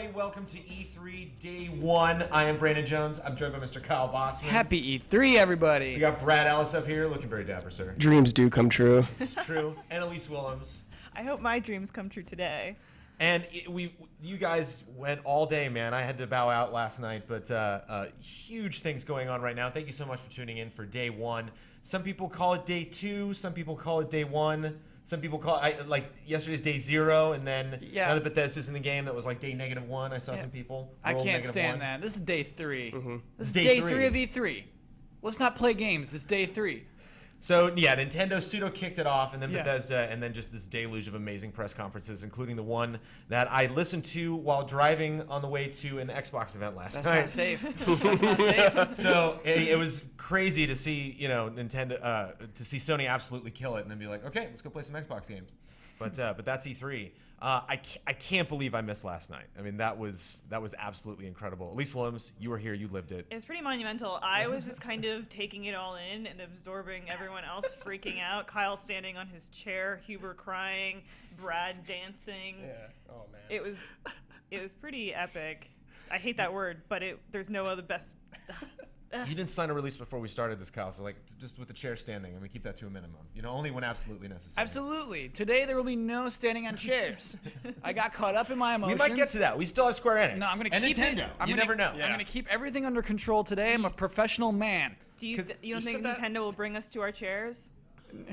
everybody. Welcome to E3 Day 1. I am Brandon Jones. I'm joined by Mr. Kyle Bosman. Happy E3, everybody. We got Brad Ellis up here, looking very dapper, sir. Dreams do come true. This is true. And Elyse Willems. I hope my dreams come true today. And you guys went all day, man. I had to bow out last night, but huge things going on right now. Thank you so much for tuning in for Day 1. Some people call it Day 2. Some people call it Day 1. Some people call it, like yesterday's Day 0, and then now that Bethesda's in the game, that was like Day -1. I saw some people. I can't stand that. This is Day 3. Mm-hmm. This is Day 3 of E3. Let's not play games. This is Day 3. So, yeah, Nintendo pseudo kicked it off, and then Bethesda, and then just this deluge of amazing press conferences, including the one that I listened to while driving on the way to an Xbox event last night. That's not safe. That's not safe. So it was crazy to see, Nintendo, to see Sony absolutely kill it, and then be like, okay, let's go play some Xbox games. But that's E3. I can't believe I missed last night. I mean, that was absolutely incredible. Elyse Willems, you were here, you lived it. It's pretty monumental. I was just kind of taking it all in and absorbing everyone else freaking out. Kyle standing on his chair, Huber crying, Brad dancing. Yeah. Oh man. It was pretty epic. I hate that word, but there's no other best. You didn't sign a release before we started this, Kyle, so just with the chair standing, I mean, keep that to a minimum. Only when absolutely necessary. Absolutely. Today there will be no standing on chairs. I got caught up in my emotions. We might get to that. We still have Square Enix. No, I'm going to keep Nintendo. it. You never know. I'm going to keep everything under control today. I'm a professional man. You don't think Nintendo will bring us to our chairs?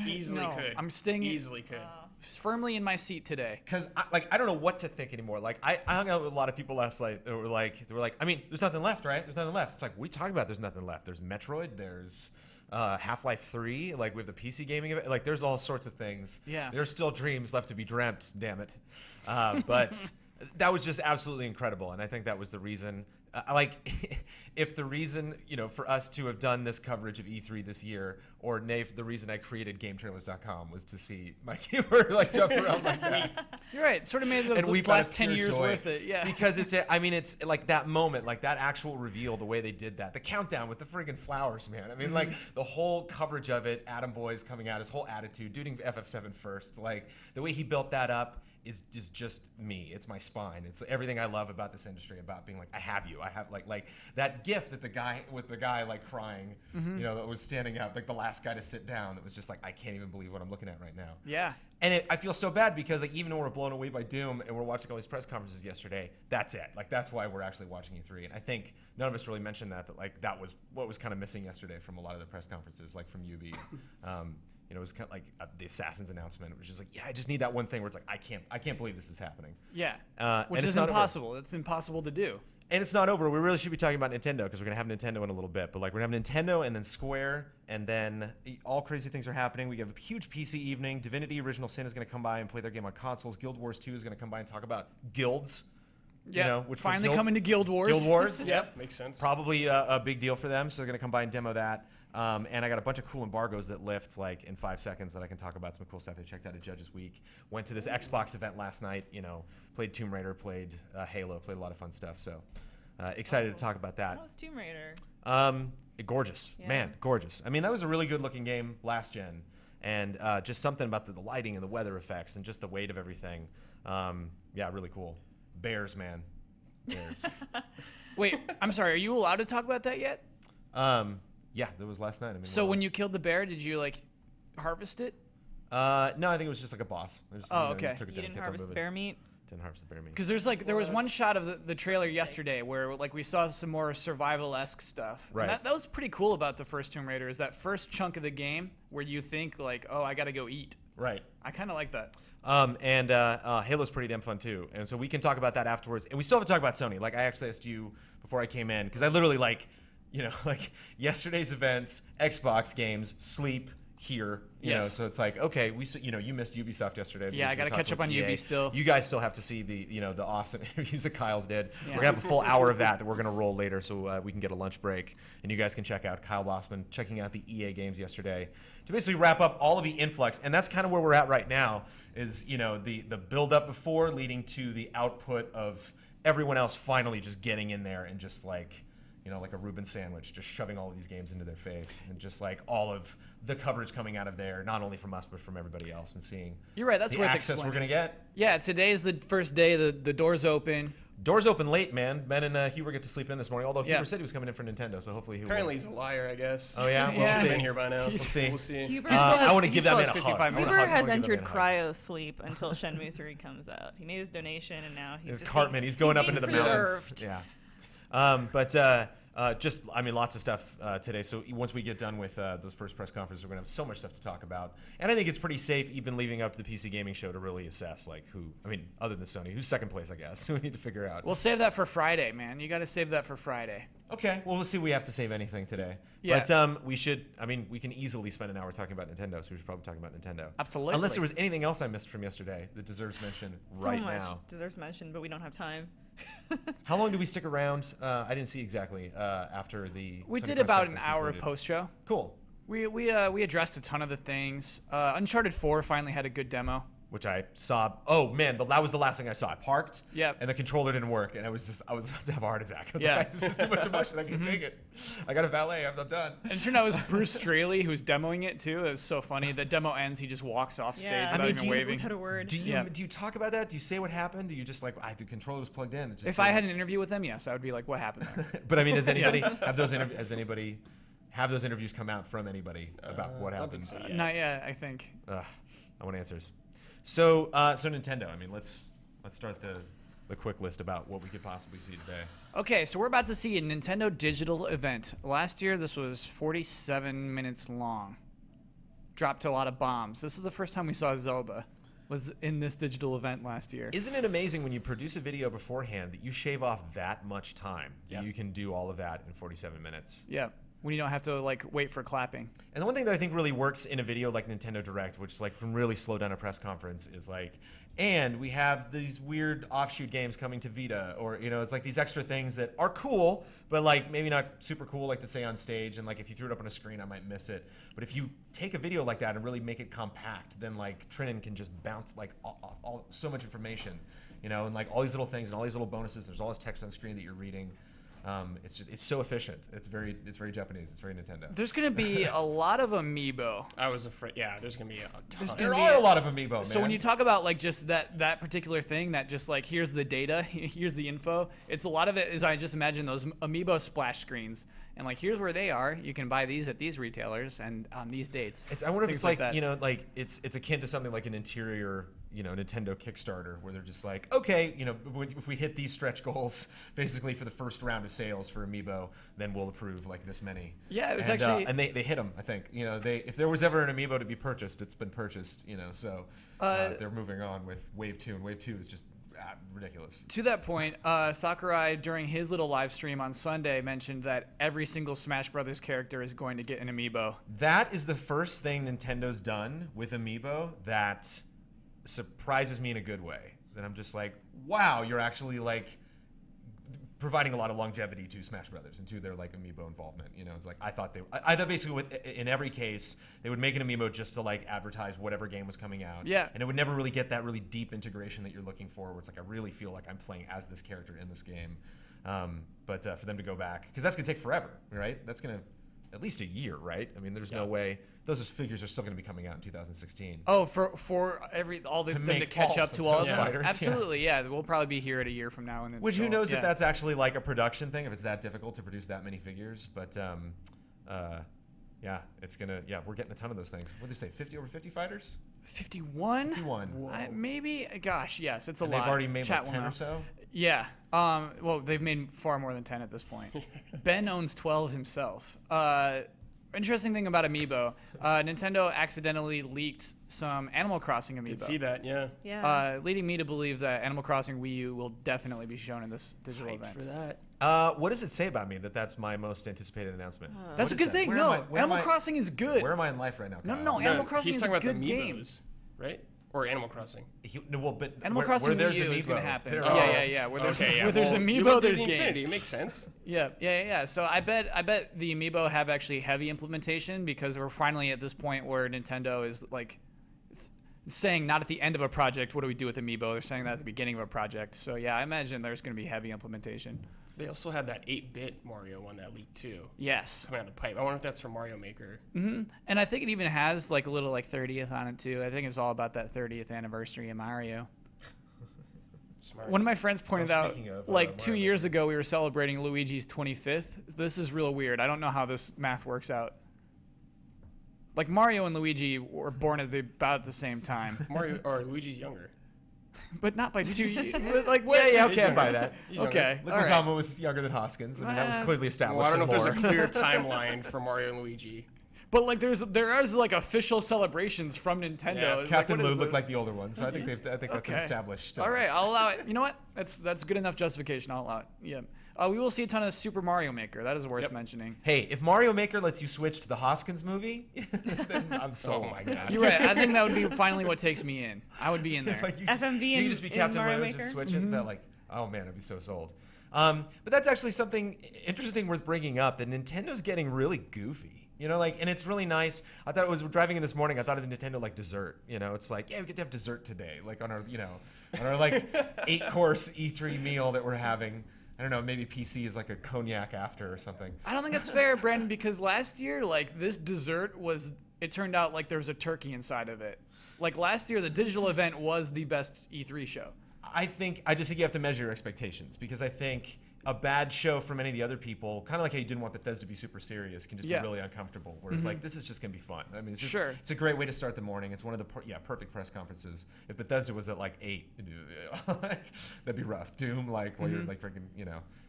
Easily No, could. I'm staying Easily could. firmly in my seat today. Because I don't know what to think anymore. Like I hung out with a lot of people last night that were like, I mean, there's nothing left, right? There's nothing left. It's like, what are you talking about? There's nothing left. There's Metroid. There's Half-Life 3. Like with the PC gaming event. Like there's all sorts of things. Yeah. There's still dreams left to be dreamt. Damn it. But that was just absolutely incredible, and I think that was the reason. If the reason, for us to have done this coverage of E3 this year, or the reason I created GameTrailers.com was to see my keyword jump around like that. You're right. Sort of made those And last 10 years worth it. Yeah. Because it's like that moment, like that actual reveal, the way they did that, the countdown with the friggin' flowers, man. I mean, like the whole coverage of it, Adam Boy's coming out, his whole attitude, doing FF7 first, like the way he built that up. Is just me. It's my spine. It's everything I love about this industry, about being like, I have you. I have like that gif that the guy crying, that was standing up, like the last guy to sit down. It was just like, I can't even believe what I'm looking at right now. Yeah. And I feel so bad because even though we're blown away by Doom and we're watching all these press conferences yesterday, that's it. Like that's why we're actually watching E3. And I think none of us really mentioned that that was what was kind of missing yesterday from a lot of the press conferences, like from UB. It was kind of like the Assassin's announcement. It was just like, I just need that one thing where it's like, I can't believe this is happening. Yeah. Which is impossible. It's impossible to do. And it's not over. We really should be talking about Nintendo because we're going to have Nintendo in a little bit. But we're going to have Nintendo and then Square, and then all crazy things are happening. We have a huge PC evening. Divinity Original Sin is going to come by and play their game on consoles. Guild Wars 2 is going to come by and talk about guilds. Yeah, which finally coming to Guild Wars. Guild Wars. Yep, makes sense. Probably a big deal for them, so they're going to come by and demo that. And I got a bunch of cool embargoes that lift in 5 seconds that I can talk about. Some cool stuff I checked out at Judges Week. Went to this Xbox event last night. Played Tomb Raider, played Halo, played a lot of fun stuff. So excited to talk about that. How was Tomb Raider? Gorgeous, Yeah. man, gorgeous. I mean, that was a really good looking game last gen, and just something about the lighting and the weather effects and just the weight of everything. Really cool. Bears, man, bears. Wait, I'm sorry. Are you allowed to talk about that yet? Yeah, that was last night. I mean, so when you killed the bear, did you harvest it? No, I think it was just like a boss. Okay. You didn't harvest the bear meat? Didn't harvest the bear meat. Because there was one shot of the trailer yesterday where we saw some more survival-esque stuff. Right. And that was pretty cool about the first Tomb Raider, is that first chunk of the game where you think oh, I gotta go eat. Right. I kind of like that. And Halo's pretty damn fun too, and so we can talk about that afterwards. And we still have to talk about Sony. I actually asked you before I came in because I literally yesterday's events, Xbox games, sleep here. You know, so it's like, okay, you missed Ubisoft yesterday. Yeah, I got to catch up on EA. Ubi still. You guys still have to see the awesome interviews that Kyle's did. Yeah. We're gonna have a full hour of that we're gonna roll later, so we can get a lunch break, and you guys can check out Kyle Bosman checking out the EA games yesterday to basically wrap up all of the influx, and that's kind of where we're at right now. Is the build up before leading to the output of everyone else finally just getting in there and just like a Reuben sandwich, just shoving all of these games into their face, and just all of the coverage coming out of there, not only from us but from everybody else, and seeing You're right. That's the worth access explaining. we're gonna get. Yeah, today is the first day the doors open. Doors open late, man. Ben and Huber get to sleep in this morning. Although Huber said he was coming in for Nintendo, so hopefully he will. Apparently he's a liar, I guess. Oh yeah, Yeah. we'll He's see. been here by now. We'll see. We'll see. Huber, I want to he give still that has man a 55 hug. minutes. Huber I has wanna give that entered man a hug. cryo sleep until Shenmue 3 comes out. He made his donation, and now he's It's just Cartman. He's going up being into the mountains. preserved. Yeah. Just, I mean, lots of stuff today. So once we get done with those first press conferences, we're going to have so much stuff to talk about. And I think it's pretty safe, even leading up to the PC Gaming Show, to really assess, like, who, I mean, other than Sony, who's second place, I guess. We need to figure out. We'll save that for Friday, man. You got to save that for Friday. Okay, well, we'll see if we have to save anything today. Yeah. But we should, I mean, we can easily spend an hour talking about Nintendo, so we should probably talk about Nintendo. Absolutely. Unless there was anything else I missed from yesterday that deserves mention right So much now. deserves mention, but we don't have time. How long do we stick around? I didn't see exactly after the. We Sony did press about an conference hour of concluded. post-show. Cool. We addressed a ton of the things. Uncharted 4 finally had a good demo. Which I saw. Oh man, that was the last thing I saw. I parked. Yep. And the controller didn't work, and I was about to have a heart attack. I was Yeah. like, this is too much emotion. I can't take it. I got a valet. I'm done. And it turned out it was Bruce Straley who's demoing it too. It was so funny. The demo ends, he just walks off stage Yeah. without I mean, even do you- waving. Without a word. Do you Yeah. do you talk about that? Do you say what happened? Do you just like the controller was plugged in? It just If I had didn't- an interview with him, yes, I would be like, what happened there? But I mean, has anybody have those interviews come out from anybody about what don't happened? think so. Yeah. Not yet, I think. I want answers. So Nintendo. I mean, let's start the quick list about what we could possibly see today. Okay, so we're about to see a Nintendo digital event. Last year, this was 47 minutes long. Dropped a lot of bombs. This is the first time we saw Zelda was in this digital event last year. Isn't it amazing when you produce a video beforehand that you shave off that much time? Yeah. You can do all of that in 47 minutes. Yeah, when you don't have to like wait for clapping. And the one thing that I think really works in a video like Nintendo Direct, which like can really slow down a press conference, is like, and we have these weird offshoot games coming to Vita, or it's like these extra things that are cool, but like maybe not super cool, like to say on stage. And like if you threw it up on a screen, I might miss it. But if you take a video like that and really make it compact, then like Trinan can just bounce like all so much information, and like all these little things and all these little bonuses. There's all this text on screen that you're reading. It's so efficient. It's very Japanese. It's very Nintendo. There's gonna be a lot of amiibo. I was afraid. Yeah, there's gonna be a ton. There be are a- a lot of amiibo, man. So when you talk about like just that particular thing, that just like here's the data, here's the info. It's a lot of it is I just imagine those amiibo splash screens, and like here's where they are. You can buy these at these retailers and on these dates. I wonder if Things it's like, that. like it's akin to something like an interior, Nintendo Kickstarter, where they're just like, okay, if we hit these stretch goals, basically for the first round of sales for Amiibo, then we'll approve like this many. Yeah, it was and, actually- and they hit them. I think if there was ever an Amiibo to be purchased, it's been purchased. So they're moving on with Wave 2, and Wave 2 is just ridiculous. To that point, Sakurai during his little live stream on Sunday mentioned that every single Smash Brothers character is going to get an amiibo. That is the first thing Nintendo's done with Amiibo that surprises me in a good way. That I'm just like, wow, you're actually like providing a lot of longevity to Smash Brothers and to their like Amiibo involvement. It's like I thought basically in every case they would make an Amiibo just to like advertise whatever game was coming out. Yeah. And it would never really get that really deep integration that you're looking for, where it's like I really feel like I'm playing as this character in this game. But for them to go back, because that's gonna take forever, right? That's gonna at least a year, right? I mean, there's no way those figures are still going to be coming out in 2016. Oh, for all them to make catch all up to of all of those them. fighters, yeah. Absolutely, yeah. We'll probably be here at a year from now, and it's Which who still- knows yeah. if that's actually like a production thing, if it's that difficult to produce that many figures. But yeah, it's gonna. Yeah, we're getting a ton of those things. What did they say? Over 50 fighters? 51. 51. Maybe. Gosh, yes, it's a And lot. they've already made Chat like will 10 know. or so. Yeah. Well, they've made far more than 10 at this point. Ben owns 12 himself. Interesting thing about Amiibo, Nintendo accidentally leaked some Animal Crossing Amiibo. Could see that, yeah. Yeah. Leading me to believe that Animal Crossing Wii U will definitely be shown in this digital Hyped event. for that. What does it say about me that that's my most anticipated announcement? That's What a is good that? thing. Where No, am I- where am Animal I- Crossing is good. Where am I in life right now? No, Kyle? no, Animal Crossing he's is talking a about the good game. Amiibos, right? Or Animal Crossing. But Animal where Crossing there's Wii U Amiibo, is going to happen. there Yeah, are- Where there's, Okay, yeah, where there's well, you Amiibo, love there's Disney games. Infinity. It makes sense. Yeah. So I bet the Amiibo have actually heavy implementation, because we're finally at this point where Nintendo is like saying not at the end of a project, what do we do with Amiibo? They're saying that at the beginning of a project. So yeah, I imagine there's going to be heavy implementation. They also had that 8-bit Mario one that leaked too. Yes. Coming out the pipe. I wonder if that's from Mario Maker. And I think it even has like a little like 30th on it too. I think it's all about that 30th anniversary of Mario. Smart. One of my friends pointed out, speaking of, like 2 Mario years Maker. ago, we were celebrating Luigi's 25th. This is real weird. I don't know how this math works out. Like Mario and Luigi were born at about the same time, Mario or Luigi's younger. but not by 2 years. Like what? Yeah, He's okay, I buy younger. that. He's younger. Okay. All Leguizamo right. was younger than Hoskins. I mean, that was Uh, clearly established. Well, I don't know if in there's a lore. clear timeline for Mario and Luigi. But like there is like official celebrations from Nintendo. Yeah, It's Captain like, what Lou is looked it? like the older one, so I think that's Okay. established. All right, I'll allow it. You know what? That's good enough justification. I'll allow it. Yeah. We will see a ton of Super Mario Maker. That is worth Yep. mentioning. Hey, if Mario Maker lets you switch to the Hoskins movie, then I'm sold. Oh my god. You're right. I think that would be finally what takes me in. I would be in there. If, like, you FMV you in- could just be in Captain Mario Lou and Maker? just switch it. That like, oh man, I'd be so sold. But that's actually something interesting worth bringing up. That Nintendo's getting really goofy. You know, like, and it's really nice. I thought it was driving in this morning. I thought of the Nintendo like dessert. You know, it's like, yeah, we get to have dessert today, like on our, on our like 8-course E3 meal that we're having. I don't know, maybe PC is like a cognac after or something. I don't think that's fair, Brandon, because last year, like, this dessert it turned out like there was a turkey inside of it. Like, last year, the digital event was the best E3 show. I think you have to measure your expectations, because I think a bad show from any of the other people, kind of like how you didn't want Bethesda to be super serious, can just Yeah. be really uncomfortable. Whereas like this is just gonna be fun. I mean, it's just, Sure. it's a great way to start the morning. It's one of the perfect press conferences. If Bethesda was at like 8, that'd be rough. Doom, like while you're like freaking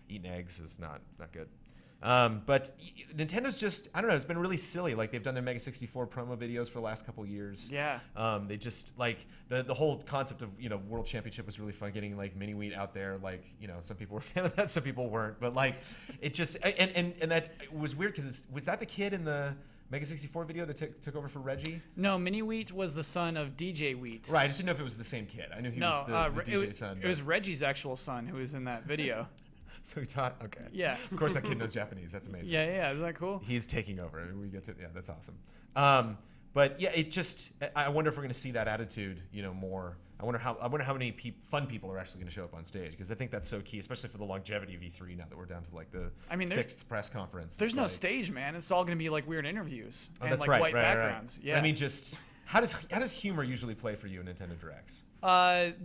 eating eggs is not good. But Nintendo's just, I don't know, it's been really silly. Like they've done their Mega 64 promo videos for the last couple years. Yeah. They just like the whole concept of World Championship was really fun. Getting like mini wheat out there, like some people were a fan of that, some people weren't. But like it just and that was weird because was that the kid in the Mega 64 video that took over for Reggie? No, Mini Wheat was the son of DJ Wheat. Right. I just didn't know if it was the same kid. I knew he No, was the DJ son. it was Reggie's actual son who was in that video. So he taught. Okay. Yeah. Of course, that kid knows Japanese. That's amazing. Yeah. Isn't that cool? He's taking over. We get to that's awesome. But yeah, it just I wonder if we're going to see that attitude, more. I wonder how many fun people are actually going to show up on stage, because I think that's so key, especially for the longevity of E3 now that we're down to like the sixth press conference. There's It's no like, stage, man. It's all going to be like weird interviews and that's like right, white right, backgrounds. Right. Yeah. I mean, just how does humor usually play for you in Nintendo Directs?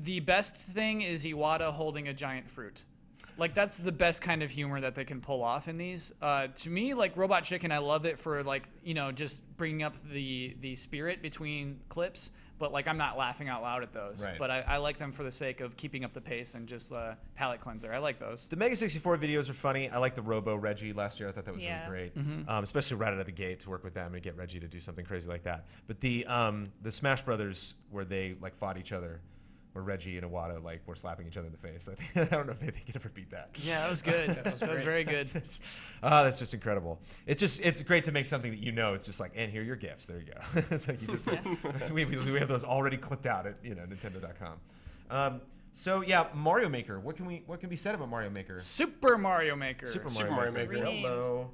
The best thing is Iwata holding a giant fruit. Like, that's the best kind of humor that they can pull off in these. To me, like Robot Chicken, I love it for like, just bringing up the spirit between clips. But like, I'm not laughing out loud at those. Right. But I like them for the sake of keeping up the pace and just palate cleanser. I like those. The Mega 64 videos are funny. I like the Robo Reggie last year. I thought that was Yeah. really great, especially right out of the gate to work with them and get Reggie to do something crazy like that. But the Smash Brothers where they like fought each other, where Reggie and Iwata like were slapping each other in the face. I don't know if they can ever beat that. Yeah, that was good. That was very good. That's just incredible. It's great to make something that it's just like, and here are your gifts. There you go. It's like you just we have those already clipped out at Nintendo.com. So yeah, Mario Maker. What can be said about Mario Maker? Super Mario Maker. Super Mario Maker. Renamed. Hello.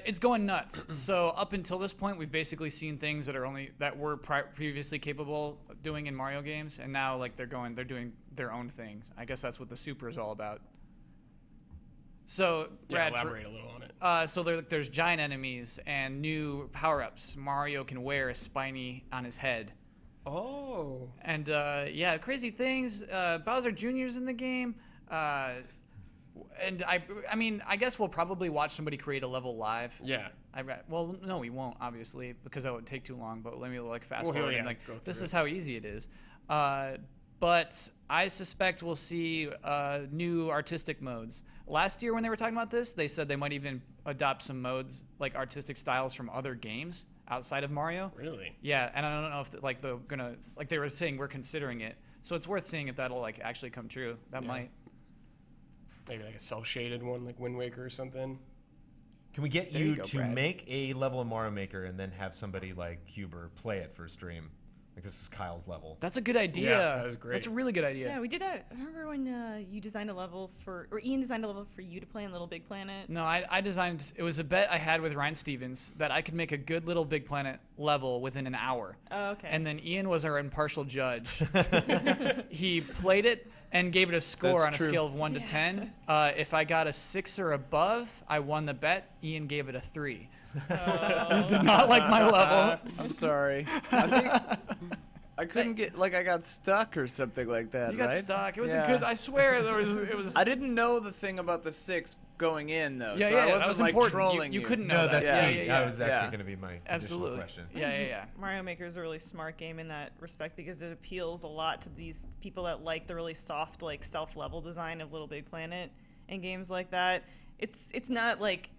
It's going nuts. So up until this point, we've basically seen things that were previously capable of doing in Mario games, and now like they're doing their own things. I guess that's what the Super is all about. So Yeah, Brad, elaborate a little on it. so there's giant enemies and new power-ups. Mario can wear a spiny on his head. Oh. And crazy things. Bowser Jr.'s in the game. And I mean, I guess we'll probably watch somebody create a level live. Yeah. Well, no, we won't, obviously, because that would take too long. But let me like fast Well, forward yeah, and like go this through is it. how easy it is. But I suspect we'll see new artistic modes. Last year when they were talking about this, they said they might even adopt some modes like artistic styles from other games outside of Mario. Really? Yeah, and I don't know if they're gonna like they were saying we're considering it. So it's worth seeing if that'll like actually come true. That Yeah. might. Maybe like a cel-shaded one, like Wind Waker or something. Can we get There you you go, to Brad. make a level of Mario Maker and then have somebody like Huber play it for a stream? Like this is Kyle's level. That's a good idea. Yeah, that was great. That's a really good idea. Yeah, we did that. Remember when you designed a level or Ian designed a level for you to play in Little Big Planet? No, I designed. It was a bet I had with Ryan Stevens that I could make a good Little Big Planet level within an hour. Oh, okay. And then Ian was our impartial judge. He played it and gave it a score That's on a true. scale of 1 to 10. If I got a 6 or above, I won the bet. Ian gave it a 3. Did not like my level. I'm sorry. I couldn't get like I got stuck or something like that. You got right? stuck. It was a Yeah. good. I swear it was. I didn't know the thing about the 6 going in though. Yeah, so yeah, I that wasn't was like important. trolling You you. couldn't know No, that. that's Yeah, key. yeah, yeah. That was actually Yeah. going to be my Absolutely. additional question. Yeah. Mario Maker is a really smart game in that respect because it appeals a lot to these people that like the really soft, like self-level design of Little Big Planet and games like that. It's not like,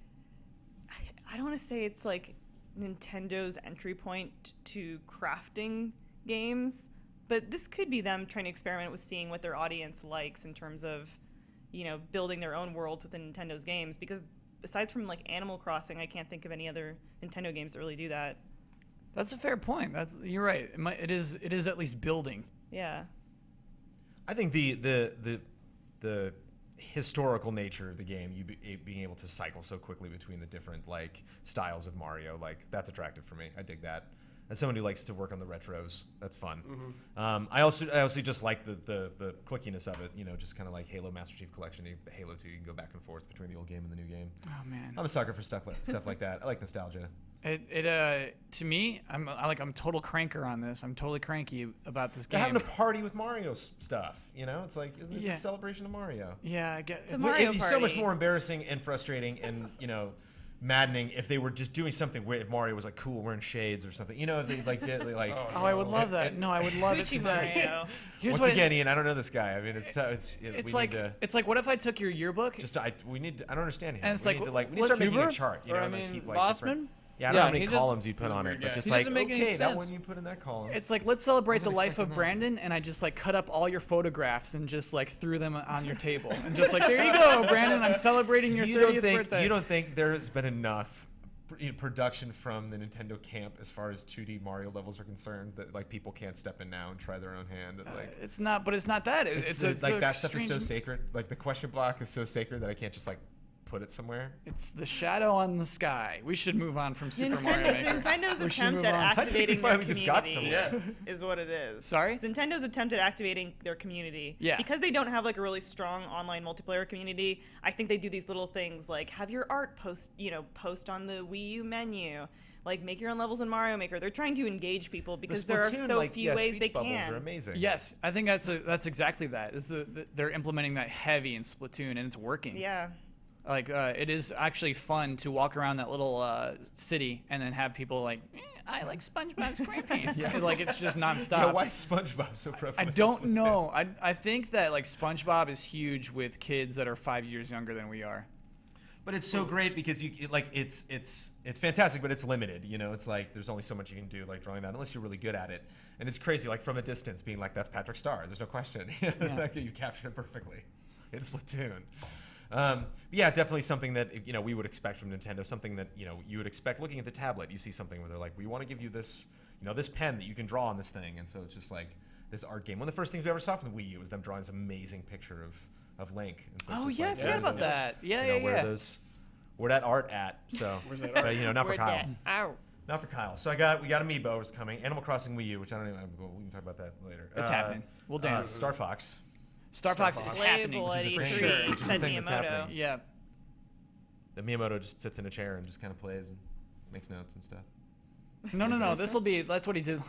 I don't want to say it's like Nintendo's entry point to crafting games, but this could be them trying to experiment with seeing what their audience likes in terms of, building their own worlds within Nintendo's games. Because besides from like Animal Crossing, I can't think of any other Nintendo games that really do that. That's a fair point. You're right. It is at least building. Yeah. I think the historical nature of the game, being able to cycle so quickly between the different like styles of Mario, like that's attractive for me. I dig that. As someone who likes to work on the retros, that's fun. I also just like the clickiness of it. Just kind of like Halo Master Chief Collection, Halo 2. You can go back and forth between the old game and the new game. Oh man. I'm a sucker for stuff like that. I like nostalgia. To me, I'm total cranker on this. I'm totally cranky about this They're game. having a party with Mario stuff. It's like it's Yeah. a celebration of Mario. Yeah, I get It's a Mario It'd be so much Party. more embarrassing and frustrating and maddening if they were just doing something where if Mario was like cool wearing shades or something. If they like did like. Oh, I would love that. No, I would love it. Gucci to Mario. Here's Once what again, Ian, I don't know this guy. I mean, it's like what if I took your yearbook? I don't understand him. And it's we like, need to we need to what- start making a Huber? chart. Or, I and, mean, keep like Bosman? different. Yeah, I don't know how Yeah, many he just- columns you'd put on it, weird, but yeah. just He like doesn't make any okay, that sense. one you put in that column. It's like let's celebrate the Wasn't life of expecting that. Brandon, and I just like cut up all your photographs and just like threw them on your table, and just like there you go, Brandon. I'm celebrating your 30th birthday. You don't think there has been enough production from the Nintendo camp as far as 2D Mario levels are concerned that like people can't step in now and try their own hand and like It's not, but it's not that. It's like a that stuff is so strange- sacred. Like the question block is so sacred that I can't just like put it somewhere. It's the shadow on the sky. We should move on from Super Mario It's Maker. Nintendo's We should attempt move at on. I think we activating their finally just got community somewhere. is what it is. Sorry? It's Nintendo's attempt at activating their community. Yeah. Because they don't have like a really strong online multiplayer community, I think they do these little things like have your art post on the Wii U menu. Like make your own levels in Mario Maker. They're trying to engage people because there are Splatoon, so like, few ways speech they bubbles can. are amazing. Yes, I think that's exactly that. Is they're implementing that heavy in Splatoon, and it's working. Yeah. Like it is actually fun to walk around that little city and then have people like, I like SpongeBob SquarePants. Like it's just nonstop. Yeah, why is SpongeBob so prevalent? I in don't Splatoon? know. I think that like SpongeBob is huge with kids that are 5 years younger than we are. But it's so great because it's fantastic, but it's limited. It's like there's only so much you can do, like drawing that, unless you're really good at it. And it's crazy, like from a distance, being like, "That's Patrick Star." There's no question. Like, you captured it perfectly. It's Splatoon. Yeah, definitely something that we would expect from Nintendo. Something that you would expect looking at the tablet. You see something where they're like, "We want to give you this, this pen that you can draw on this thing," and so it's just like this art game. One of the first things we ever saw from the Wii U was them drawing this amazing picture of Link. And so it's Oh just yeah, like, I forgot about those- that. Yeah. Where that art at? So Where's that but, art? not for Where'd Kyle. that- Ow. Not for Kyle. So we got Amiibo is coming. Animal Crossing Wii U, which I don't even. We can talk about that later. It's happening. We'll dance. Star Fox. Star Fox is Playable happening. at is a E3, thing. sure. Which is a said thing that's Miyamoto. happening. Yeah. The Miyamoto just sits in a chair and just kind of plays and makes notes and stuff. No. This will be. That's what he did.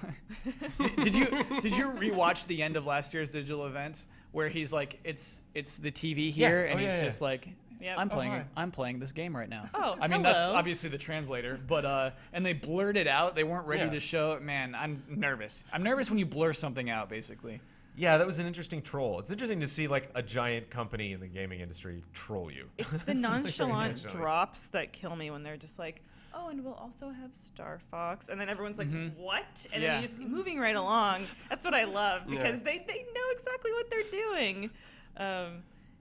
Did you rewatch the end of last year's digital event where he's like, it's the TV here, Yeah. and Oh, he's yeah, just like, Yep. I'm Oh, playing. hi. I'm playing this game right now. Oh, I mean that's hello. obviously the translator, but and they blurred it out. They weren't ready Yeah. to show. Man, I'm nervous. I'm nervous when you blur something out, basically. Yeah, that was an interesting troll. It's interesting to see like a giant company in the gaming industry troll you. It's the nonchalant intentionally. drops that kill me when they're just like, oh, and we'll also have Star Fox. And then everyone's like, what? And Yeah. then just moving right along. That's what I love because they know exactly what they're doing.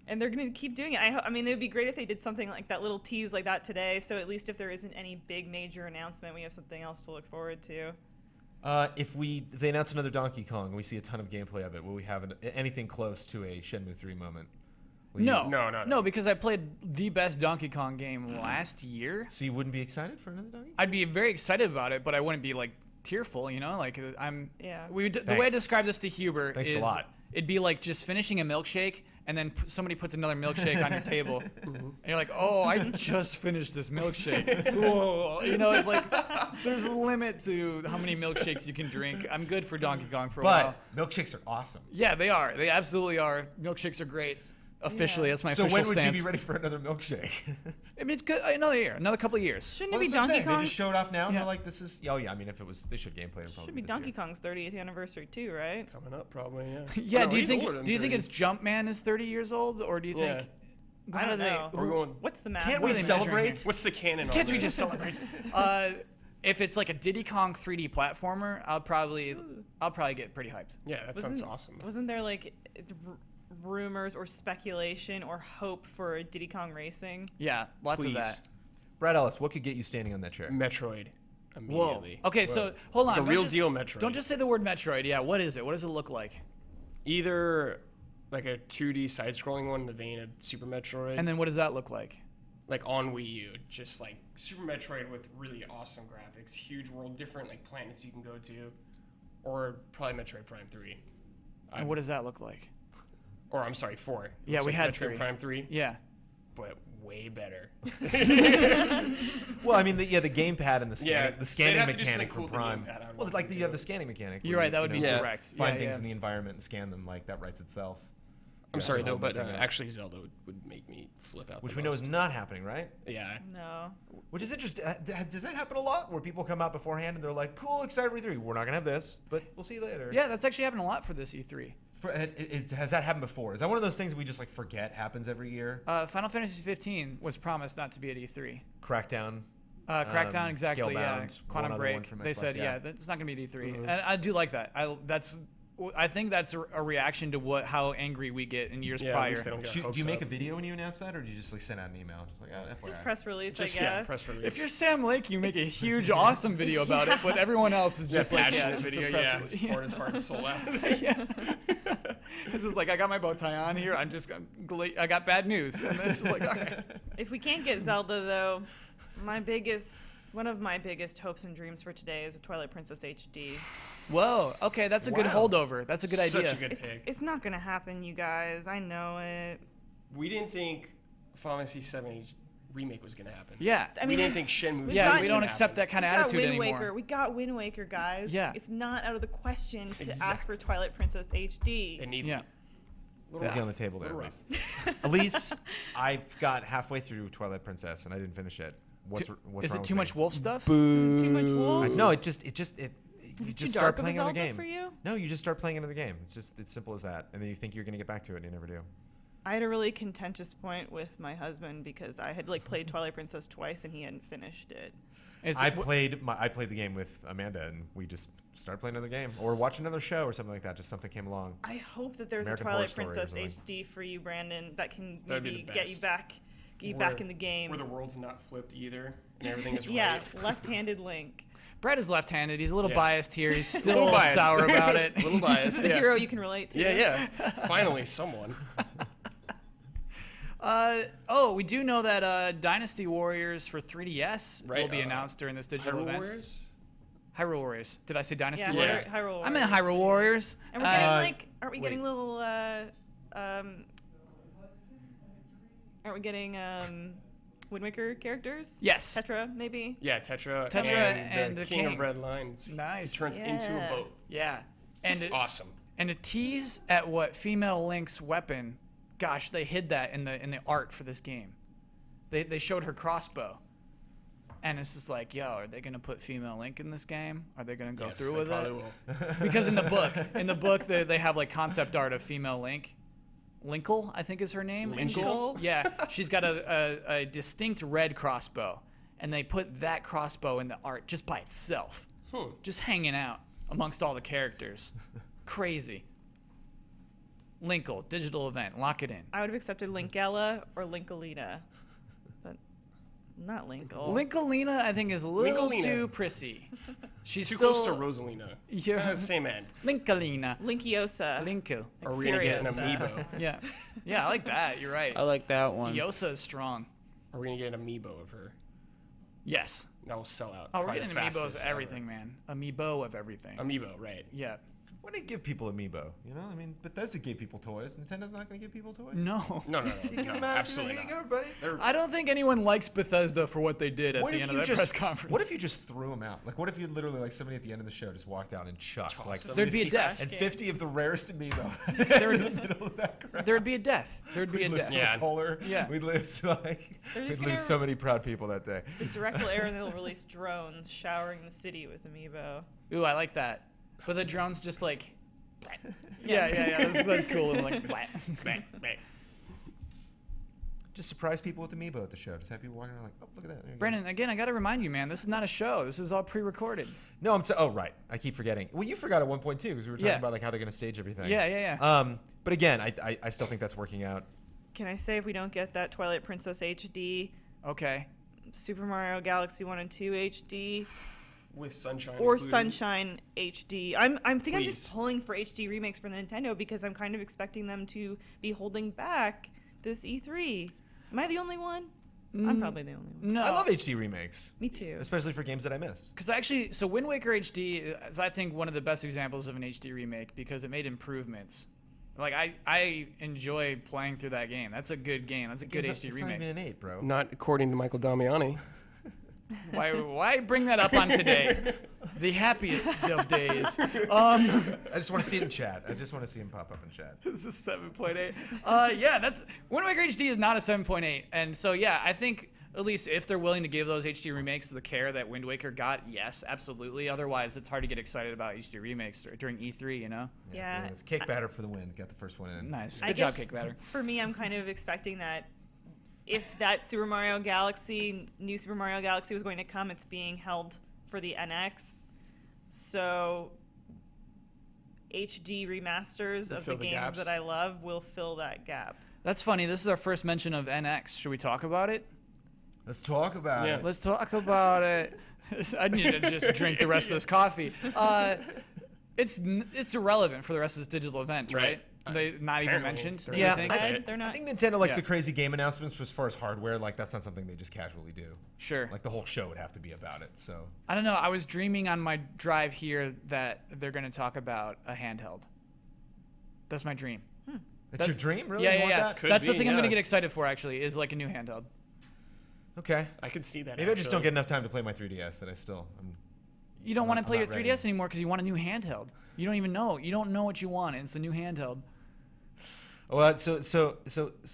And they're going to keep doing it. I mean, it would be great if they did something like that little tease like that today. So at least if there isn't any big major announcement, we have something else to look forward to. If they announce another Donkey Kong and we see a ton of gameplay of it, will we have anything close to a Shenmue 3 moment? Will you- No, because I played the best Donkey Kong game last year. So you wouldn't be excited for another Donkey Kong? I'd be very excited about it, but I wouldn't be like tearful, you know, like I'm. Yeah. The way I Thanks. describe this to Huber Thanks is a lot. it'd be like just finishing a milkshake and then somebody puts another milkshake on your table, and you're like, oh, I just finished this milkshake. Whoa, you know, it's like there's a limit to how many milkshakes you can drink. I'm good for Donkey Kong for a while. But milkshakes are awesome. Yeah, they are. They absolutely are. Milkshakes are great. Officially, Yeah. that's my So official when would stance. you be ready for another milkshake? I mean, it's good, another year, another couple of years. Shouldn't Well, it be that's what I'm Donkey saying. Kong? They just showed off now, and Yeah. they're like, "This is." Oh yeah, I mean, if it was, they should gameplay and probably. Should be this Donkey year. Kong's 30th anniversary too, right? Coming up, probably. Yeah. Yeah. Oh, no, do you he's think? older than Do you think 30. it's Jumpman is 30 years old, or do you Yeah. think? I how don't do they- know. We're going. What's the math? Can't What we are they measuring celebrate? here? What's the canon? Can't on we this? just celebrate? If it's like a Diddy Kong 3D platformer, I'll probably get pretty hyped. Yeah, that sounds awesome. Wasn't there like rumors or speculation or hope for Diddy Kong Racing? Yeah, lots Please. of that. Brad Ellis, what could get you standing on that chair? Metroid. Whoa. Immediately. Okay, so hold on. Like a don't real just- deal Metroid. Don't just say the word Metroid. Yeah, what is it? What does it look like? Either like a 2D side-scrolling one in the vein of Super Metroid, And then what does that look like? like on Wii U, just like Super Metroid with really awesome graphics, huge world, different like planets you can go to, or probably Metroid Prime 3. And what does that look like? Or I'm sorry, 4. Yeah, Looks we like had Metroid 3. Prime 3, Yeah. but way better. Well, I mean, the gamepad and the scanning, Yeah, the they'd scanning have to do mechanic something from cool with the Prime. gamepad, I would Well, want like them you have to. the scanning mechanic. You're where right. That would be Yeah. direct. Find Yeah, things yeah. in the environment and scan them. Like that writes itself. I'm Yeah, sorry so though, I'm but looking at- actually Zelda would make me flip out. which the we know most. is not happening, right? Yeah. No. Which is interesting. Does that happen a lot? Where people come out beforehand and they're like, "Cool, excited for E3. We're not gonna have this, but we'll see you later." Yeah, that's actually happened a lot for this E3. Has that happened before? Is that one of those things we just like forget happens every year? Final Fantasy 15 was promised not to be at E3. Crackdown. Crackdown, exactly. Yeah. Scalebound, one Quantum other one Break. from They Xbox, said, yeah. yeah, that's not gonna be at E3, and I do like that. I think that's a reaction to how angry we get in years Yeah, at prior. least they don't get Do hopes you make up. a video when you announce that, or do you just like send out an email, just like, FYI? Just press release, Just, I guess. yeah, press release. If you're Sam Lake, you make a huge, awesome video about it, but everyone else is just like, yeah, passionate just a video, press yeah, release. he's pouring his heart and soul out. Yeah. This is like, I got my bow tie on here. I got bad news, and this is like, all right. If we can't get Zelda though, one of my biggest hopes and dreams for today is a Twilight Princess HD. Whoa. Okay, that's a good Wow. holdover. That's a good idea. Such a good pick. It's not gonna happen, you guys. I know it. We didn't think Final Fantasy VII remake was gonna happen. Yeah. I we mean, didn't think Shenmue. we've Yeah, got- we don't accept that kind of we got attitude Wind anymore. Waker. We got Wind Waker, guys. Yeah. It's not out of the question to ask Exactly. for Twilight Princess HD. It needs Yeah. it. Easy on the table there, Little Elise. Elise, I've got halfway through Twilight Princess and I didn't finish it. What's Is wrong it too with me? much wolf stuff? Is it too much wolf? No, you Is it just too start dark of a playing another Zelda game. for you? No, you just start playing another game. It's simple as that. And then you think you're gonna get back to it and you never do. I had a really contentious point with my husband because I had like played Twilight Princess twice and he hadn't finished it. I played the game with Amanda and we just started playing another game or watch another show or something like that. Just something came along. I hope that there's American a Horror Twilight Story or Princess something. HD for you, Brandon, that can That'd be maybe the get you best. back in the game. Where the world's not flipped either, and everything is Yeah, right. left-handed Link. Brad is left-handed. He's a little Yeah. biased here. He's still Little biased. sour about it. Little biased. The Yeah. hero you can relate to. Yeah. Finally, someone. We do know that Dynasty Warriors for 3DS will Right, be announced during this digital Hyrule event. Warriors? Hyrule Warriors. Did I say Dynasty Yeah, Warriors? Yeah. Hyrule I meant Warriors. Hyrule Warriors. And we're getting Uh, aren't we wait. getting little aren't we getting Wind Waker characters? Yes. Tetra, maybe? Yeah, Tetra. Tetra and and the King King. of Red Lines. Nice. He turns into Yeah. a boat. Yeah. And Awesome. and a tease at what female Link's weapon. Gosh, they hid that in the art for this game. They showed her crossbow. And it's just like, yo, are they gonna put female Link in this game? Are they gonna go Yes, through they with probably it? will. Because in the book they have like concept art of female Link. Linkle, I think is her name. And she's- Linkle? Yeah, she's got a distinct red crossbow, and they put that crossbow in the art just by itself, just hanging out amongst all the characters. Crazy. Linkle, digital event, lock it in. I would have accepted Linkella or Linkalina. But not Linkle. Linkalina, I think, is a little Linkalina. too prissy. She's Too still close to Rosalina. Yeah. Same end. Linkalina. Linkiosa. Linkle. Are we gonna get an Furiosa. amiibo? Yeah. Yeah, I like that. You're right. I like that one. Yosa is strong. Are we gonna get an amiibo of her? Yes. That will sell out. Oh, we're probably getting the amiibos fastest of ever. everything, man. Amiibo of everything. Amiibo, right? Yeah. Why did give people amiibo? You know, I mean, Bethesda gave people toys. Nintendo's not going to give people toys. No. No, You give no, them out. absolutely Here you go, not. everybody. They're- I don't think anyone likes Bethesda for what they did at What the if end of you that just press conference. What if you just threw them out? Like, what if you literally like somebody at the end of the show just walked out and chucked like Tossed them. There'd be a 50 death. and 50 of the rarest amiibo There in the would- middle of that crowd. There'd be a death. There'd be a We'd lose death. Yeah. Kohler. Yeah. We'd lose like They're we'd just lose gonna- so many proud people that day. The directional air, and they'll release drones showering the city with amiibo. Ooh, I like that. But the drone's just like. Yeah. That's cool. And like. Blah. Just surprise people with amiibo at the show. Just have people walking around like, oh, look at that. There you go. Brandon, again, I got to remind you, man, this is not a show. This is all pre-recorded. No, oh right. I keep forgetting. Well, you forgot at one point too because we were talking Yeah. about like how they're gonna stage everything. Yeah. But again, I still think that's working out. Can I say if we don't get that Twilight Princess HD, Okay. Super Mario Galaxy 1 and 2 HD, with Sunshine. or included. Sunshine HD? I'm Please. just pulling for HD remakes for the Nintendo because I'm kind of expecting them to be holding back this E3. Am I the only one? I'm probably the only one. No. I love HD remakes, Me too. especially for games that I missed. Because so Wind Waker HD is, I think, one of the best examples of an HD remake because it made improvements. Like, I enjoy playing through that game. That's a good game. That's a good HD it's remake. not even an 8, bro. Not according to Michael Damiani. Why bring that up on today? The happiest of days. I just want to see it in chat. I just want to see him pop up in chat. This is 7.8. Yeah, that's Wind Waker HD is not a 7.8, and so yeah, I think at least if they're willing to give those HD remakes the care that Wind Waker got, yes, absolutely. Otherwise, it's hard to get excited about HD remakes during E3, you know. Yeah. It's Cake Batter for the win. Got the first one in. Nice, I good job, guess Cake Batter. For me, I'm kind of expecting that if that Super Mario Galaxy, new Super Mario Galaxy was going to come, it's being held for the NX. So HD remasters of the fill the games gaps. that I love will fill that gap. That's funny. This is our first mention of NX. Should we talk about it? Let's talk about Yeah. it. Let's talk about it. I need to just drink the rest of this coffee. It's irrelevant for the rest of this digital event, right? Right. They not even Apparently. mentioned. Or Yeah, anything? They're I not. think Nintendo likes Yeah. the crazy game announcements, but as far as hardware, like that's not something they just casually do. Sure. Like the whole show would have to be about it. So I don't know. I was dreaming on my drive here that they're going to talk about a handheld. That's my dream. it's your dream, really? Yeah, You yeah, want yeah. that? Could That's the be, thing I'm going to yeah. get excited for, actually, is like a new handheld. Okay. I could see that. Maybe I just don't actually. get enough time to play my 3DS that I'm You don't I'm want to not- play I'm your not 3DS ready. anymore because you want a new handheld. You don't even know. You don't know what you want, and it's a new handheld. Well, so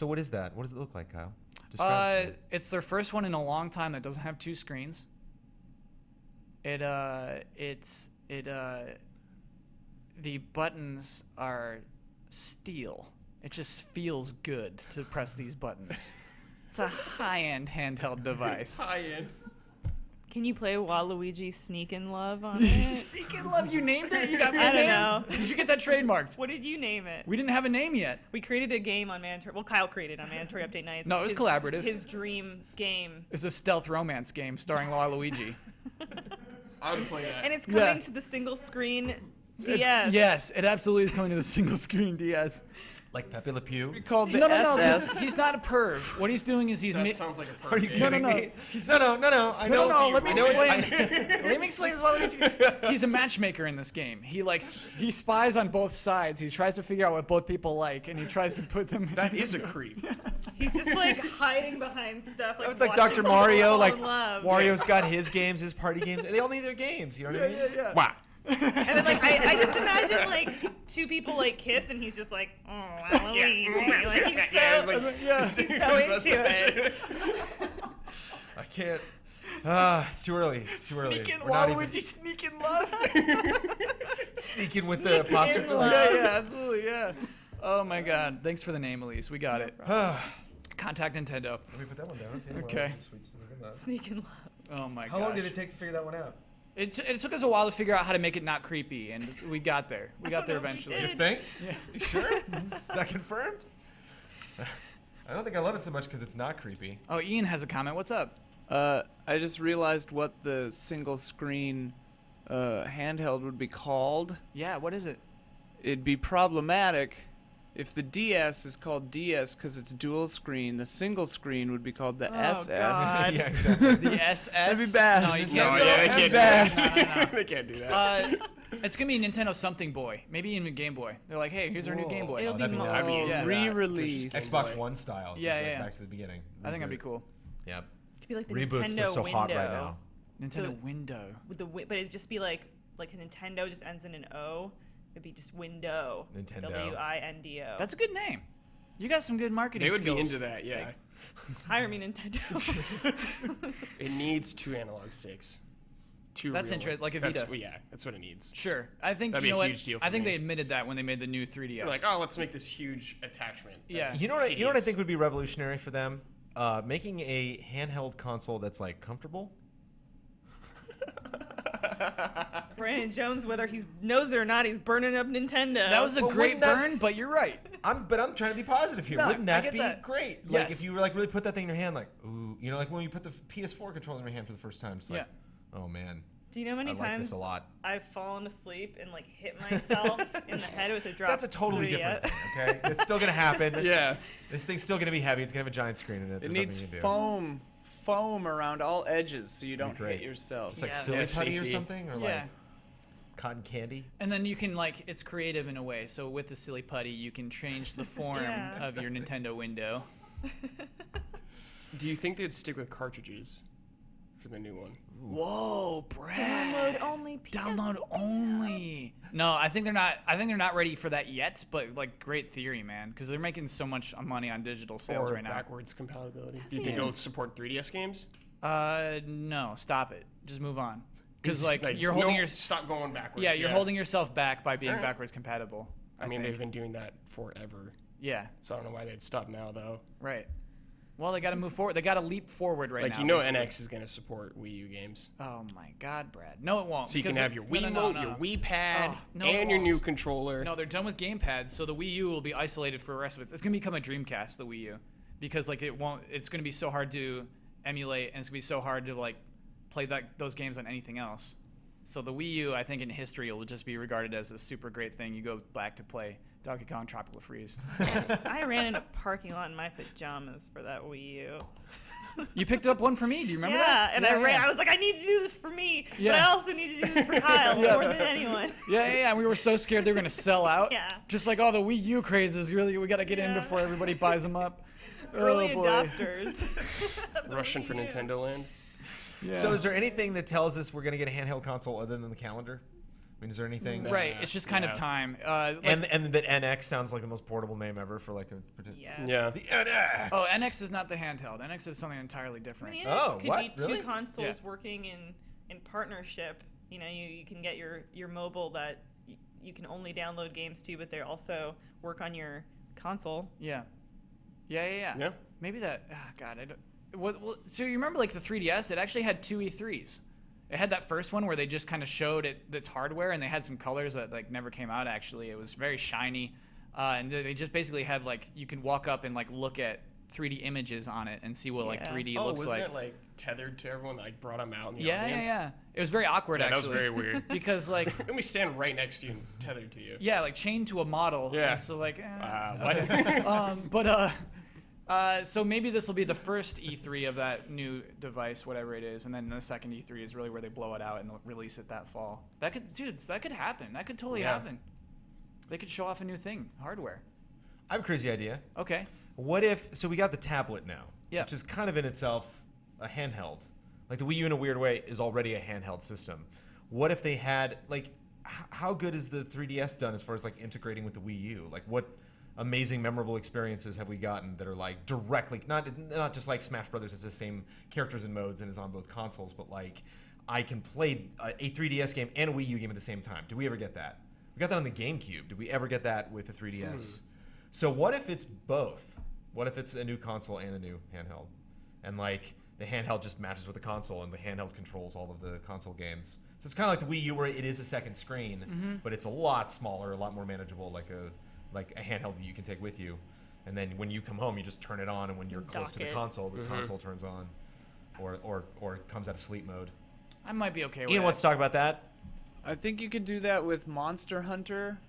what is that? What does it look like, Kyle? Describe it to me. It's their first one in a long time that doesn't have two screens. The buttons are steel. It just feels good to press these buttons. It's a high-end handheld device. High-end. Can you play Waluigi Sneak in Love on it? Sneak in Love, you named it? You got me I a don't name? know. Did you get that trademarked? What did you name it? We didn't have a name yet. We created a game on Mandatory. Well, Kyle created on Mandatory Update Nights. No, it was collaborative. His dream game. It's a stealth romance game starring Waluigi. I would play that. And it's coming Yeah. to the single screen It's- DS. Yes, it absolutely is coming to the single screen DS. Like Pepe Le Pew. Called the No, 'cause SS. he's not a perv. What he's doing is he's that sounds like a Are you perfect kidding no. me? No. I know. No, let me I know what- explain. Let me explain as well. He's a matchmaker in this game. He spies on both sides. He tries to figure out what both people like, and he tries to put them. That is a creep. He's just like hiding behind stuff. Like It's like watching Dr. people Mario. fall Like in love. Wario's got his games, his party games, and they all need their games. You know what I mean? yeah. Wow. And then like I just imagine like two people like kiss and he's just like, oh, Waluigi. Like, he's so, Yeah, it's like- Yeah. he's so into it. I can't. It's too early. It's too early. Sneaking We're not even Waluigi, sneaking love. sneaking with the apostrophe. Yeah, absolutely, yeah. Oh my God! Thanks for the name, Elise. We got it. Let Contact Nintendo. me put that one down. Okay. Okay. Sneak in love. Oh my God. How long did it take to figure that one out? It took us a while to figure out how to make it not creepy, and we got there. We got there know if we eventually. You think? Yeah. You sure? Is that confirmed? I don't think I love it so much because it's not creepy. Oh, Ian has a comment. What's up? I just realized what the single screen handheld would be called. Yeah, what is it? It'd be problematic if the DS is called DS because it's dual screen, the single screen would be called the Oh, SS. God. Yeah, exactly. The SS. That'd be bad. No, you No, can't. yeah, they can't do That's that. They can't do that. It's gonna be Nintendo something boy, maybe even Game Boy. They're like, hey, here's our new Game Boy. It'll be that'd be mo- nice. Yeah. Re-release. Xbox One style. Yeah, just, like, yeah. Back to the beginning. I think that'd be Reboot. cool. Yeah. It could be like the Reboots, Nintendo they're so window. hot right now. Nintendo So- Window. With the but it'd just be like Nintendo just ends in an O. It'd be just window. Nintendo. WINDO. That's a good name. You got some good marketing They would skills. be into that, yeah. Thanks. Hire me, Nintendo. It needs 2 analog sticks. 2 That's real interesting, ones. like a That's, Vita. well, yeah, that's what it needs. Sure. I think That'd you be know a what? huge deal for I think me. they admitted that when they made the new 3DS. They're like, oh, let's make this huge attachment. Yeah. You know what? You know what I think would be revolutionary for them? Making a handheld console that's like comfortable. Brandon Jones, whether he knows it or not, he's burning up Nintendo. That was a Well, great wouldn't that- burn, but you're right. But I'm trying to be positive here. No, Wouldn't I that get be that. great? Like Yes. if you were like really put that thing in your hand, like ooh, you know, like when you put the PS4 controller in your hand for the first time, it's like, oh man, Do you know how many I like times this a lot. I've fallen asleep and like hit myself in the head with a drop? That's a totally 3DS? different thing. Okay, it's still gonna happen. Yeah. This thing's still gonna be heavy. It's gonna have a giant screen in it. It There's needs nothing you can do. foam around all edges so you don't great. hit yourself. Just like Yeah. silly Yeah, putty or safety. something, or Yeah. like cotton candy. And then you can like it's creative in a way. So with the silly putty, you can change the form Yeah, of your Nintendo window. Do you think they'd stick with cartridges for the new one? Whoa, Brad. Download only. Download PS4. only. No, I think they're not. I think they're not ready for that yet. But like, great theory, man, because they're making so much money on digital sales Or right now. backwards compatibility? Do you Hasn't think even- it'll support 3DS games? No, stop it. Just move on. Because like, you're no, holding your. Stop going backwards. Yeah, you're holding yourself back by being Alright. backwards compatible. I mean, think. they've been doing that forever. Yeah, So I don't know why they'd stop now, though. right. Well, they got to move forward. They got to leap forward right Like, now. you know basically. NX is going to support Wii U games. Oh my God, Brad. No, it won't. So you can because have your no, Wii no, Remote, no, your no. Wii Pad, Oh, no, it and your new won't. controller. No, they're done with gamepads, so the Wii U will be isolated for the rest of it. It's gonna become a Dreamcast, the Wii U, because like it won't. It's gonna be so hard to emulate, and it's gonna be so hard to like play those games on anything else. So the Wii U, I think in history, will just be regarded as a super great thing. You go back to play Donkey Kong Tropical Freeze. I ran in a parking lot in my pajamas for that Wii U. You picked up one for me. Do you remember yeah, that? and I ran. I was like, I need to do this for me, but I Yeah. also need to do this for Kyle more than anyone. Yeah. We were so scared they were gonna sell out. Yeah. Just like, oh, the Wii U craze is really, we gotta get in Yeah. before everybody buys them up. Early Oh, boy. adopters. The Rushing for Wii U. Nintendo Land. Yeah. So is there anything that tells us we're gonna get a handheld console other than the calendar? I mean, is there anything? That, Right. It's just kind of Yeah. time. And that NX sounds like the most portable name ever for like a. Yes. Yeah. The NX. Oh, NX is not the handheld. NX is something entirely I different. mean, the NX Oh, could what? be two Really? consoles Yeah. working in partnership. You know, you can get your mobile that you can only download games to, but they also work on your console. Yeah. Yeah. Yeah. Maybe that. Oh, God, I don't. So you remember like the 3DS? It actually had two E3s. It had that first one where they just kind of showed its hardware, and they had some colors that like never came out. Actually, it was very shiny, and they just basically had like you can walk up and like look at 3D images on it and see what like Yeah. 3D Oh, looks wasn't like. it like tethered to everyone? Like brought them out in the Yeah. audience. It was very awkward Yeah, that actually. was very weird. Because like Let me stand right next to you and tethered to you. yeah, like chained to a model. Yeah. So like. What? Okay. So maybe this will be the first E3 of that new device, whatever it is, and then the second E3 is really where they blow it out and they'll release it that fall. That could happen. That could totally Yeah. happen. They could show off a new thing, hardware. I have a crazy idea. Okay. What if? So we got the tablet now, Yeah. which is kind of in itself a handheld. Like the Wii U, in a weird way, is already a handheld system. What if they had like? How good is the 3DS done as far as like integrating with the Wii U? Like what? Amazing, memorable experiences have we gotten that are like directly not just like Smash Brothers is the same characters and modes and is on both consoles, but like I can play a 3DS game and a Wii U game at the same time. Did we ever get that? We got that on the GameCube. Did we ever get that with the 3DS? So what if it's both? What if it's a new console and a new handheld, and like the handheld just matches with the console and the handheld controls all of the console games? So it's kind of like the Wii U where it is a second screen, but it's a lot smaller, a lot more manageable, like a handheld that you can take with you, and then when you come home you just turn it on, and when you're close Dock to the it. console console turns on, or it comes out of sleep mode. I might be okay with Ian that. wants to talk about that. I think you could do that with Monster Hunter,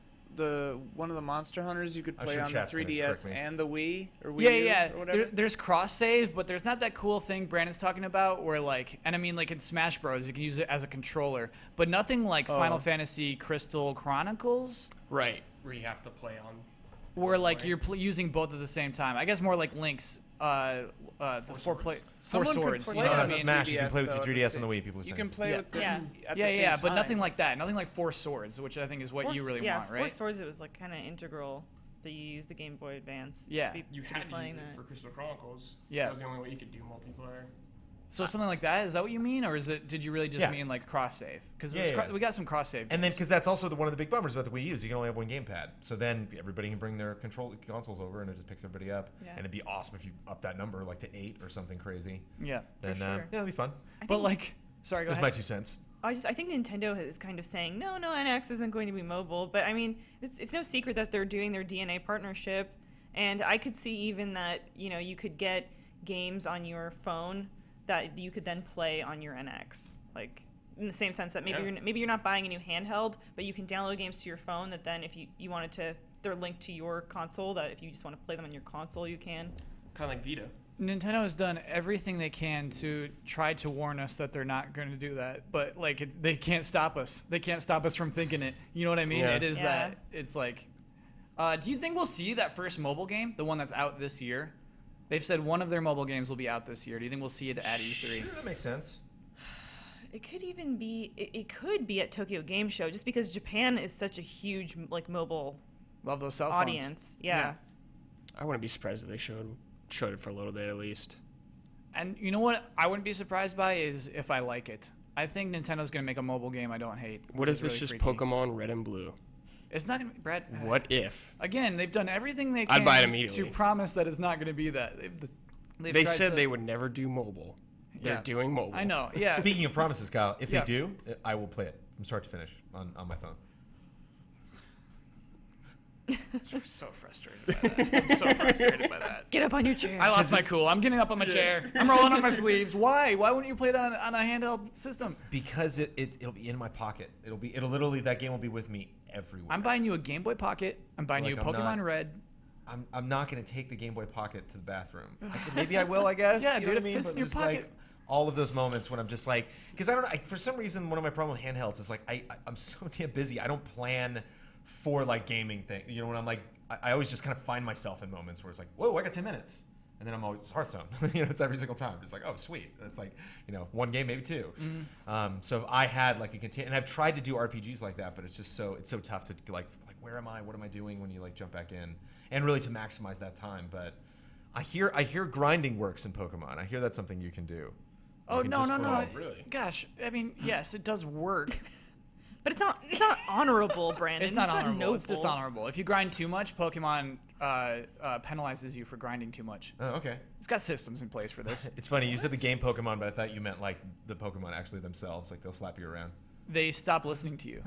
the one of the Monster Hunters you could I'm play sure on the chat's gonna 3DS correct me. and the Wii or Wii Yeah, U yeah. or whatever? There's cross save, but there's not that cool thing Brandon's talking about where like, and I mean like in Smash Bros, you can use it as a controller, but nothing like Final Fantasy Crystal Chronicles, Right, where you have to play on. where like Right. you're using both at the same time. I guess more like Link's the four Someone could swords. play You know No, what I on the mean? Smash, you can 3DS play with though, your at the 3DS same- and the Wii. People were You saying. can play Yeah. with them Yeah. at the Yeah, same yeah, time. but nothing like that. Nothing like Four Swords, which I think is what you really want, Four right? Swords, it was like kind of integral that you use the Game Boy Advance. Yeah. to be, You to be had to use playing it that. for Crystal Chronicles. Yeah. That was the only way you could do multiplayer. So something like that, is that what you mean, or is it? Did you really just Yeah. mean like cross save? Because Yeah. we got some cross save. And then, games. because that's also one of the big bummers about the Wii U is you can only have one gamepad. So then everybody can bring their consoles over, and it just picks everybody up. Yeah. And it'd be awesome if you up that number like to 8 or something crazy. yeah, Then sure. yeah, it'd be fun. I but think- like, sorry, go That's ahead. my 2 cents. I think Nintendo is kind of saying no, NX isn't going to be mobile. But I mean, it's no secret that they're doing their DNA partnership, and I could see even that you could get games on your phone that you could then play on your NX, like in the same sense that maybe you're not buying a new handheld, but you can download games to your phone that then if you wanted to, they're linked to your console. That if you just want to play them on your console, you can. Kind of like Vita. Nintendo has done everything they can to try to warn us that they're not going to do that, but like they can't stop us. They can't stop us from thinking it. You know what I mean? Yeah. It is Yeah. that. It's like, do you think we'll see that first mobile game, the one that's out this year? They've said one of their mobile games will be out this year. Do you think we'll see it at E3? Sure, that makes sense. It could even be. It could be at Tokyo Game Show, just because Japan is such a huge like mobile Love those cell phones. audience. Yeah. I wouldn't be surprised if they showed it for a little bit at least. And you know what I wouldn't be surprised by is if I like it. I think Nintendo's going to make a mobile game I don't hate. What which if is it's really just freaky. Pokemon Red and Blue? It's not going to be, Brad. What if? Again, they've done everything they I'd can buy it to immediately. promise that it's not going to be that. They've They tried said to- they would never do mobile. They're Yeah. doing mobile. I know. Yeah. Speaking of promises, Kyle, if Yeah. they do, I will play it from start to finish on my phone. I'm so frustrated by that. I'm so frustrated by that. Get up on your chair. I lost my cool. I'm getting up on my chair. I'm rolling up my sleeves. Why? Why wouldn't you play that on a handheld system? Because it'll be in my pocket. It'll literally, that game will be with me everywhere. I'm buying you a Game Boy Pocket. I'm buying you like, I'm Pokemon not- Red. I'm not gonna take the Game Boy Pocket to the bathroom. Maybe I will, I guess. Yeah, you know dude, what it I mean? fits But in your just pocket. like all of those moments when I'm just like, because I don't know, for some reason, one of my problems with handhelds is like I'm so damn busy. I don't plan for like gaming thing. You know, when I'm like, I always just kind of find myself in moments where it's like, whoa, I got 10 minutes. And then I'm always Hearthstone. It's every single time. Just like, oh, sweet. It's like, one game, maybe 2. So if I had like a contain, and I've tried to do RPGs like that, but it's so tough to like where am I? What am I doing when you like jump back in? And really to maximize that time. But I hear grinding works in Pokemon. I hear that's something you can do. Oh You can no just no no! grind. really? Gosh, I mean, yes, it does work. But it's not honorable, Brandon. It's not honorable. noble. It's dishonorable. If you grind too much, Pokemon penalizes you for grinding too much. Oh, okay. It's got systems in place for this. It's funny. You said the game Pokemon, but I thought you meant like the Pokemon actually themselves. Like they'll slap you around. They stop listening to you.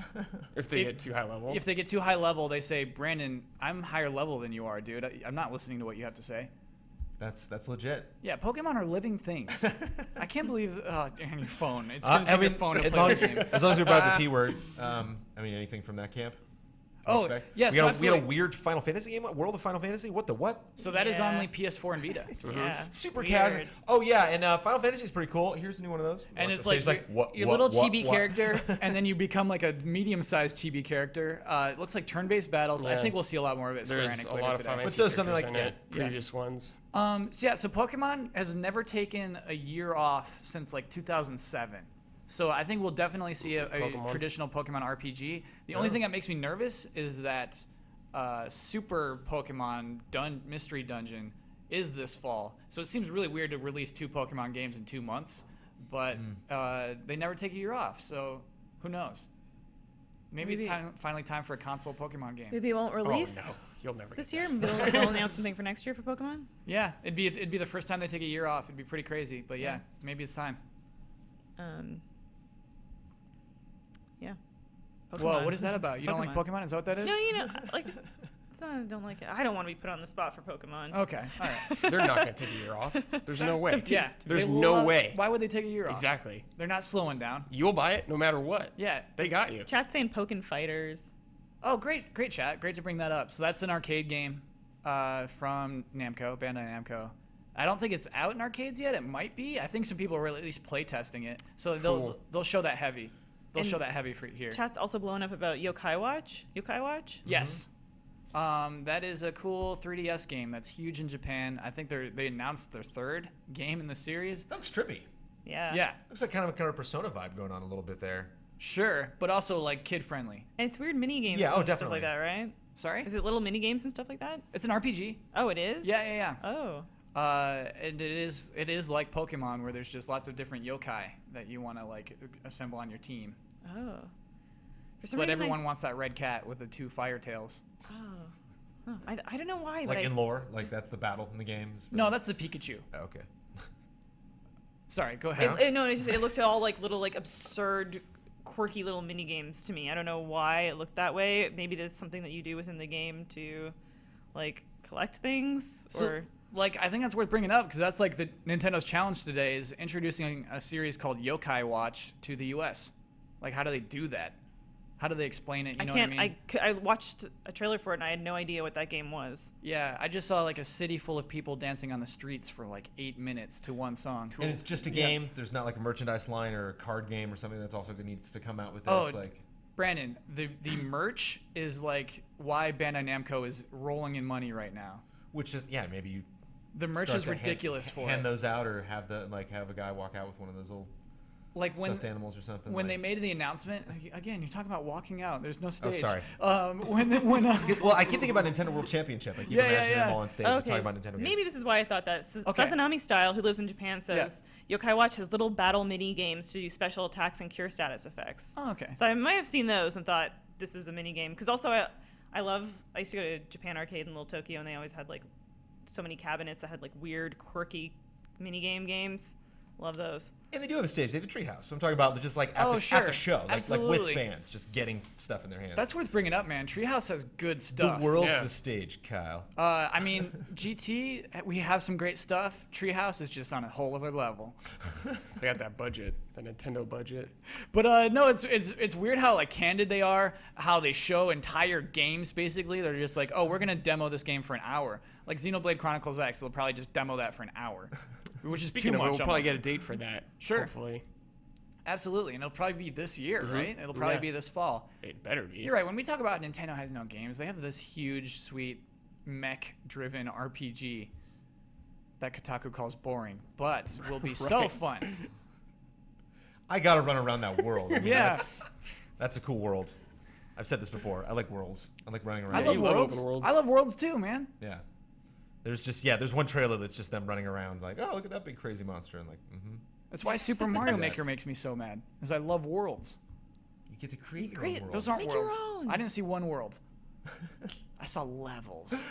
If they If- get too high level. If they get too high level, they say, "Brandon, I'm higher level than you are, dude. I'm not listening to what you have to say." That's legit. Yeah, Pokemon are living things. I can't believe on your phone. It's gonna take I mean, your phone to as play long the as, game. as long as we're about the P word. I mean, anything from that camp? Oh, Expect? yes, we had a absolutely. weird Final Fantasy game. World of Final Fantasy. What the what? So that is Yeah. only PS4 and Vita. Yeah. Super weird. casual. Oh yeah, and Final Fantasy is pretty cool. Here's a new one of those. And Watch it's it. So like, what? your what, little what, chibi what? character, and then you become like a medium-sized chibi character. It looks like turn-based battles. I Yeah. think we'll see a lot more of it. Square There's Enix a later lot of today. Final But Fantasy so something characters like- in it, yeah. previous ones. So Pokemon has never taken a year off since like 2007. So I think we'll definitely see a Pokemon. traditional Pokemon RPG. The only thing that makes me nervous is that Super Pokemon Mystery Dungeon is this fall. So it seems really weird to release 2 Pokemon games in 2 months, but they never take a year off. So who knows? Maybe it's finally time for a console Pokemon game. Maybe it won't release Oh no, you'll never this get year. They'll announce something for next year for Pokemon. Yeah, it'd be the first time they take a year off. It'd be pretty crazy, but yeah, maybe it's time. Yeah. Whoa, what is that about? You don't like Pokemon. Pokemon? Is that what that is? No, like it's not, I don't like it. I don't want to be put on the spot for Pokemon. Okay, all right. that. They're not gonna take a year off. There's no way. Yeah, There's they no will, way. Why would they take a year off? Exactly. They're not slowing down. You'll buy it no matter what. Yeah, They got you. Chat's saying Pokken Fighters. Oh, great chat. Great to bring that up. So that's an arcade game from Namco, Bandai Namco. I don't think it's out in arcades yet. It might be. I think some people are at least play testing it. So they'll show that heavy. They'll show that heavy for here. Chat's also blowing up about Yokai Watch. Yokai Watch? Yes. That is a cool 3DS game that's huge in Japan. I think they announced their third game in the series. That looks trippy. Yeah. Yeah, Looks like kind of a Persona vibe going on a little bit there. sure, but also like kid friendly. And it's weird mini games Yeah, and stuff definitely. like that, right? Sorry? Is it little mini games and stuff like that? It's an RPG. Oh, it is? Yeah. Oh. And it is like Pokemon where there's just lots of different yokai that you want to like assemble on your team. Oh. For some But reason everyone wants that red cat with the 2 fire tails. I don't know why, Like but in lore, like that's the battle in the games. No, that's the Pikachu. Oh, okay. Sorry, go ahead. it looked all like little like absurd quirky little mini games to me. I don't know why it looked that way. Maybe that's something that you do within the game to like collect things or Like, I think that's worth bringing up because that's like the Nintendo's challenge today is introducing a series called Yokai Watch to the U.S. Like, how do they do that? How do they explain it? You know what I mean? I watched a trailer for it and I had no idea what that game was. Yeah, I just saw like a city full of people dancing on the streets for like 8 minutes to one song. And it's just a game. There's not like a merchandise line or a card game or something that's also needs to come out with this. Oh, like, Brandon, the merch is like why Bandai Namco is rolling in money right now. which is maybe you. The merch start is to ridiculous for hand it. those out or have a guy walk out with one of those little Like stuffed animals or something. when like, they made the announcement, again, you're talking about walking out. There's no stage. sorry. When well, I keep thinking about Nintendo World Championship. I keep Yeah, imagining yeah. them all on stage just talking about Nintendo games. Maybe this is why I thought that. Okay. Sazanami Style, who lives in Japan, says Yokai Watch has little battle mini games to do special attacks and cure status effects. Oh, okay. So I might have seen those and thought this is a mini game because also I used to go to Japan Arcade in Little Tokyo and they always had like so many cabinets that had like weird quirky mini games. Love those. And they do have a stage. They have a treehouse. So I'm talking about just like at, Oh, the, sure. at the show, like with Absolutely. fans, just getting stuff in their hands. That's worth bringing up, man. Treehouse has good the stuff. world's Yeah. a stage, Kyle. I mean, GT, we have some great stuff. Treehouse is just on a whole other level. They got that budget, the Nintendo budget. But no, it's weird how like candid they are. How they show entire games. Basically, they're just like, oh, we're gonna demo this game for an hour. Like Xenoblade Chronicles X, they'll probably just demo that for an hour, which is Speaking too of, much. we'll probably almost. get a date for that. Sure. Hopefully. Absolutely, and it'll probably be this year, Mhm. right? It'll probably Yeah. be this fall. It better be. You're right. When we talk about Nintendo has no games, they have this huge, sweet, mech-driven RPG that Kotaku calls boring, but will be so Right. fun. I gotta run around that world. I mean, Yeah. that's a cool world. I've said this before. I like worlds. I like running around. I Yeah, love you love worlds. open worlds. I love worlds too, man. Yeah. There's one trailer that's just them running around like, oh, look at that big crazy monster, and like, That's why Super Mario Maker makes me so mad, is I love worlds. you get to create your Great. own world. Those aren't Make your worlds. own. I didn't see one world. I saw levels.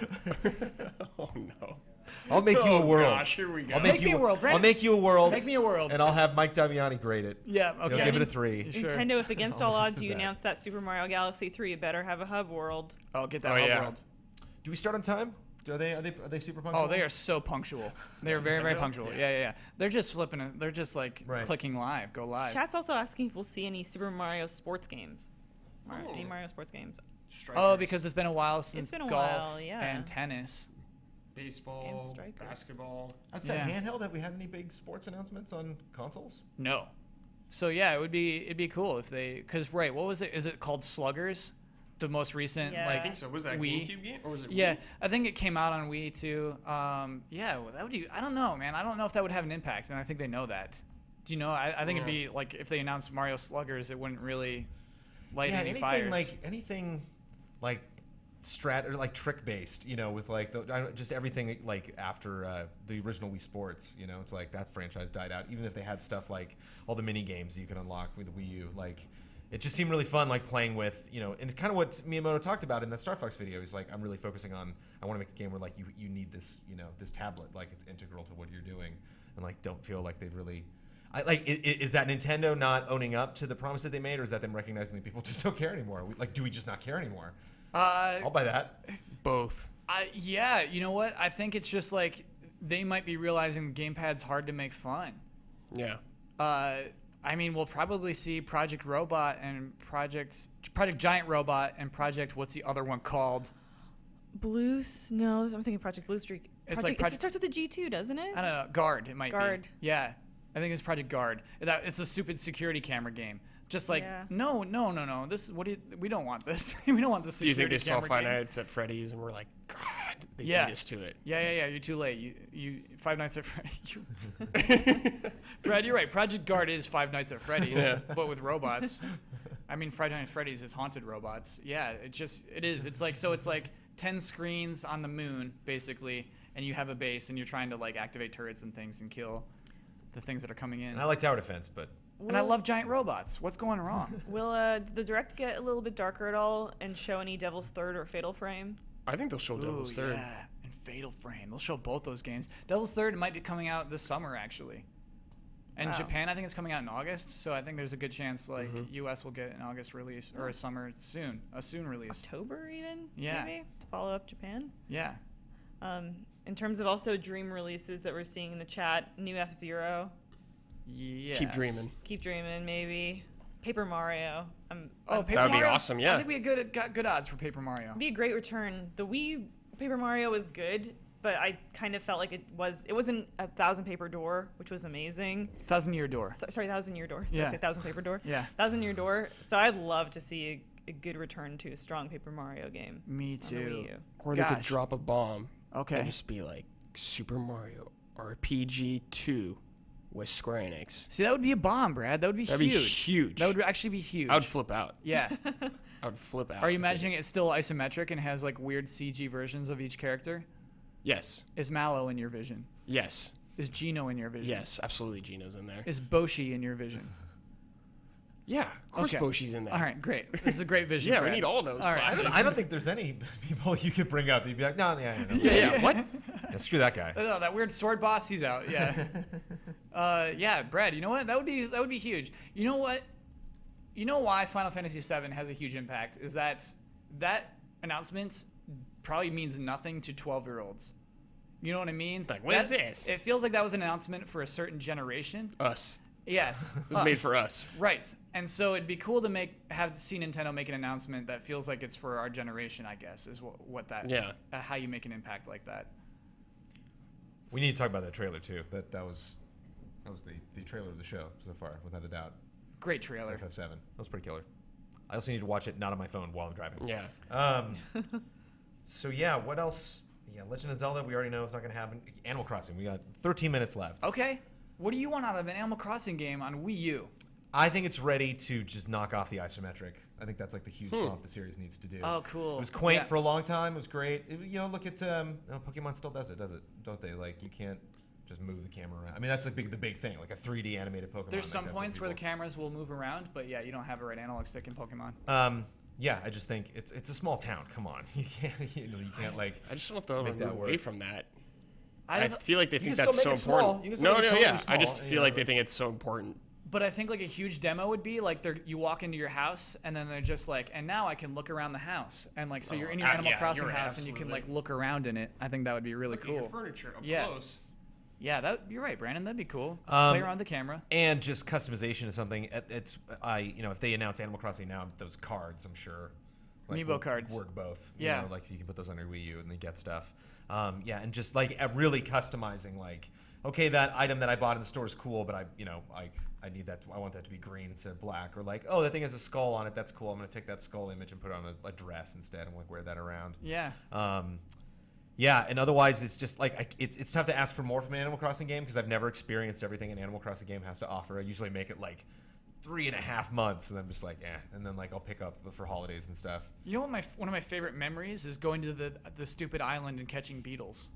Oh no. I'll make you a Oh, world. gosh, here we go. I'll Make make you me a world, I'll Brandon. make you a world. Make me a world. And I'll have Mike Damiani grade it. Yeah, He'll okay. give it a 3. Sure. Nintendo, if against all Almost odds did you that. announce that Super Mario Galaxy 3, you better have a hub world. Oh, get that Oh, hub yeah. world. Do we start on time? Are they super punctual? Oh, they are so punctual. They are very, very punctual. Yeah. They're just flipping it. They're just like Right. clicking live. Go live. Chat's also asking if we'll see any Super Mario sports games. Any Oh. Mario sports games. Strikers, Oh, because it's been a while since been a golf while, yeah. and tennis. baseball, And strikers. basketball. Outside Yeah. handheld, have we had any big sports announcements on consoles? No. So yeah, it'd be cool if they, because right, what was it? Is it called Sluggers? The most recent Yeah. I like think so. Was that a Wii? GameCube game or was it? Yeah, Wii? I think it came out on Wii too. Yeah, well, that would be. I don't know, man. I don't know if that would have an impact, and I think they know that. Do you know? I think it'd be like if they announced Mario Sluggers, it wouldn't really light any anything fires. anything like strat or like trick based, with like just everything like after the original Wii Sports, it's like that franchise died out. Even if they had stuff like all the mini games you can unlock with the Wii U, like it just seemed really fun, like playing with, and it's kind of what Miyamoto talked about in that Star Fox video. He's like, I'm really focusing on, I want to make a game where like you need this, this tablet, like it's integral to what you're doing, and like don't feel like they've really. Is that Nintendo not owning up to the promise that they made, or is that them recognizing that people just don't care anymore? Do we just not care anymore? I'll buy that. Both. Yeah, you know what? I think it's just like they might be realizing the gamepad's hard to make fun. Yeah. I mean, we'll probably see Project Robot and Project Giant Robot and Project, what's the other one called? No, I'm thinking Project Blue Streak. It's Project, like it starts with a G2, doesn't it? I don't know. Guard, it might Guard. be. Yeah. I think it's Project Guard. It's a stupid security camera game. Just like, Yeah. no. This is, we don't want this. We don't want this Do you security think they saw camera Five game. Nights at Freddy's and were like, God, they Yeah. beat us to it? Yeah. You're too late. You Five Nights at Freddy's. Brad, you're right. Project Guard is Five Nights at Freddy's, Yeah. but with robots. I mean, Five Nights at Freddy's is haunted robots. Yeah, it is. It's like 10 screens on the moon, basically, and you have a base, and you're trying to like activate turrets and things and kill the things that are coming in. And I like tower defense, but And I love giant robots. What's going wrong? Will the direct get a little bit darker at all and show any Devil's Third or Fatal Frame? I think they'll show Devil's Third. Yeah, and Fatal Frame. They'll show both those games. Devil's Third might be coming out this summer, actually. And Wow. Japan, I think it's coming out in August, so I think there's a good chance US will get an August release or a soon release. October even? Yeah. Maybe to follow up Japan. Yeah. In terms of also dream releases that we're seeing in the chat, new F-Zero, Yes. Keep dreaming. Keep Dreaming maybe, Paper Mario. Paper That would be Mario? awesome, yeah. I think we got good odds for Paper Mario. It'd be a great return. The Wii Paper Mario was good, but I kind of felt like it wasn't a 1,000 paper door, which was amazing. 1,000-Year Door. Sorry, 1,000-year door. Did Yeah. I say 1,000 paper door? Yeah. 1,000-year door. So I'd love to see a good return to a strong Paper Mario game. Me on the too. Wii U. Or they could Gosh. drop a bomb Okay. and just be like, Super Mario RPG 2 with Square Enix. See, that would be a bomb, Brad. That would be That'd huge. be huge. That would actually be huge. I would flip out. Yeah. I would flip out. Are you imagining it's still isometric and has like weird CG versions of each character? Yes. Is Mallow in your vision? Yes. Is Gino in your vision? Yes, absolutely. Gino's in there. Is Boshi in your vision? Yeah, of course Okay. Boshi's in there. All right, great. This is a great vision. Yeah, we Brad. need all those All right. classics. I don't think there's any people you could bring up. You'd be like, no, no. Yeah, what? Yeah, screw that guy. Oh, that weird sword boss, he's out. Yeah. Yeah, Brad. You know what? That would be huge. You know what? You know why Final Fantasy VII has a huge impact is that announcement probably means nothing to 12-year-olds. You know what I mean? Like, what is this? It feels like that was an announcement for a certain generation. Us. Yes. It was made for us. Right. And so it'd be cool to have see Nintendo make an announcement that feels like it's for our generation, I guess, is what that how you make an impact like that. We need to talk about that trailer too. That was the trailer of the show so far, without a doubt. Great trailer. FF7. That was pretty killer. I also need to watch it not on my phone while I'm driving. Yeah. So yeah, what else? Yeah, Legend of Zelda, we already know it's not going to happen. Animal Crossing, we got 13 minutes left. Okay. What do you want out of an Animal Crossing game on Wii U? I think it's ready to just knock off the isometric. I think that's like the huge bump the series needs to do. Oh, cool. It was quaint Yeah. for a long time. It was great. Look at Pokemon still does it, don't they? Like you can't just move the camera around. I mean, that's like the big thing, like a 3D animated Pokemon. There's like, some that's what points where the people- cameras will move around, but yeah, you don't have a right analog stick in Pokemon. Yeah, I just think it's a small town. Come on, you can't like. I just don't know if they'll Make ever that move away work. from that. I I don't- feel like they You think can that's still so make it small. important. You can still No, make it no, totally yeah. I just small, feel like they think it's so important. But I think like a huge demo would be like you walk into your house and then they're just like, and now I can look around the house, and like so you're in your Animal yeah, Crossing you're right, house and you can like absolutely. look around in it. I think that would be really Look at your cool. furniture up Yeah. close. Yeah, you're right, Brandon. That'd be cool. Play around the camera. And just customization is something. If they announce Animal Crossing now, those cards, I'm sure. Amiibo will cards. work both. Yeah. Like you can put those on your Wii U and then get stuff. And just like really customizing, like, okay, that item that I bought in the store is cool, but I need that. I want that to be green instead of black. Or like, oh, that thing has a skull on it. That's cool. I'm gonna take that skull image and put it on a dress instead and like wear that around. Yeah. Yeah, and otherwise it's just like it's tough to ask for more from an Animal Crossing game because I've never experienced everything an Animal Crossing game has to offer. I usually make it like 3.5 months, and I'm just like, and then like I'll pick up for holidays and stuff. You know what one of my favorite memories is going to the stupid island and catching beetles.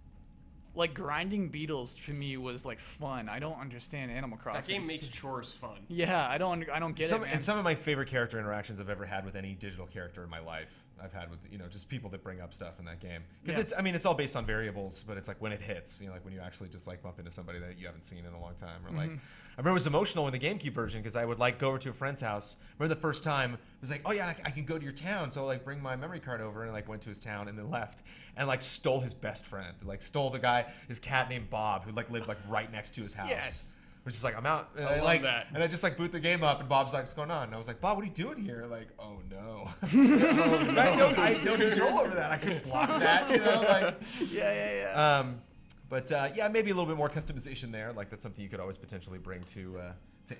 Like grinding beetles to me was like fun. I don't understand Animal Crossing. That game makes chores fun. Yeah, I don't get it, man. And some of my favorite character interactions I've ever had with any digital character in my life, I've had with just people that bring up stuff in that game. Because it's all based on variables, but it's like when it hits, like when you actually just like bump into somebody that you haven't seen in a long time, or like I remember it was emotional in the GameCube version because I would like go over to a friend's house. Remember the first time it was like, oh yeah, I can go to your town, so like bring my memory card over, and like went to his town and then left and like stole his best friend, like stole his cat named Bob who like lived like right next to his house. Yes. was just like, I'm out. And I love that. And I just like boot the game up, and Bob's like, what's going on? And I was like, Bob, what are you doing here? Like, oh no. I had no control over that. I couldn't block that, you know? Like, Yeah. but yeah, maybe a little bit more customization there. Like that's something you could always potentially bring to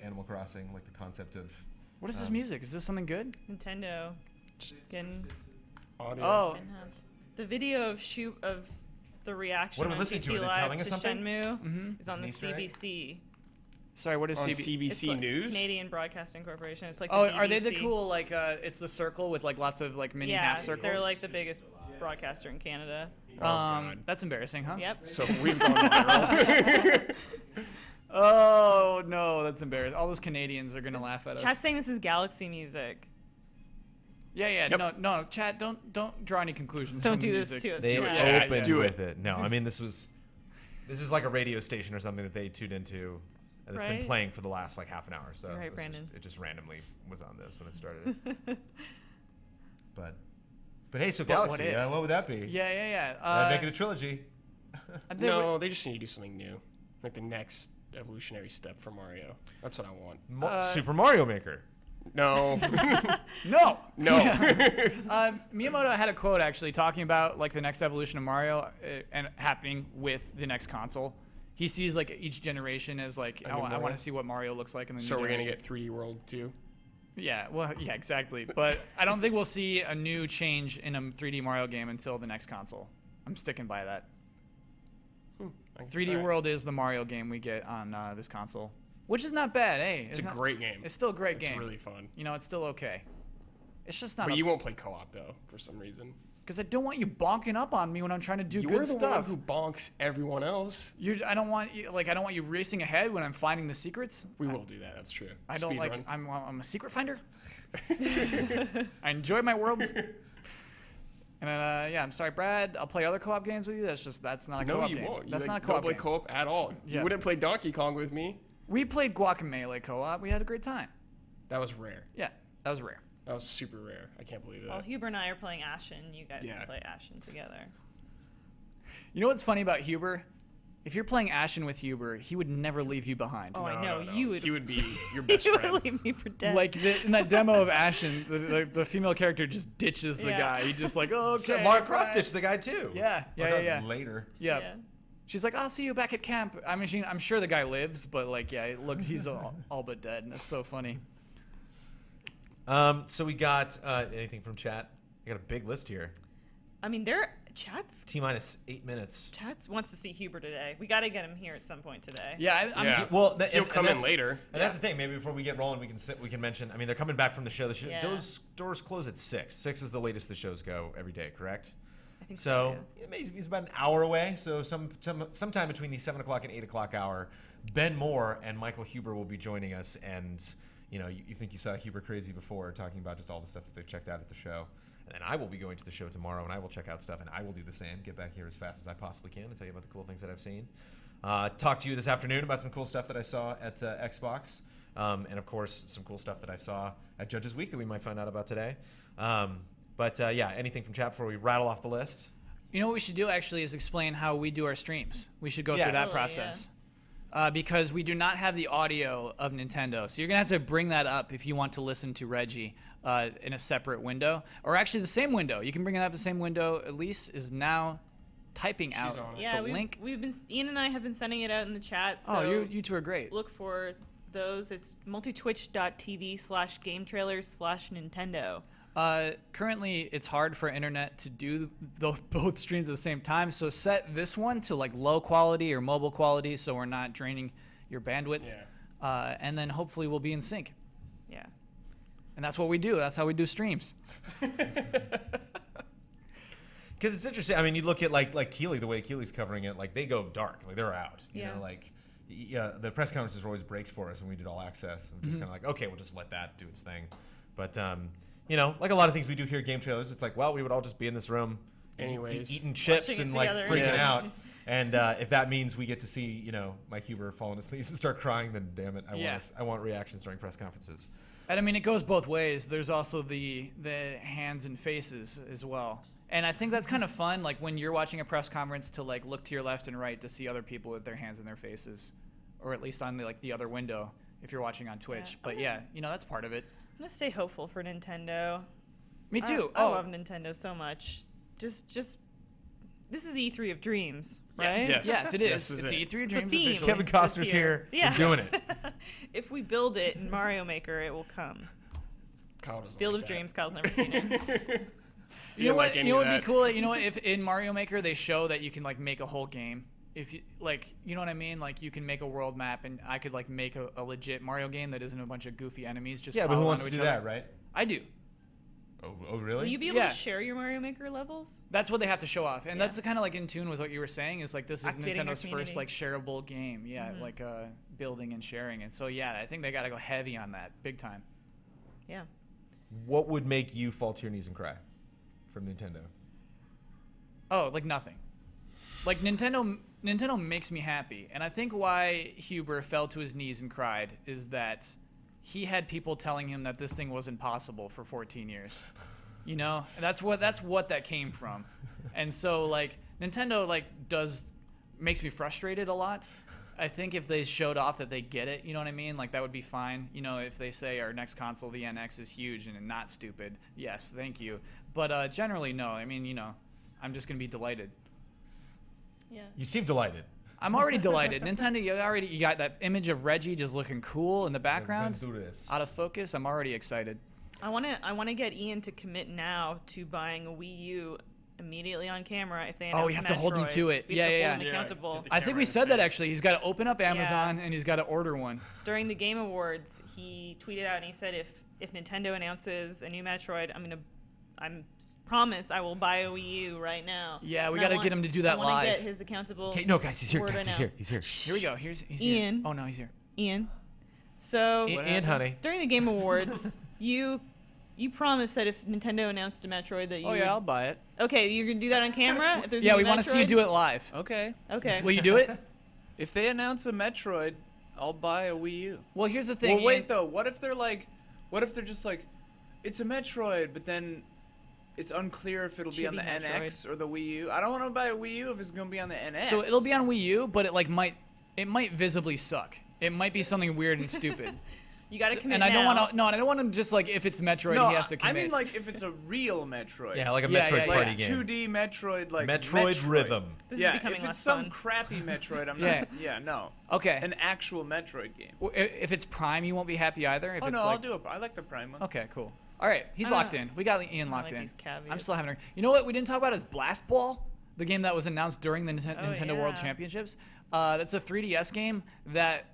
Animal Crossing, like the concept of. What is this music? Is this something good? Nintendo. Getting, Audio. Oh, getting humped. The video of the reaction What are we on listening to? TT Are they Live telling us something? Shenmue is on the It's an Easter egg? CBC. sorry. What is On CB? It's CBC like News. Canadian Broadcasting Corporation. It's like Oh, the are they the BBC. cool like? It's the circle with like lots of like mini Yeah, half circles. they're like the biggest broadcaster in Canada. God. That's embarrassing, huh? Yep. So we've gone viral. Oh no, that's embarrassing. All those Canadians are gonna laugh at us. Chat's saying this is Galaxy music. Yeah. Yep. No, Chat. Don't draw any conclusions. Don't from do the this music. to us. They Chat. Yeah, opened do with it. No, I mean this is like a radio station or something that they tuned into, and it's been Right. playing for the last like half an hour. So You're right, it was Brandon. it just randomly was on this when it started. but hey, so But what Galaxy, if? what would that be? Yeah. Make it a trilogy. They were- No, they just need to do something new, like the next evolutionary step for Mario. That's what I want. Super Mario Maker. No, No. no. Miyamoto had a quote actually talking about like the next evolution of Mario and happening with the next console. He sees like each generation as like, A oh, new I want Mario? to see what Mario looks like in the new So we're gonna generation. get 3D World 2. Yeah, well, yeah, exactly. But I don't think we'll see a new change in a 3D Mario game until the next console. I'm sticking by that. 3D Alright. World is the Mario game we get on this console, which is not bad. Hey, It's a not- great game. It's still a great game. It's really fun. You know, it's still okay. It's just not. But you won't play co-op though, for some reason. Because I don't want you bonking up on me when I'm trying to do You're good the stuff. one who bonks everyone else. I don't want you I don't want you racing ahead when I'm finding the secrets. We will do that. That's true. I don't Speed like. run. I'm a secret finder. I enjoy my worlds. And then, yeah, I'm sorry, Brad. I'll play other co-op games with you. That's not a No, co-op you game. won't. You That's like, not a don't co-op play game. co-op at all. Yeah. You wouldn't play Donkey Kong with me. We played Guacamelee co-op. We had a great time. That was rare. Yeah, that was rare. That was super rare. I can't believe that. Well, Huber and I are playing Ashen. You guys Yeah. can play Ashen together. You know what's funny about Huber? If you're playing Ashen with Huber, he would never leave you behind. Oh, I No, know. no, no. You would. He would be your best you friend. would leave me for dead. Like in that demo of Ashen, the female character just ditches the Yeah. guy. He just like, oh, okay. Lara bye." Croft ditched the guy too. Yeah, yeah, Lara yeah, Croft yeah. Later. Yeah. Yeah. She's like, I'll see you back at camp. I mean, I'm sure the guy lives, but like, yeah, it looks he's all but dead. And that's so funny. So we got anything from chat? I got a big list here. I mean, their chats T-minus 8 minutes. wants to see Huber today. We got to get him here at some point today. Yeah, I'm Yeah. Well, He'll come in later. And that's the thing. Maybe before we get rolling, we can mention. I mean, they're coming back from the show. Yeah. Doors close at 6. 6 is the latest the shows go every day. Correct. I think So yeah. he's about an hour away. So sometime between the 7 o'clock and 8 o'clock hour, Ben Moore and Michael Huber will be joining us. And you know, you think you saw Huber Crazy before, talking about just all the stuff that they checked out at the show. And then I will be going to the show tomorrow, and I will check out stuff, and I will do the same. Get back here as fast as I possibly can and tell you about the cool things that I've seen. Talk to you this afternoon about some cool stuff that I saw at Xbox, and of course some cool stuff that I saw at Judges Week that we might find out about today. But yeah, anything from chat before we rattle off the list? You know what we should do actually is explain how we do our streams. We should go through Yes. that Totally, process. Because we do not have the audio of Nintendo. So you're going to have to bring that up if you want to listen to Reggie in a separate window. Or actually the same window. You can bring it up the same window. Elyse is now typing out on it. Yeah, the link. we've been Ian and I have been sending it out in the chat. So Oh, you two are great. look for those. It's multitwitch.tv/gametrailers/Nintendo. Currently, it's hard for internet to do both streams at the same time. So set this one to like low quality or mobile quality, so we're not draining your bandwidth. Yeah. And then hopefully we'll be in sync. Yeah. And that's what we do. That's how we do streams. Because it's interesting. I mean, you look at like Keeley, the way Keeley's covering it, like they go dark, like they're out. You Yeah. know, like yeah, the press conferences were always breaks for us when we did All Access. I'm just kind of like, okay, we'll just let that do its thing. But you know, like a lot of things we do here at Game Trailers, it's like, well, we would all just be in this room, Anyways. eating chips Watching it and like together. freaking Yeah. out. And if that means we get to see, you know, Mike Huber fall on his knees and start crying, then damn it, Yeah. I want reactions during press conferences. And I mean, it goes both ways. There's also the hands and faces as well. And I think that's kind of fun, like when you're watching a press conference, to like look to your left and right to see other people with their hands in their faces. or at least on the other window if you're watching on Twitch. Yeah. But yeah, that's part of it. I'm gonna stay hopeful for Nintendo. Me too. I love Nintendo so much. Just this is the E3 of dreams, right? Yes, it is. This is it's it. E3 of It's the Dreams theme. officially. Kevin Costner's This here. year. Yeah. We're doing it. If we build it in Mario Maker, it will come. Kyle doesn't Field like of that. Dreams. Kyle's never seen it. You know what? like any You know of what would that. be cool? You know what? If in Mario Maker they show that you can like make a whole game. If you you know what I mean? Like you can make a world map, and I could like make a legit Mario game that isn't a bunch of goofy enemies. Just Yeah, but who pile wants onto to each do other. that, right? I do. Oh, really? Will you be able Yeah. to share your Mario Maker levels? That's what they have to show off, and Yeah. that's kind of like in tune with what you were saying. Is like this is Activating our Nintendo's first community. like shareable game. Yeah, Mhm. like building and sharing. And so yeah, I think they got to go heavy on that, big time. Yeah. What would make you fall to your knees and cry from Nintendo? Oh, like nothing. Like Nintendo makes me happy, and I think why Huber fell to his knees and cried is that he had people telling him that this thing wasn't possible for 14 years. You know, and that's what that came from. And so like Nintendo makes me frustrated a lot. I think if they showed off that they get it, you know what I mean? Like that would be fine. You know, if they say our next console, the NX, is huge and not stupid. Yes, thank you. But generally, no. I mean, I'm just gonna be delighted. Yeah. You seem delighted. I'm already delighted. Nintendo, you got that image of Reggie just looking cool in the background, Let's do this. out of focus. I'm already excited. I want to get Ian to commit now to buying a Wii U immediately on camera if they announce Oh, we have to hold him Metroid. to it. We have to Yeah, hold him yeah. accountable. Get the I think camera we in said his that face. actually. He's got to open up Amazon and he's got to order one. During the Game Awards, he tweeted out and he said if Nintendo announces a new Metroid, I'm promise I will buy a Wii U right now. Yeah, we And I got to want- get him to do that I want to live. get his accountable. Okay, no, guys, he's here. word Guys, right he's now. here. He's here. Here we go. He's Ian. here. Oh no, he's here. Ian. So Ian, honey. during the Game Awards, you promised that if Nintendo announced a Metroid that you Oh would- yeah, I'll buy it. Okay, you're gonna do that on camera? If there's a Yeah, new we want to see you Metroid? do it live. Okay. Okay. Will you do it? If they announce a Metroid, I'll buy a Wii U. Well, here's the thing. Well, wait Ian. though. What if they're just like, it's a Metroid, but then it's unclear if it'll be on the Chibi NX or the Wii U. I don't want to buy a Wii U if it's gonna be on the NX. So it'll be on Wii U, but it might visibly suck. It might be something weird and stupid. You gotta commit And I don't now. want to. No, I don't want him just like if it's Metroid, No, he has to I commit. mean like if it's a real Metroid. Yeah, like a Yeah, Metroid yeah, party like game. 2D Metroid, like Metroid Rhythm. This yeah, is becoming if less it's some fun. crappy Metroid, I'm Yeah. not. Yeah, no. okay. An actual Metroid game. If it's Prime, you won't be happy either. If Oh it's no, like, I'll do it. I like the Prime one. Okay, cool. All right, he's locked in. We got Ian I locked like in. these caveats. I'm still having. You know what we didn't talk about is Blast Ball, the game that was announced during the Nintendo World yeah. Championships. That's a 3DS game that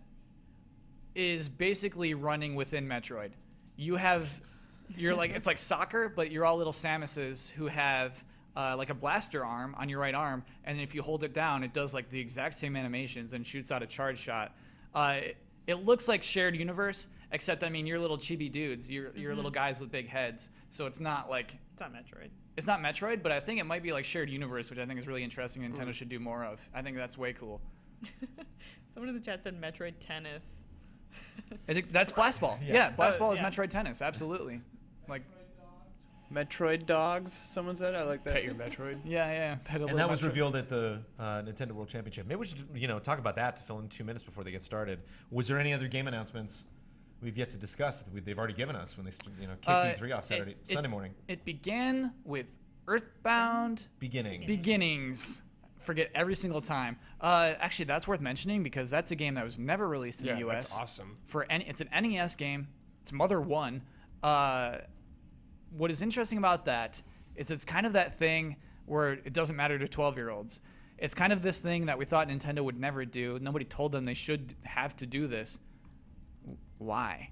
is basically running within Metroid. You're like it's like soccer, but you're all little Samuses who have like a blaster arm on your right arm, and if you hold it down, it does like the exact same animations and shoots out a charge shot. It looks like shared universe, except I mean you're little chibi dudes. You're little guys with big heads, so it's not like It's not Metroid. it's not Metroid, but I think it might be like shared universe, which I think is really interesting. Nintendo should do more of. I think that's way cool. Someone in the chat said Metroid Tennis. That's Blast Ball. Yeah, Blast Ball is yeah. Metroid Tennis. Absolutely. Like Metroid dogs. Someone said. I like that. Pet your Metroid. yeah. Pet a And little that was Metroid. revealed at the Nintendo World Championship. Maybe we should, talk about that to fill in 2 minutes before they get started. Was there any other game announcements we've yet to discuss that they've already given us when they, kicked E3 off Sunday morning? It began with Earthbound Beginnings. Forget every single time. Actually, that's worth mentioning because that's a game that was never released in Yeah, the US. that's awesome. It's an NES game. It's Mother 1. What is interesting about that is it's kind of that thing where it doesn't matter to 12-year-olds. It's kind of this thing that we thought Nintendo would never do. Nobody told them they should have to do this. Why?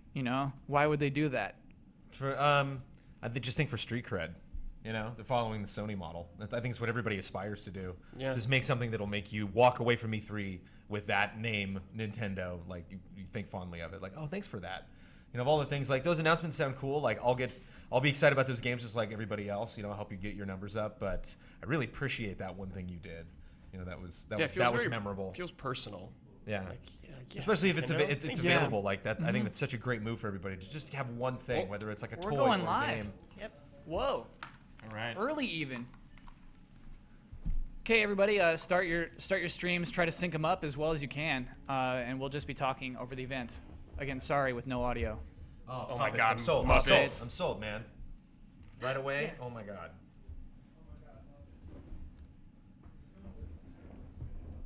Why would they do that? I just think for street cred. They're following the Sony model. I think it's what everybody aspires to do. Yeah. Just make something that'll make you walk away from E3 with that name, Nintendo. Like you think fondly of it. Like, oh, thanks for that. Of all the things, like those announcements sound cool. Like I'll be excited about those games just like everybody else. I'll help you get your numbers up. But I really appreciate that one thing you did. That was memorable. Feels personal. Yeah. Yes, Especially if it's Nintendo, thank you. available like that. I think that's such a great move for everybody to just have one thing, whether it's like a We're toy going or a live. game. Yep. Whoa. All right. Early even. Okay, everybody, start your streams. Try to sync them up as well as you can, and we'll just be talking over the event. Again, sorry with no audio. Oh my puppets, God, I'm sold. Muppets. I'm sold, man. Right away. Yes. Oh my God.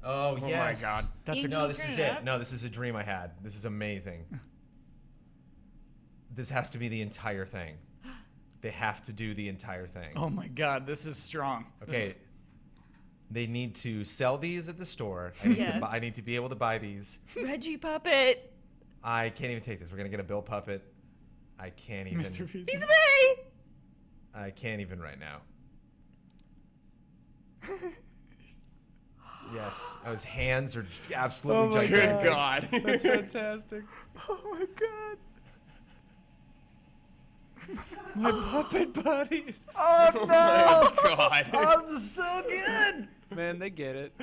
Oh, Oh yes. my God. That's Can a you No, this turn is it it. up? No, this is a dream I had. This is amazing. This has to be the entire thing. They have to do the entire thing. Oh my God, this is strong. Okay. They need to sell these at the store. Yes. I need to be able to buy these. Reggie puppet. I can't even take this. We're gonna get a Bill puppet. I can't even. Mr. Beast. He's me. I can't even right now. Yes, his hands are absolutely my gigantic. Good God. That's fantastic. Oh my God. My puppet buddies. Oh Oh no! my God. Oh, this is so good. Man, they get it.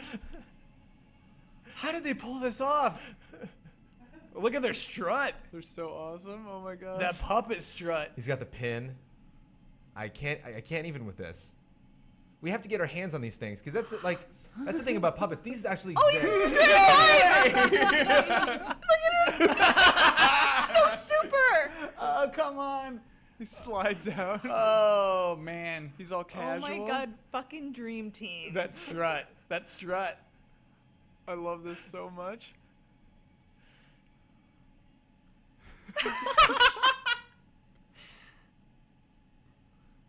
How did they pull this off? Look at their strut. They're so awesome. Oh my god. That puppet strut. He's got the pin. I can't even with this. We have to get our hands on these things because that's the thing about puppets. These actually exist. So super. Oh, come on. He slides out. Oh, man. He's all Oh casual. my God, fucking dream team. That strut. That strut. I love this so much.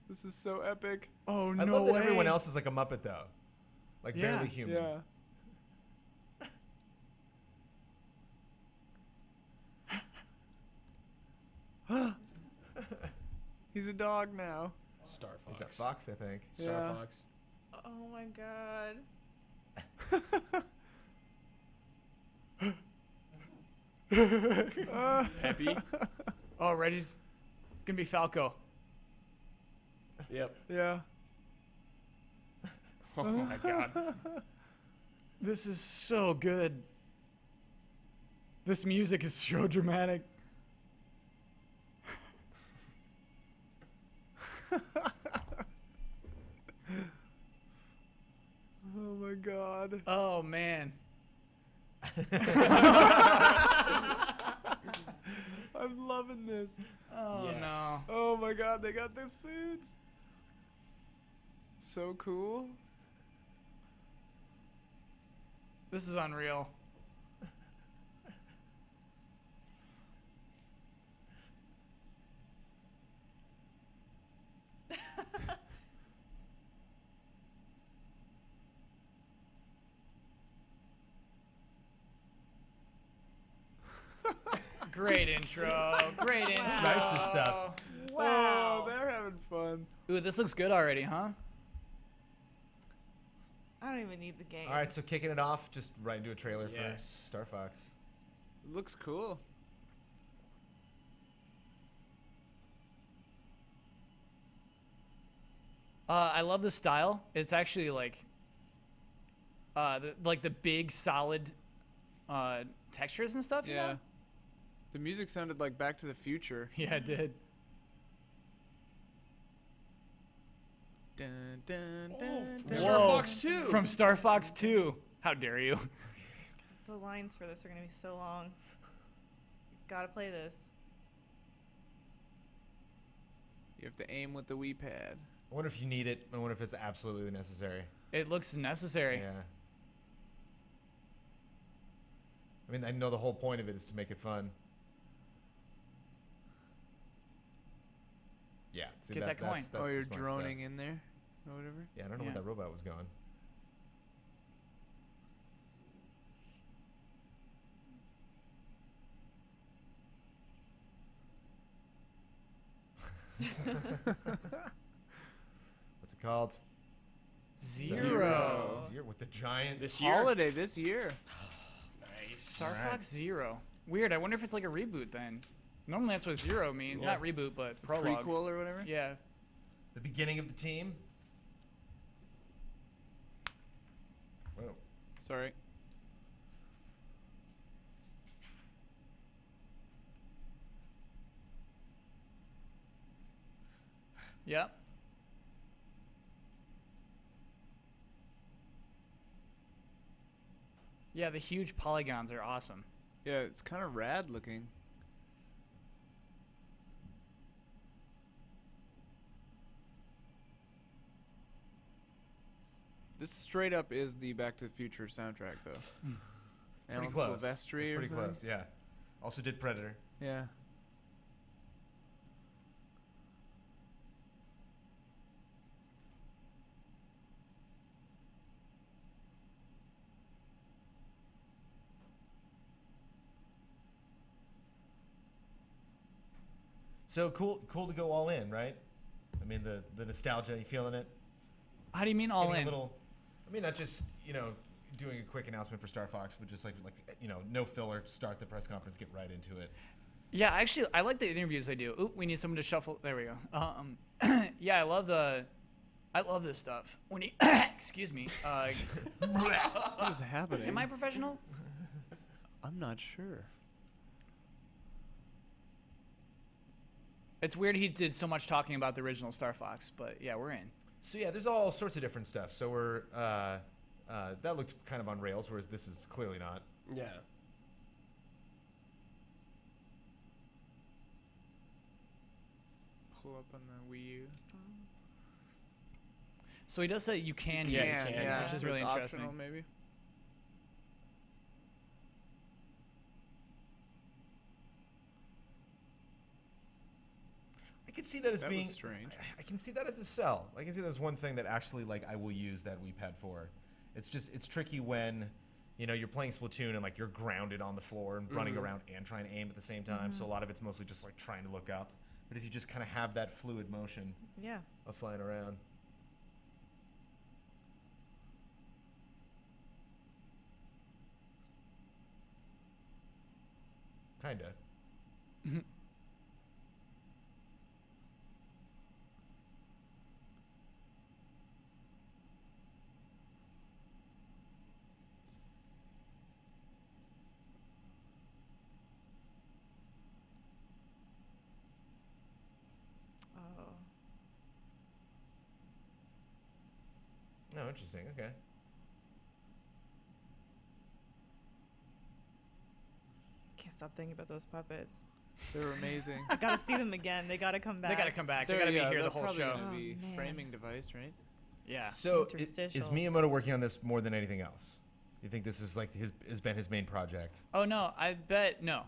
This is so epic. Oh, I no love that way. everyone else is like a Muppet though, like Yeah. barely human. Yeah. He's a dog now. Star Fox. Is that Fox? I think. Star Yeah. Fox. Oh my God. Peppy. Oh, Reggie's gonna be Falco. Yep. Yeah. Oh my God. This is so good. This music is so dramatic. Oh my god. Oh, man. I'm loving this. Oh, Yes. no. Oh my god, they got their suits. So cool. This is unreal. Great intro. Great intro. Writes his stuff. Wow. Oh, they're having fun. Ooh, this looks good already, huh? I don't even need the game. All right, so kicking it off, just right into a trailer for Yes. Star Fox. Looks cool. I love the style. It's actually like, the big solid, textures and stuff. You Yeah. know? The music sounded like Back to the Future. Yeah, it did. Dun, dun, Oh, dun, from dun. Star Whoa. Fox 2. From Star Fox 2. How dare you? The lines for this are gonna be so long. Gotta play this. You have to aim with the Wii pad. I wonder if you need it. I wonder if it's absolutely necessary. It looks necessary. Yeah. I mean, I know the whole point of it is to make it fun. Yeah. See, Get that coin. That's Oh, the you're smart droning stuff. in there or whatever. Yeah, I don't know Yeah. where that robot was going. What's it called? Zero. Zero with the giant. This year. Holiday this year. Nice. Star Alright. Fox Zero. Weird. I wonder if it's like a reboot then. Normally that's what Zero means. Yeah. Not reboot, but prologue. Prequel or whatever. Yeah. The beginning of the team. Whoa. Sorry. Yep. Yeah, the huge polygons are awesome. Yeah, it's kind of rad looking. This straight up is the Back to the Future soundtrack, though. Pretty Alan close. Silvestri It's or pretty something? close. Yeah. Also did Predator. Yeah. So cool to go all in, right? I mean, the nostalgia, you feeling it? How do you mean all Getting in? a little, I mean, not just, doing a quick announcement for Star Fox, but just like no filler, start the press conference, get right into it. Yeah, actually, I like the interviews they do. Oop, we need someone to shuffle. There we go. Yeah, I love this stuff. When you, excuse me. What is happening? Am I professional? I'm not sure. It's weird he did so much talking about the original Star Fox, but yeah, we're in. So yeah, there's all sorts of different stuff. So we're that looked kind of on rails, whereas this is clearly not. Yeah. Pull up on the Wii U. So he does say you can use, Yeah, you can, which is so really it's interesting. optional, maybe. I can see that as That being was strange. I can see that as a sell. I can see that as one thing that actually I will use that Wii Pad for. It's tricky when you're playing Splatoon and you're grounded on the floor and running around and trying to aim at the same time. So a lot of it's mostly just trying to look up. But if you just kind of have that fluid motion Yeah. of flying around. Kinda. Oh. Oh, interesting. Okay. Can't stop thinking about those puppets. They're amazing. Gotta see them again. They gotta come back. They gotta come back. They gotta be here they're the whole probably show. Gonna be Oh, man. framing device, right? Yeah. So is Interstitials. Miyamoto working on this more than anything else? You think this is has been his main project? Oh no, I bet no.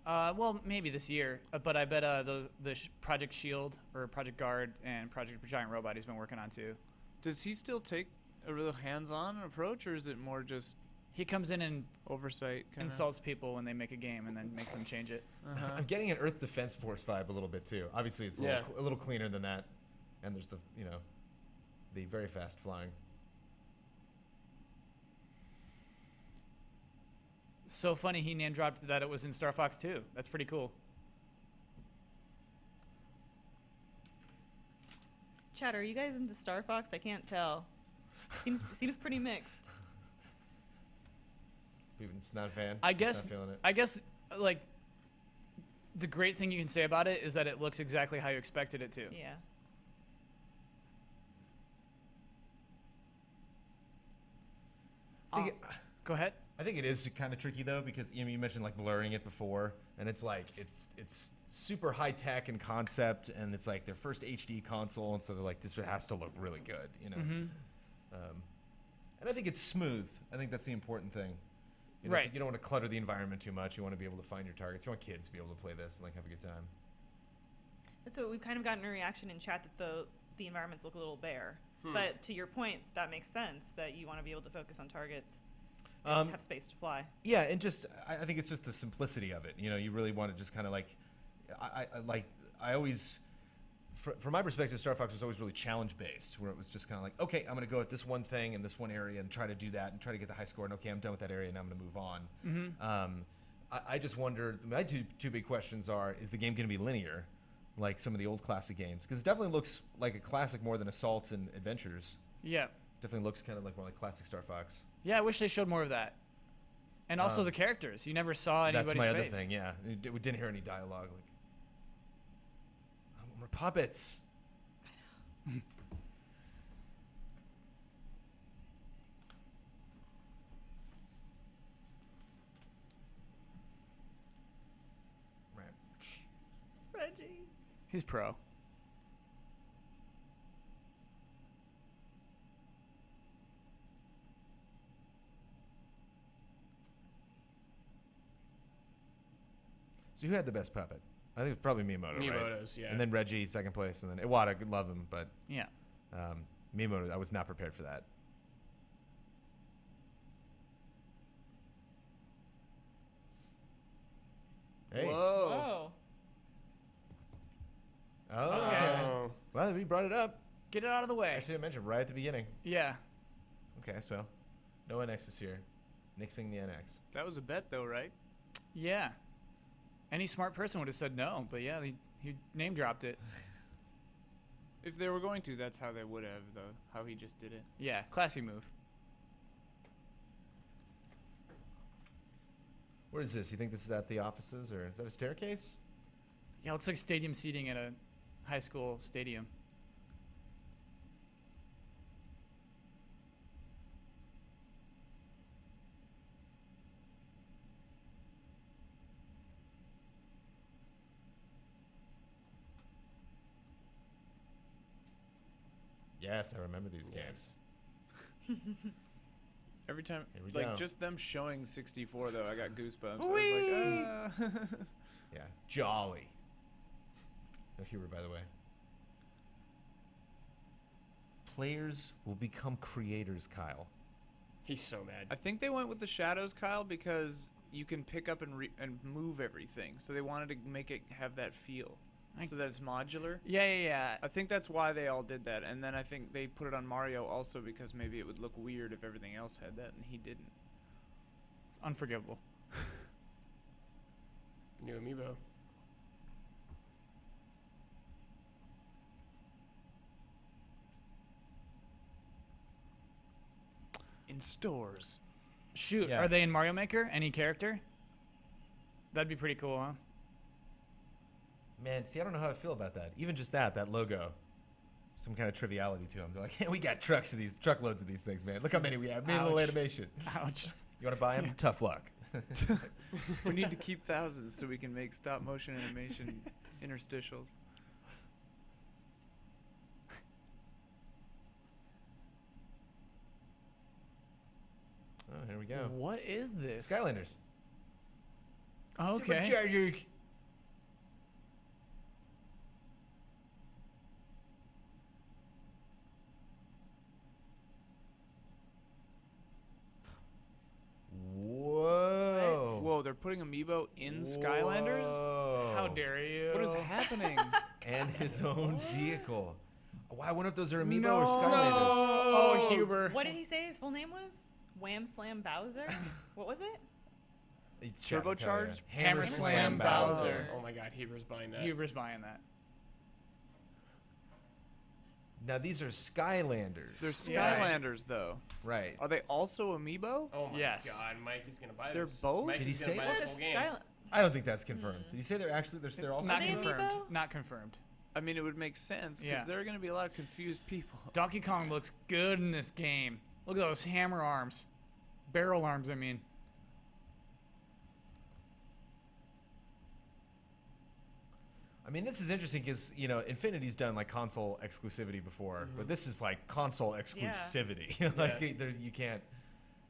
Well, maybe this year, but I bet Project Shield or Project Guard and Project Giant Robot he's been working on too. Does he still take a real hands-on approach, or is it more just He comes in and oversight? Kinda? insults people when they make a game and then makes them change it. Uh-huh. I'm getting an Earth Defense Force vibe a little bit too. Obviously, it's a little cleaner than that, and there's the very fast flying. So funny he name dropped that it was in Star Fox 2. That's pretty cool. Chad, are you guys into Star Fox? I can't tell. Seems pretty mixed. Just not a fan. I Just guess not feeling it. I guess the great thing you can say about it is that it looks exactly how you expected it to. Yeah. Go ahead. I think it is kind of tricky though because you mentioned blurring it before, and it's it's super high tech and concept, and it's their first HD console, and so they're this has to look really good, Mm-hmm. And I think it's smooth. I think that's the important thing. Right. You don't want to clutter the environment too much. You want to be able to find your targets. You want kids to be able to play this and have a good time. That's what we've kind of gotten a reaction in chat that the environments look a little bare. But to your point, that makes sense that you want to be able to focus on targets and have space to fly. Yeah, and just I think it's just the simplicity of it. You really want to just kind of I always, from my perspective, Star Fox was always really challenge based, where it was just kind of okay, I'm going to go at this one thing in this one area and try to do that and try to get the high score, and okay, I'm done with that area and I'm going to move on. Mm-hmm. I just wondered. My two big questions are: is the game going to be linear, like some of the old classic games? Because it definitely looks like a classic more than Assault and Adventures. Yeah. Definitely looks kind of more like classic Star Fox. Yeah, I wish they showed more of that. And also the characters. You never saw anybody's That's my face. other thing. Yeah, we didn't hear any dialogue. More puppets. He's pro. So who had the best puppet? I think it's probably Miyamoto, right? Miyamoto's, yeah. And then Reggie, second place, and then Iwata, could love him, but Yeah. Miyamoto, I was not prepared for that. Hey. Whoa. Whoa. Oh, Okay. okay. Well, we brought it up. Get it out of the way. Actually, I mentioned right at the beginning. Yeah. Okay, so no NX this year. Nixing the NX. That was a bet, though, right? Yeah. Any smart person would have said no, but yeah, he name dropped it. If they were going to, that's how they would have, though. How he just did it. Yeah, classy move. Where is this? You think this is at the offices, or is that a staircase? Yeah, it looks like stadium seating at a high school stadium. Yes, I remember these Yes. games. Every time, Here we like, go. just them showing 64, though, I got goosebumps. Whee! I was like, Yeah, jolly. No humor, by the way. Players will become creators, Kyle. He's so mad. I think they went with the shadows, Kyle, because you can pick up and move everything. So they wanted to make it have that feel, so that it's modular. Yeah. I think that's why they all did that. And then I think they put it on Mario also because maybe it would look weird if everything else had that, and he didn't. It's unforgivable. New amiibo. In stores. Shoot, Yeah. are they in Mario Maker? Any character? That'd be pretty cool, huh? Man, see, I don't know how I feel about that. Even just that logo, some kind of triviality to them. They're like, hey, we got truckloads of these things, man. Look how many we have. Made a little Ouch. animation. Ouch. You want to buy them? Tough luck. We need to keep thousands so we can make stop motion animation interstitials. Oh, here we go. What is this? Skylanders. Okay. Supercharged. Whoa. Whoa, they're putting amiibo in Skylanders? Whoa. How dare you? What is happening? And his own vehicle. Wow, I wonder if those are amiibo No. or Skylanders. Oh, Huber. What did he say his full name was? Wham Slam Bowser? What was it? It's Turbocharged? Hammer Slam Bowser. Oh my god, Heber's buying that. Huber's buying that. Now these are Skylanders. They're Yeah. Skylanders, though. Right. Are they also amiibo? Oh my Yes. god, Mike is gonna buy They're this. both? Mike Did he is gonna say buy that? this whole game. Skyla- I don't think that's confirmed. Did you say they're also Not they confirmed. amiibo? Not confirmed. I mean, it would make sense because Yeah. there are going to be a lot of confused people. Donkey Kong looks good in this game. Look at those hammer arms. Barrel arms, I mean. I mean, this is interesting because, you know, Infinity's done like console exclusivity before, but this is like console exclusivity. Like, Yeah. you can't,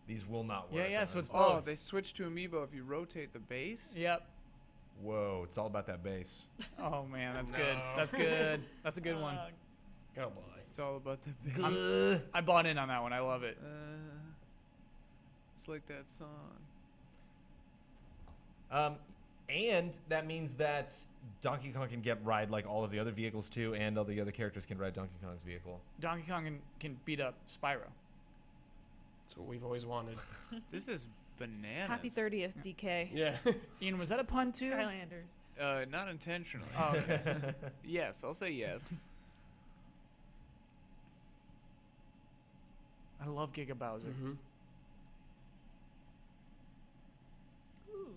these will not work. Yeah, on so it's those. Oh, both. they switched to amiibo if you rotate the base? Yep. Whoa, it's all about that bass. Oh, man, that's No. good. That's good. That's a good one. Go boy. It's all about the base. Ugh. I bought in on that one. I love it. It's like that song. And that means that Donkey Kong can ride like all of the other vehicles too, and all the other characters can ride Donkey Kong's vehicle. Donkey Kong can beat up Spyro. That's what we've always wanted. This is bananas. Happy 30th, DK. Yeah. Ian, was that a pun too? Skylanders. Not intentionally. Oh, okay. Yes, I'll say yes. I love Giga Bowser. Mm-hmm. Ooh.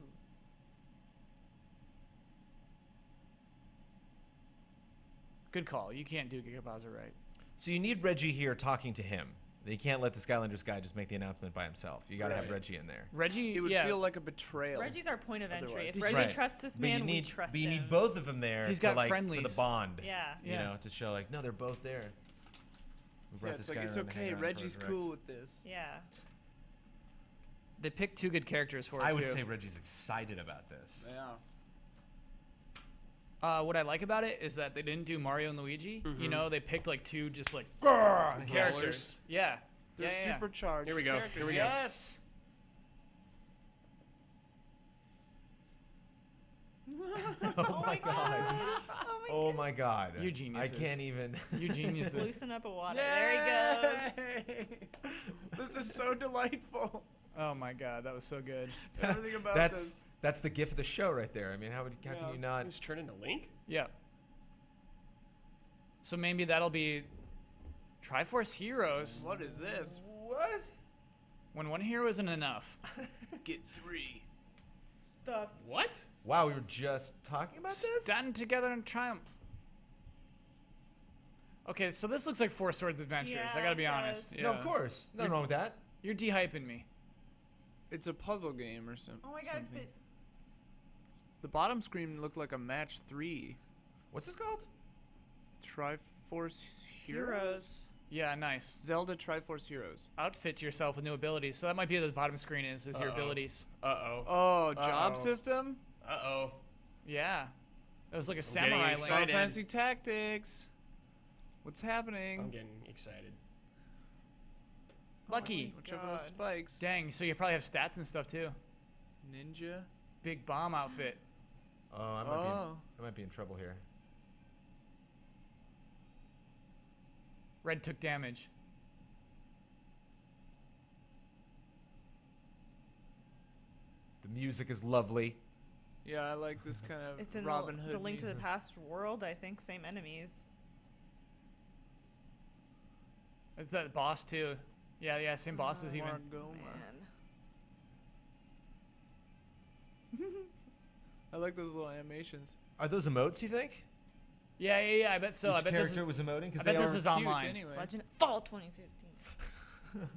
Good call. You can't do Giga Bowser right. So you need Reggie here talking to him, You can't let the Skylanders guy just make the announcement by himself. You got to have Right. Reggie in there. Reggie, It would yeah, feel like a betrayal. Reggie's our point of entry. Otherwise. If Reggie Right. trusts this But man, you need, we trust but you him. need both of them there. He's to, got like, for friendlies. the bond. Yeah. You know, to show like, no, they're both there. We brought Yeah, this it's like guy it's around to hang okay. around for Reggie's his cool wreck. with this. Yeah. they picked two good characters for it I would too. say Reggie's excited about this. Yeah. What I like about it is that they didn't do Mario and Luigi. Mm-hmm. You know, they picked like two just like Brawlers. characters. Yeah. They're yeah, yeah. supercharged. Here we go. characters. Here we go. Yes. Oh my god. Oh my god. You I geniuses. can't even. You geniuses. Loosen up a water. There he goes. Yay! This is so delightful. Oh my god, that was so good. Everything about that's that's the gift of the show right there. I mean, how Yeah. can you not? Just turn into Link. Yeah. So maybe that'll be Triforce Heroes. What is this? What? When one hero isn't enough. Get 3. The What? Wow, we were just talking about this. Stand together in triumph. Okay, so this looks like Four Swords Adventures. I Yeah, gotta be it honest. does. Yeah. No, of course. Nothing wrong with that. You're de-hyping me. It's a puzzle game or something. oh my god. something. The bottom screen looked like a match 3. What's this called? Triforce Heroes. Heroes. Yeah, nice. Zelda Triforce Heroes. Outfit yourself with new abilities. So that might be what the bottom screen is your Uh-oh. abilities. Uh-oh. Oh, job Uh-oh. system? Uh-oh. Yeah. That was like a getting samurai link. excited. Final Fantasy Tactics. What's happening? I'm getting excited. Lucky. Watch over those God. spikes. Dang, so you probably have stats and stuff too. Ninja. Big bomb outfit. Oh, I might be in trouble here. Red took damage. The music is lovely. Yeah, I like this kind of It's in Robin Hood the Link to the music. Past world, I think. Same enemies. It's that boss too. Yeah, same bosses even. Margoma. Man. I like those little animations. Are those emotes? You think? Yeah. I bet so. Each I bet this character is. was emoting because I bet they this are is Cute online. anyway. Legend Fall 2015. Legend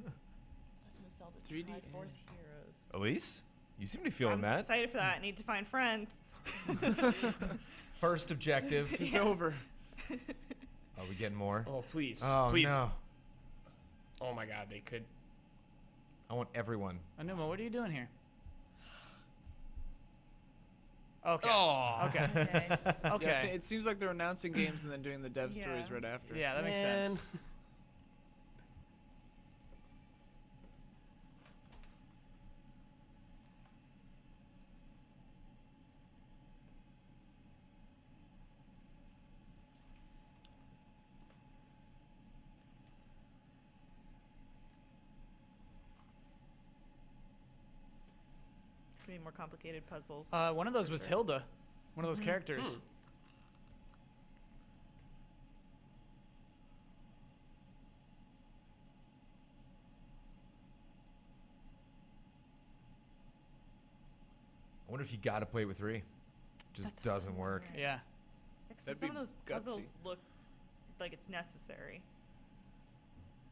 of Zelda 3D Triforce Heroes. Elise, you seem to be feeling I'm that. excited for that. I need to find friends. First objective. It's over. Are we getting more? Oh, please. Oh please. no! Oh my god, they could. I want everyone. Anuma, what are you doing here? Okay. Oh. Okay. Okay. Yeah, Okay. it seems like they're announcing games and then doing the dev stories Yeah. right after. Yeah, that makes Man. sense. It's gonna be more complicated puzzles. One of those was Hilda, one of those characters. Hmm. I wonder if you got to play with 3. Just That's doesn't work. weird. Yeah. That'd Some of be those gutsy. puzzles look like it's necessary.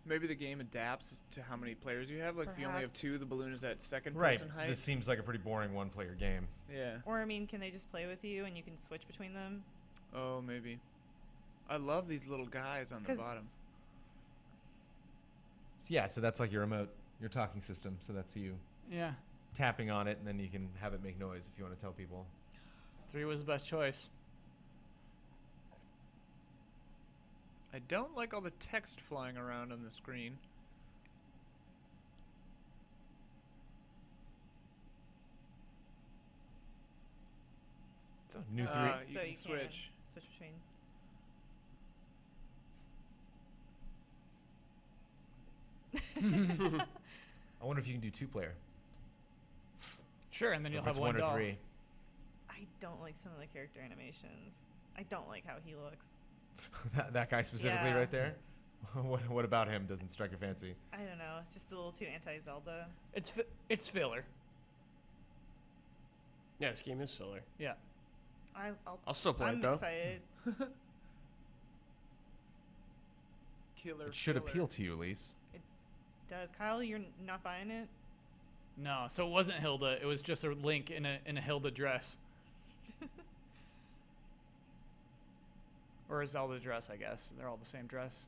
Maybe the game adapts to how many players you have. Like if you only have Perhaps. 2, the balloon is at second Right. person height. This seems like a pretty boring one-player game. Yeah. Or I mean, can they just play with you and you can switch between them? Oh, maybe. I love these little guys on the 'Cause- bottom. So yeah, so that's like your remote, your talking system. So that's you Yeah. tapping on it, and then you can have it make noise if you want to tell people. 3 was the best choice. I don't like all the text flying around on the screen. So new 3. You so can you switch. can switch between. I wonder if you can do 2-player. Sure, and then Or you'll if it's have one 1 or doll. 3. I don't like some of the character animations. I don't like how he looks. that guy specifically Yeah. right there. What about him doesn't strike your fancy? I don't know. It's just a little too anti-Zelda. It's filler. Yeah, this game is filler. Yeah. I'll still play I'm it though. excited. Killer. It should filler. appeal to you, Elise. does. Kyle, you're not buying it? No, so it wasn't Hilda. It was just a Link in a Hilda dress. Or a Zelda dress, I guess. They're all the same dress.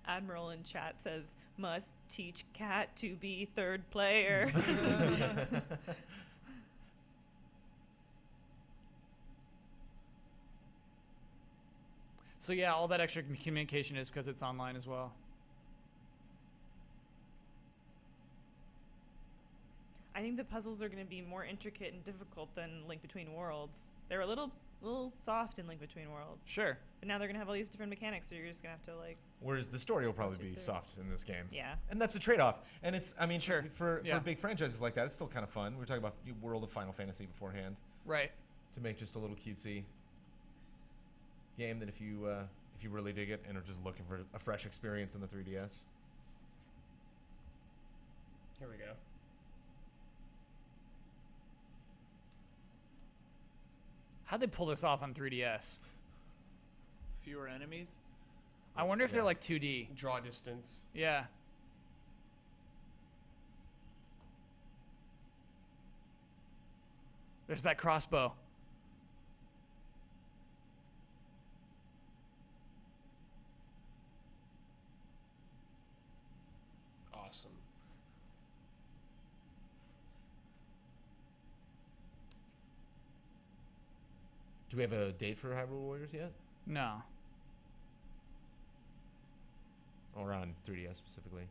Admiral in chat says, must teach cat to be third player. So yeah, all that extra communication is because it's online as well. I think the puzzles are going to be more intricate and difficult than Link Between Worlds. They're a little soft in Link Between Worlds. Sure. But now they're going to have all these different mechanics, so you're just going to have to, like... Whereas the story will probably be through. soft in this game. Yeah. And that's a trade-off. And it's, I mean, Sure. for Yeah. big franchises like that, it's still kind of fun. We were talking about the world of Final Fantasy beforehand. Right. To make just a little cutesy game that if you really dig it and are just looking for a fresh experience in the 3DS. Here we go. How'd they pull this off on 3DS? Fewer enemies. I wonder if Yeah. they're like 2D. Draw distance. Yeah. There's that crossbow. Awesome. Do we have a date for Hyrule Warriors yet? No. Or on 3DS specifically?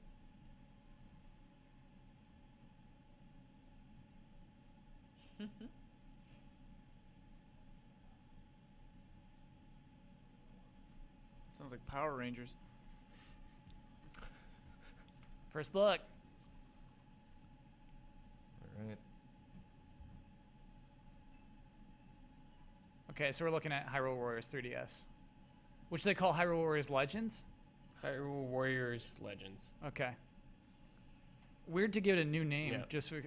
Sounds like Power Rangers. First look. All right. Okay, so we're looking at Hyrule Warriors 3DS, which they call Hyrule Warriors Legends. Hyrule Warriors Legends. Okay. Weird to give it a new name, Yeah. just for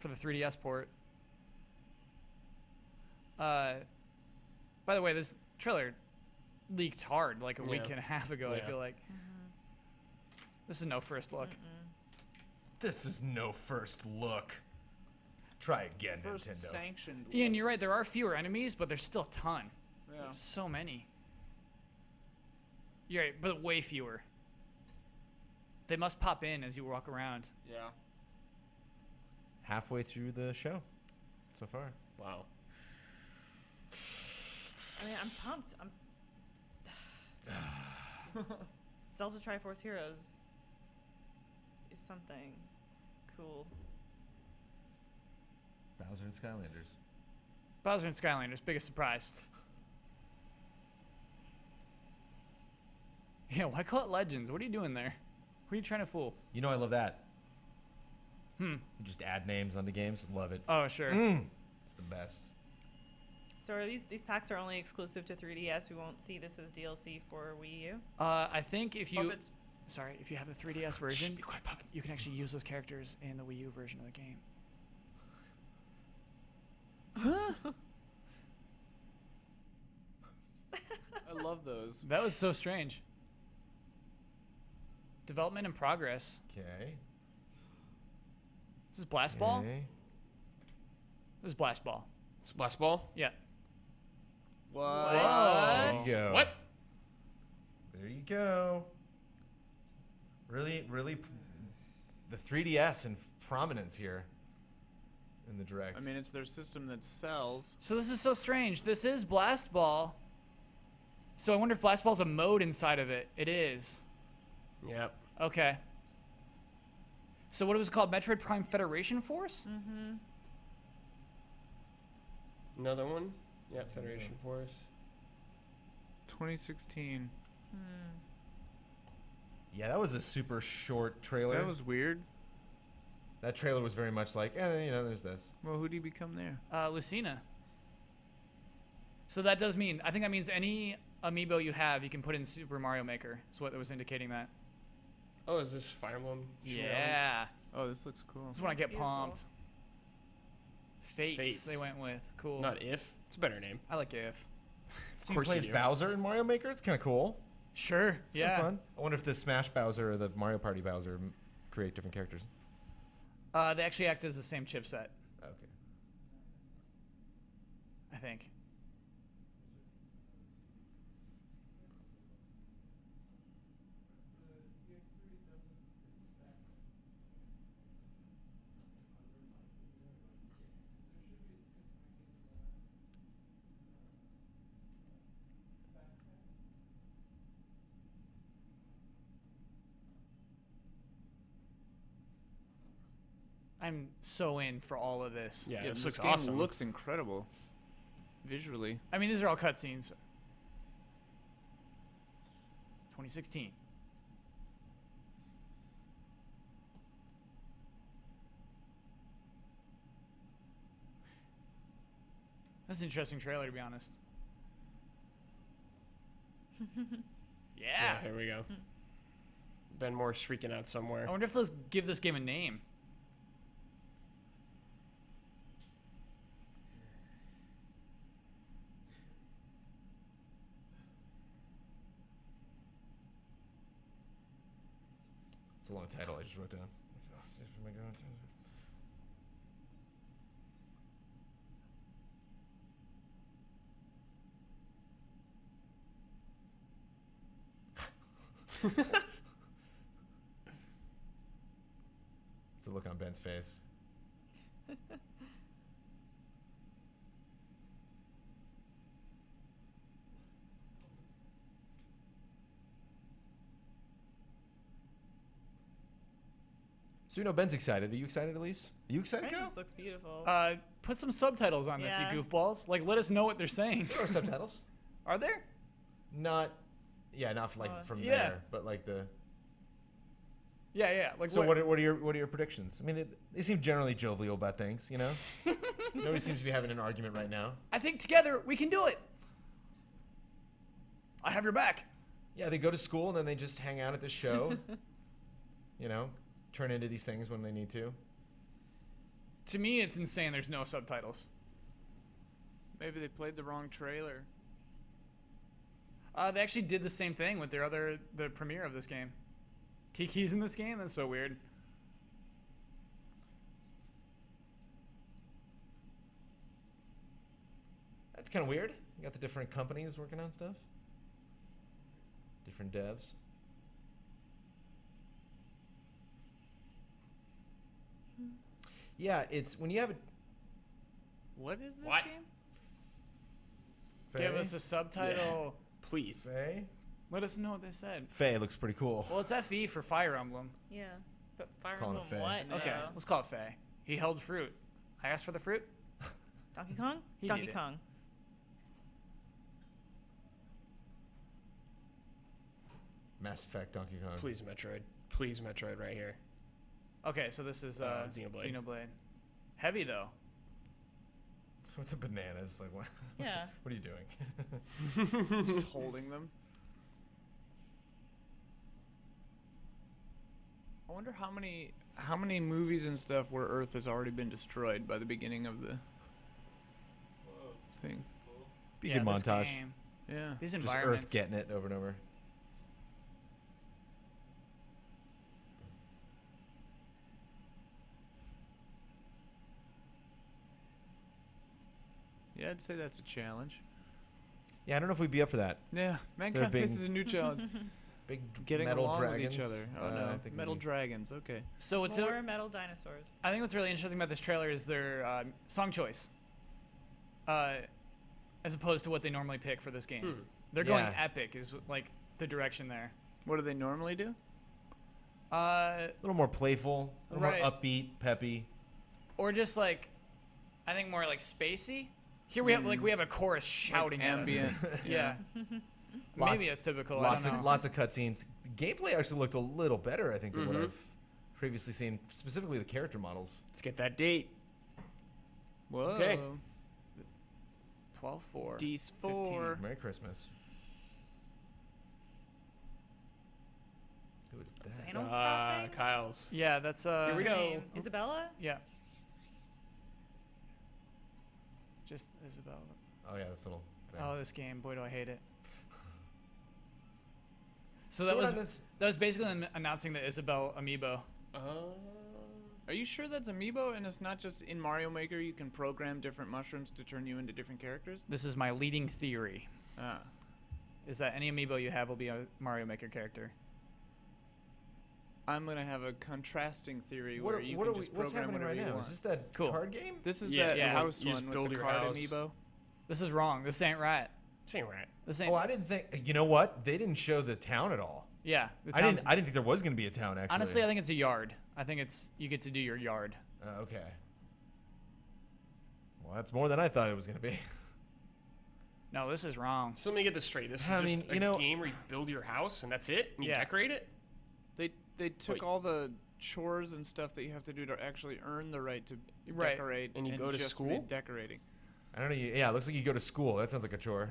the 3DS port. By the way, this trailer leaked hard like a week Yeah. and a half ago. I Yeah. feel like this is no first look. This is no first look. Try again, First Nintendo. sanctioned. Ian, look. you're right. There are fewer enemies, but there's still a ton. Yeah. There's so many. You're right, but way fewer. They must pop in as you walk around. Yeah. Halfway through the show so far. Wow. I mean, I'm pumped. Zelda Triforce Heroes is something cool. Bowser and Skylanders. Bowser and Skylanders, biggest surprise. Yeah, why call it Legends? What are you doing there? Who are you trying to fool? You know I love that. Hmm. You just add names onto games. Love it. Oh, sure. It's the best. So are these packs are only exclusive to 3DS? We won't see this as DLC for Wii U? I think if you... Puppets. Sorry, if you have the 3DS version, Be quiet, puppets. you can actually use those characters in the Wii U version of the game. I love those. That was so strange. Development in progress. Okay. This is Blast Ball? Okay. This is Blast Ball. Splash Ball? Yeah. What? There you go. What? There you go. Really, the 3DS in prominence here in the direct. I mean, it's their system that sells. So this is so strange. This is Blast Ball. So I wonder if Blast Ball's a mode inside of it. It is. Yep. Okay. So what was it called? Metroid Prime Federation Force? Mm-hmm. Another one? Yeah, Federation Force. 2016. yeah, that was a super short trailer. That was weird. That trailer was very much like, there's this. Well, who do you become there? Lucina. So that does mean, I think that means any amiibo you have, you can put in Super Mario Maker. Is what it was indicating that. Oh, is this Fire Emblem? Yeah. Oh, this looks cool. This is when I That's get beautiful. pumped. Fates, Fates. they went with. Cool. Not If. It's a better name. I like if. So he course you plays do. Bowser in Mario Maker. It's kind of cool. Sure. It's Yeah. fun. I wonder if the Smash Bowser or the Mario Party Bowser create different characters. They actually act as the same chipset, Okay. I think. I'm so in for all of this. Yeah, Yeah, this this looks game awesome. looks incredible. Visually. I mean, these are all cutscenes. 2016. That's an interesting trailer, to be honest. Yeah. Here we go. Ben Moore's freaking out somewhere. I wonder if they'll give this game a name. It's a long title I just wrote down. It's the look on Ben's face. So you know Ben's excited. Are you excited, Elise? Are you excited, Kyle? This looks beautiful. Put some subtitles on this, Yeah. you goofballs. Like, let us know what they're saying. There are subtitles. Are there? Not, yeah, not like from Yeah. there, but like the. Yeah. Like, So what are your predictions? I mean, they seem generally jovial about things, you know. Nobody seems to be having an argument right now. I think together we can do it. I have your back. Yeah, they go to school and then they just hang out at this show. You know, turn into these things when they need to. To me, it's insane there's no subtitles. Maybe they played the wrong trailer. They actually did the same thing with the premiere of this game. Tiki's in this game? That's so weird. That's kind of weird. You got the different companies working on stuff. Different devs. Yeah, it's when you have a. What is this What? game? Give Faye? us a subtitle. Please. Faye? Let us know what they said. Faye looks pretty cool. Well, it's FE for Fire Emblem. Yeah. But Fire Calling it Emblem Faye. what? Okay, though? let's call it Faye. He held fruit. I asked for the fruit. Donkey Kong? He Donkey did it. Kong. Mass Effect, Donkey Kong. Please, Metroid. Please, Metroid right here. Okay, so this is Xenoblade. Xenoblade. Heavy though. With the bananas, like what? Yeah. What are you doing? Just holding them. I wonder how many movies and stuff where Earth has already been destroyed by the beginning of the thing. Be a good this montage. game, Yeah. these Just environments. Earth getting it over and over. Yeah, I'd say that's a challenge. Yeah, I don't know if we'd be up for that. Yeah, Mankind big- faces a new challenge. Big Getting metal along dragons. with each other. Oh I no, think metal we- dragons. Okay. So it's More metal dinosaurs. I think what's really interesting about this trailer is their song choice, as opposed to what they normally pick for this game. They're going Yeah. epic, is like the direction there. What do they normally do? A little more playful, a little Right. more upbeat, peppy. Or just like, I think more like spacey. Here we have we have a chorus shouting at us. ambient. Yeah. Lots- Maybe it's typical. Lots I don't of know. lots of cutscenes. The gameplay actually looked a little better, I think, than what I've previously seen. Specifically, the character models. Let's get that date. Whoa. Okay. 12-4. D's 15. 4. Merry Christmas. Who is Is that? Animal Crossing? Kyle's. Yeah, that's Here we What's her go. name? Isabella? Yeah. Just Isabella. Oh yeah, this little. Thing. Oh, this game, boy, do I hate it. So that what was I miss- that was basically announcing the Isabelle amiibo. Are you sure that's amiibo and it's not just in Mario Maker you can program different mushrooms to turn you into different characters? This is my leading theory. Ah. Is that any amiibo you have will be a Mario Maker character. I'm gonna have a contrasting theory What where are- you what can are we- just what's program happening whatever right you now? want. Is this that Cool. card game? This is Yeah, that yeah, house you just one with build the your card house. amiibo. This is wrong. This ain't right. Same right. This ain't. Oh, I didn't think. You know what? They didn't show the town at all. Yeah. The I didn't. town's- I didn't think there was going to be a town. Actually. Honestly, I think it's a yard. I think it's you get to do your yard. Okay. Well, that's more than I thought it was going to be. No, this is wrong. So let me get this straight. This is I just mean, a you know- game where you build your house and that's it? And you Yeah. decorate it? They took Wait. all the chores and stuff that you have to do to actually earn the right to Right. decorate And you go to just school? made decorating. I don't know. Yeah, it looks like you go to school. That sounds like a chore.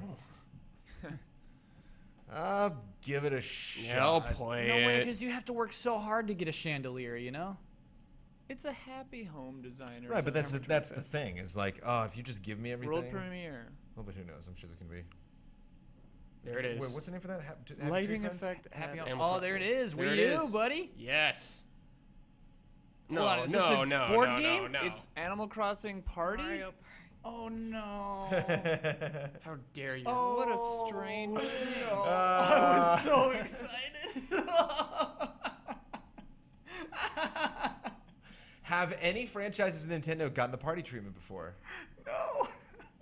I'll give it a shot. Yeah, I'll play No way, it. because you have to work so hard to get a chandelier. You know. It's a happy home designer. Right, but that's the September thing. Is like, oh, if you just give me 25th. everything. World premiere. Oh, but who knows? I'm sure there can be. There it is. Wait, what's the name for that? Happy Tree Lighting Friends? effect. Happy added. Home. Oh, there it is. There Wii it U, is. buddy. Yes. Hold on, is this a no, board no, game? No, no. It's Animal Crossing Party. Mario Oh no. How dare you? Oh, What a strange no. thing. I was so excited. Have any franchises in Nintendo gotten the party treatment before? No.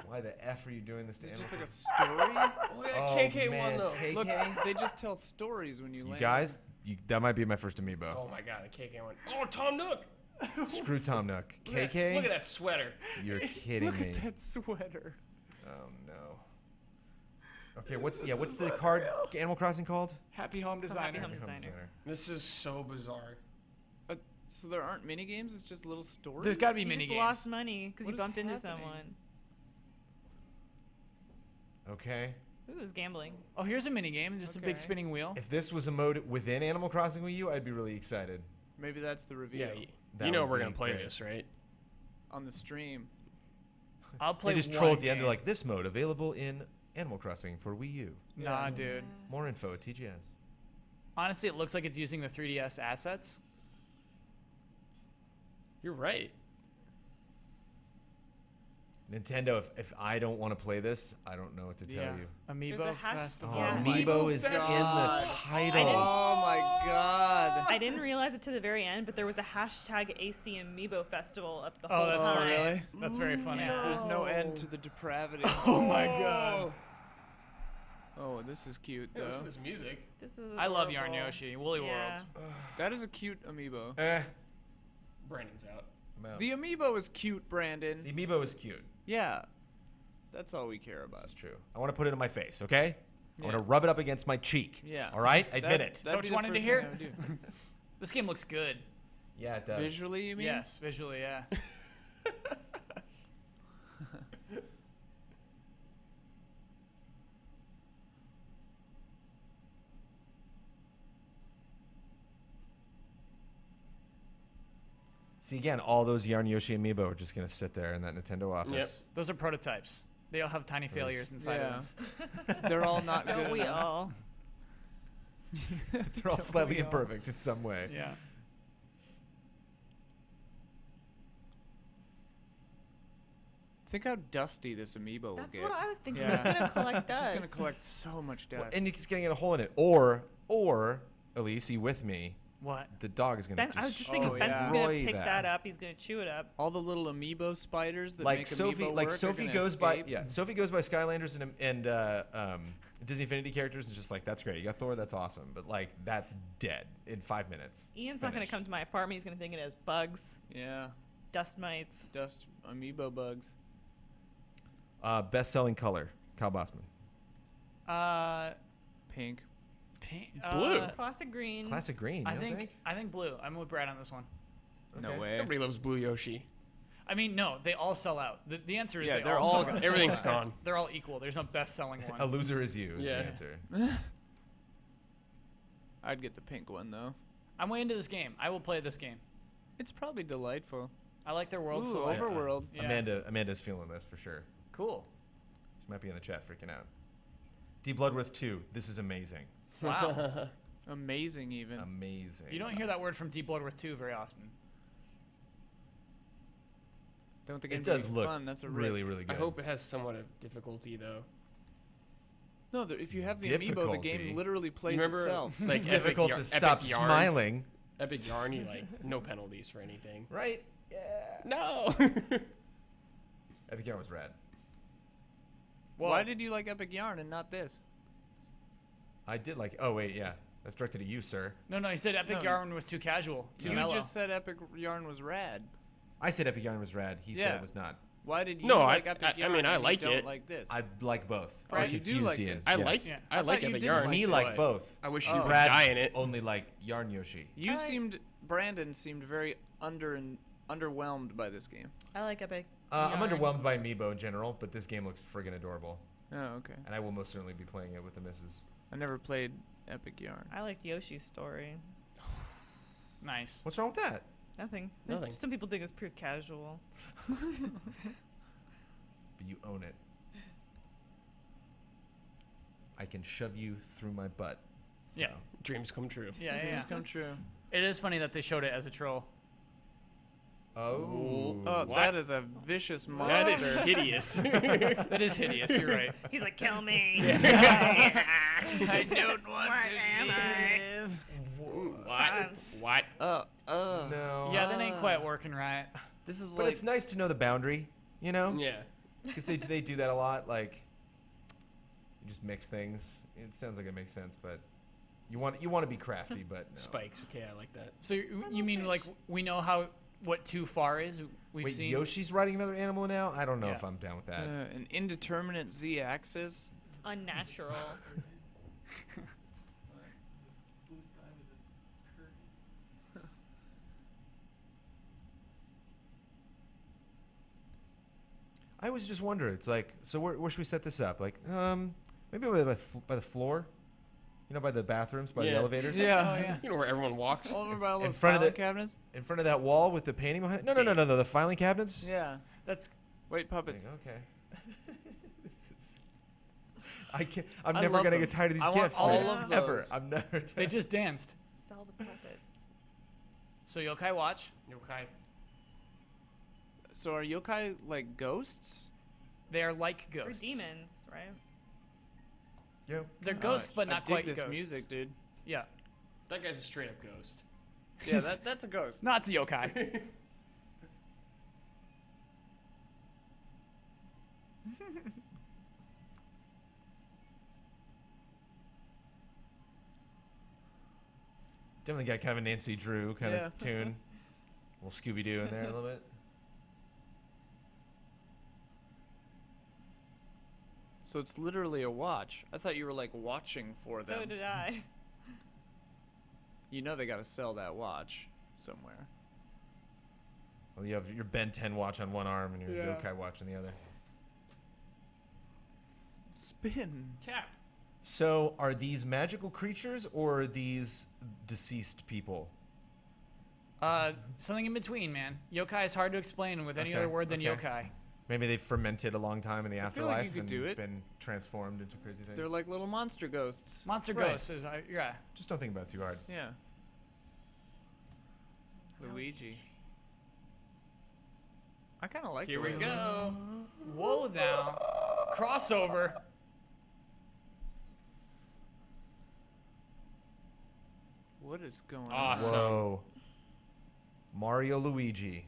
Why the f are you doing this Is to it just like Animal a story? Oh, yeah, Oh, KK man, won though. KK? Look, they just tell stories when you You land. guys, that might be my first amiibo. Oh my god, the KK won. Oh, Tom Nook. Screw Tom Nook. Look at KK, look at that sweater. you're kidding Look me. at that sweater. Oh no. Okay, what's the card Animal Crossing called? Happy Home Happy Designer. Home Designer. This is so bizarre. So there aren't mini games. It's just little stories. There's got to be You mini just games. lost money because What you is bumped into happening? someone. Okay. Ooh, it was gambling. Oh, here's a mini game. Just a big Okay. spinning wheel. If this was a mode within Animal Crossing Wii U, I'd be really excited. Maybe that's the reveal Yeah, That you know would we're be gonna play great. this, right? on the stream. I'll play. They just one troll at the end. game. They're like, this mode available in Animal Crossing for Wii U. Nah, dude. More info at TGS. Honestly, it looks like it's using the 3DS assets. You're right. Nintendo, if I don't want to play this, I don't know what to tell Yeah. you. Amiibo There's a hash- Festival. Oh, Yeah. Amiibo is in the Festival. title. Oh my god. I didn't realize it to the very end, but there was a hashtag AC Amiibo Festival up the whole Oh, that's time. really? That's very funny. Yeah. There's no end to the depravity. Oh my god. Oh, this is cute Hey, though. listen to this music. This is I love Yarn adorable. Yoshi. Woolly Yeah. World. That is a cute amiibo. Brandon's out. I'm out. The amiibo is cute, Brandon. The Amiibo is cute. Yeah. That's all we care This about. is true. I want to put it in my face, okay? I want to Yeah. rub it up against my cheek. Yeah. All right? Admit it. that that'd what be you the wanted to first hear? thing I would do. This game looks good. Yeah, it does. Visually, you mean? Yes, visually, yeah. See, again, all those Yarn Yoshi Amiibo are just going to sit there in that Nintendo office. Those are prototypes. They all have tiny failures inside of Yeah. them. They're all not Don't good. we enough. all? They're all slightly imperfect in some way. Yeah. Think how dusty this amiibo will That's get. what I was thinking. Yeah. It's gonna collect It's dust. just gonna collect so much dust. Well, and it's getting a hole in it. Or, Elise, you with me? What? The dog is going to Ben, I was just thinking Oh, Ben's yeah. is gonna destroy pick that. that up. He's gonna chew it up. all the little amiibo spiders that like make Sophie, amiibo like work are Sophie gonna goes by, escape. yeah. Sophie goes by Skylanders and Disney Infinity characters, and just like that's great. You got Thor, that's awesome. But like that's dead in 5 minutes. Ian's not gonna Finished. come to my apartment. He's gonna think it has bugs, Yeah, dust mites. dust amiibo bugs. Best-selling color, Kyle Bosman. Pink. Pink, Blue. Classic green. Classic green. I you don't think blue. I'm with Brad on this one. No Okay. way. Everybody loves Blue Yoshi. I mean, no, they all sell out. The answer is Yeah, they they're all all sell out. Everything's gone. They're all equal. There's no best-selling A one. loser is you. Is Yeah. the answer. I'd get the pink one though. I'm way into this game. I will play this game. It's probably delightful. I like their world Ooh, so much. Overworld. Yeah. Amanda's feeling this for sure. Cool. She might be in the chat freaking out. D Bloodworth 2. This is amazing. Wow. Amazing, even. Amazing. You don't hear that word from Deep Bloodworth 2 very often. Don't think It does be look fun. That's a really, risk. really good. I hope it has somewhat of difficulty though. No, if you have the amiibo, the Difficulty. game literally plays Remember, itself. like difficult to stop smiling. Epic Yarn, you like no penalties for anything. Right? Yeah. No. Epic Yarn was rad. Well, Why did you like Epic Yarn and not this? I did like. Oh wait, yeah. That's directed at you, sir. No, he said Epic No. Yarn was too casual, too You mellow. just said Epic Yarn was rad. I said Epic Yarn was rad. He said Yeah. it was not. Why did you No, like I Epic Yarn? mean, I and you like don't it. like this. I like both. Right, I you do confused like Ian. this. I Yes. like Yeah. I I like thought you Epic didn't Yarn. like Me this. like both. I wish you Oh. would Brad die in it. only like Yarn Yoshi. You I like- seemed Brandon seemed very underwhelmed by this game. I like Epic. I'm Yarn. underwhelmed by Amiibo in general, but this game looks friggin' adorable, Oh, okay. and I will most certainly be playing it with the missus. I never played Epic Yarn. I liked Yoshi's story. Nice. What's wrong with that? Nothing. Nothing. Some people think it's pretty casual. But you own it. I can shove you through my butt. Yeah. Dreams come true. Yeah. Dreams come true. It is funny that they showed it as a troll. Oh. Oh, What? that is a vicious That is monster. hideous. That is hideous. You're right. He's like, kill me. I don't want Where to am I? live. What? No. Yeah, that ain't quite working right. This is But like it's nice to know the boundary, you know? Yeah. Because they do that a lot. Like, you just mix things. It sounds like it makes sense, but you want to be crafty, but no. Spikes. Okay, I like that. So you mean like we know what too far is? We've Wait, seen. Yoshi's riding another animal now? I don't know Yeah. if I'm down with that. an indeterminate z-axis. It's unnatural. I was just wondering. It's like, so where should we set this up? Like, maybe by the floor, you know, by the bathrooms, by the Yeah. elevators. Oh yeah. You know where everyone walks. All over by all In those front of filing the- cabinets. In front of that wall with the painting behind it. No. The filing cabinets. Yeah. That's Wait, puppets. Okay. I can't. I'm I never love gonna them. get tired of these I want gifts. all man. of Ever. those. I'm never. they just danced. Sell the puppets. So Yokai Watch. Okay. So are yokai like ghosts? They are like For ghosts. demons, right? Yeah. They're ghosts, but not I dig quite this ghosts. music, dude. Yeah. That guy's a straight up ghost. Yeah, that's a ghost. No, it's a yokai. Definitely got kind of a Nancy Drew kind Yeah. of tune. A little Scooby Doo in there a little bit. So it's literally a watch. I thought you were like watching for them. So did I. You know they got to sell that watch somewhere. Well, you have your Ben 10 watch on one arm and your Yeah. yokai watch on the other. Spin. Tap. So, are these magical creatures or are these deceased people? Something in between, man. Yokai is hard to explain with any Okay, other word than okay. yokai. Maybe they've fermented a long time in the I feel like afterlife you could and do it. been transformed into crazy things. They're like little monster ghosts. Monster Right. ghosts is yeah. Just don't think about it too hard. Yeah. Luigi. I kind of like Here the we way it looks. go. Whoa now. Crossover. What is going Awesome. on? Whoa. Mario Luigi.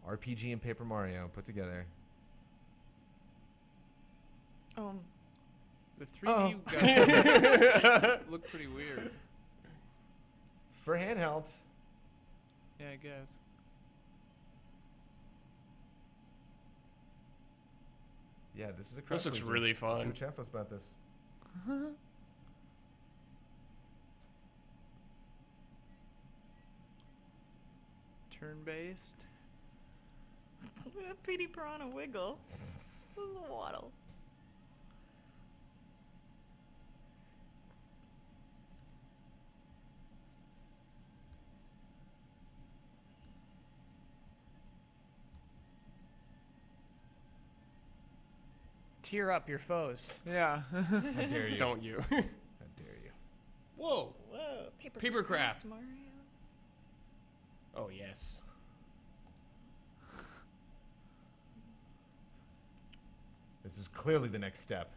RPG and Paper Mario put together. The 3D guys look pretty weird. For handheld. Yeah, I guess. Yeah, this is a crowd This looks pleaser. really Let's see fun. what chat feels about this. Turn-based. Look at that Petey Piranha wiggle. This is a waddle. Tear up your foes. Yeah. How dare you? Don't you? How dare you? Whoa. Whoa. Papercraft. Mario. Oh yes. This is clearly the next step.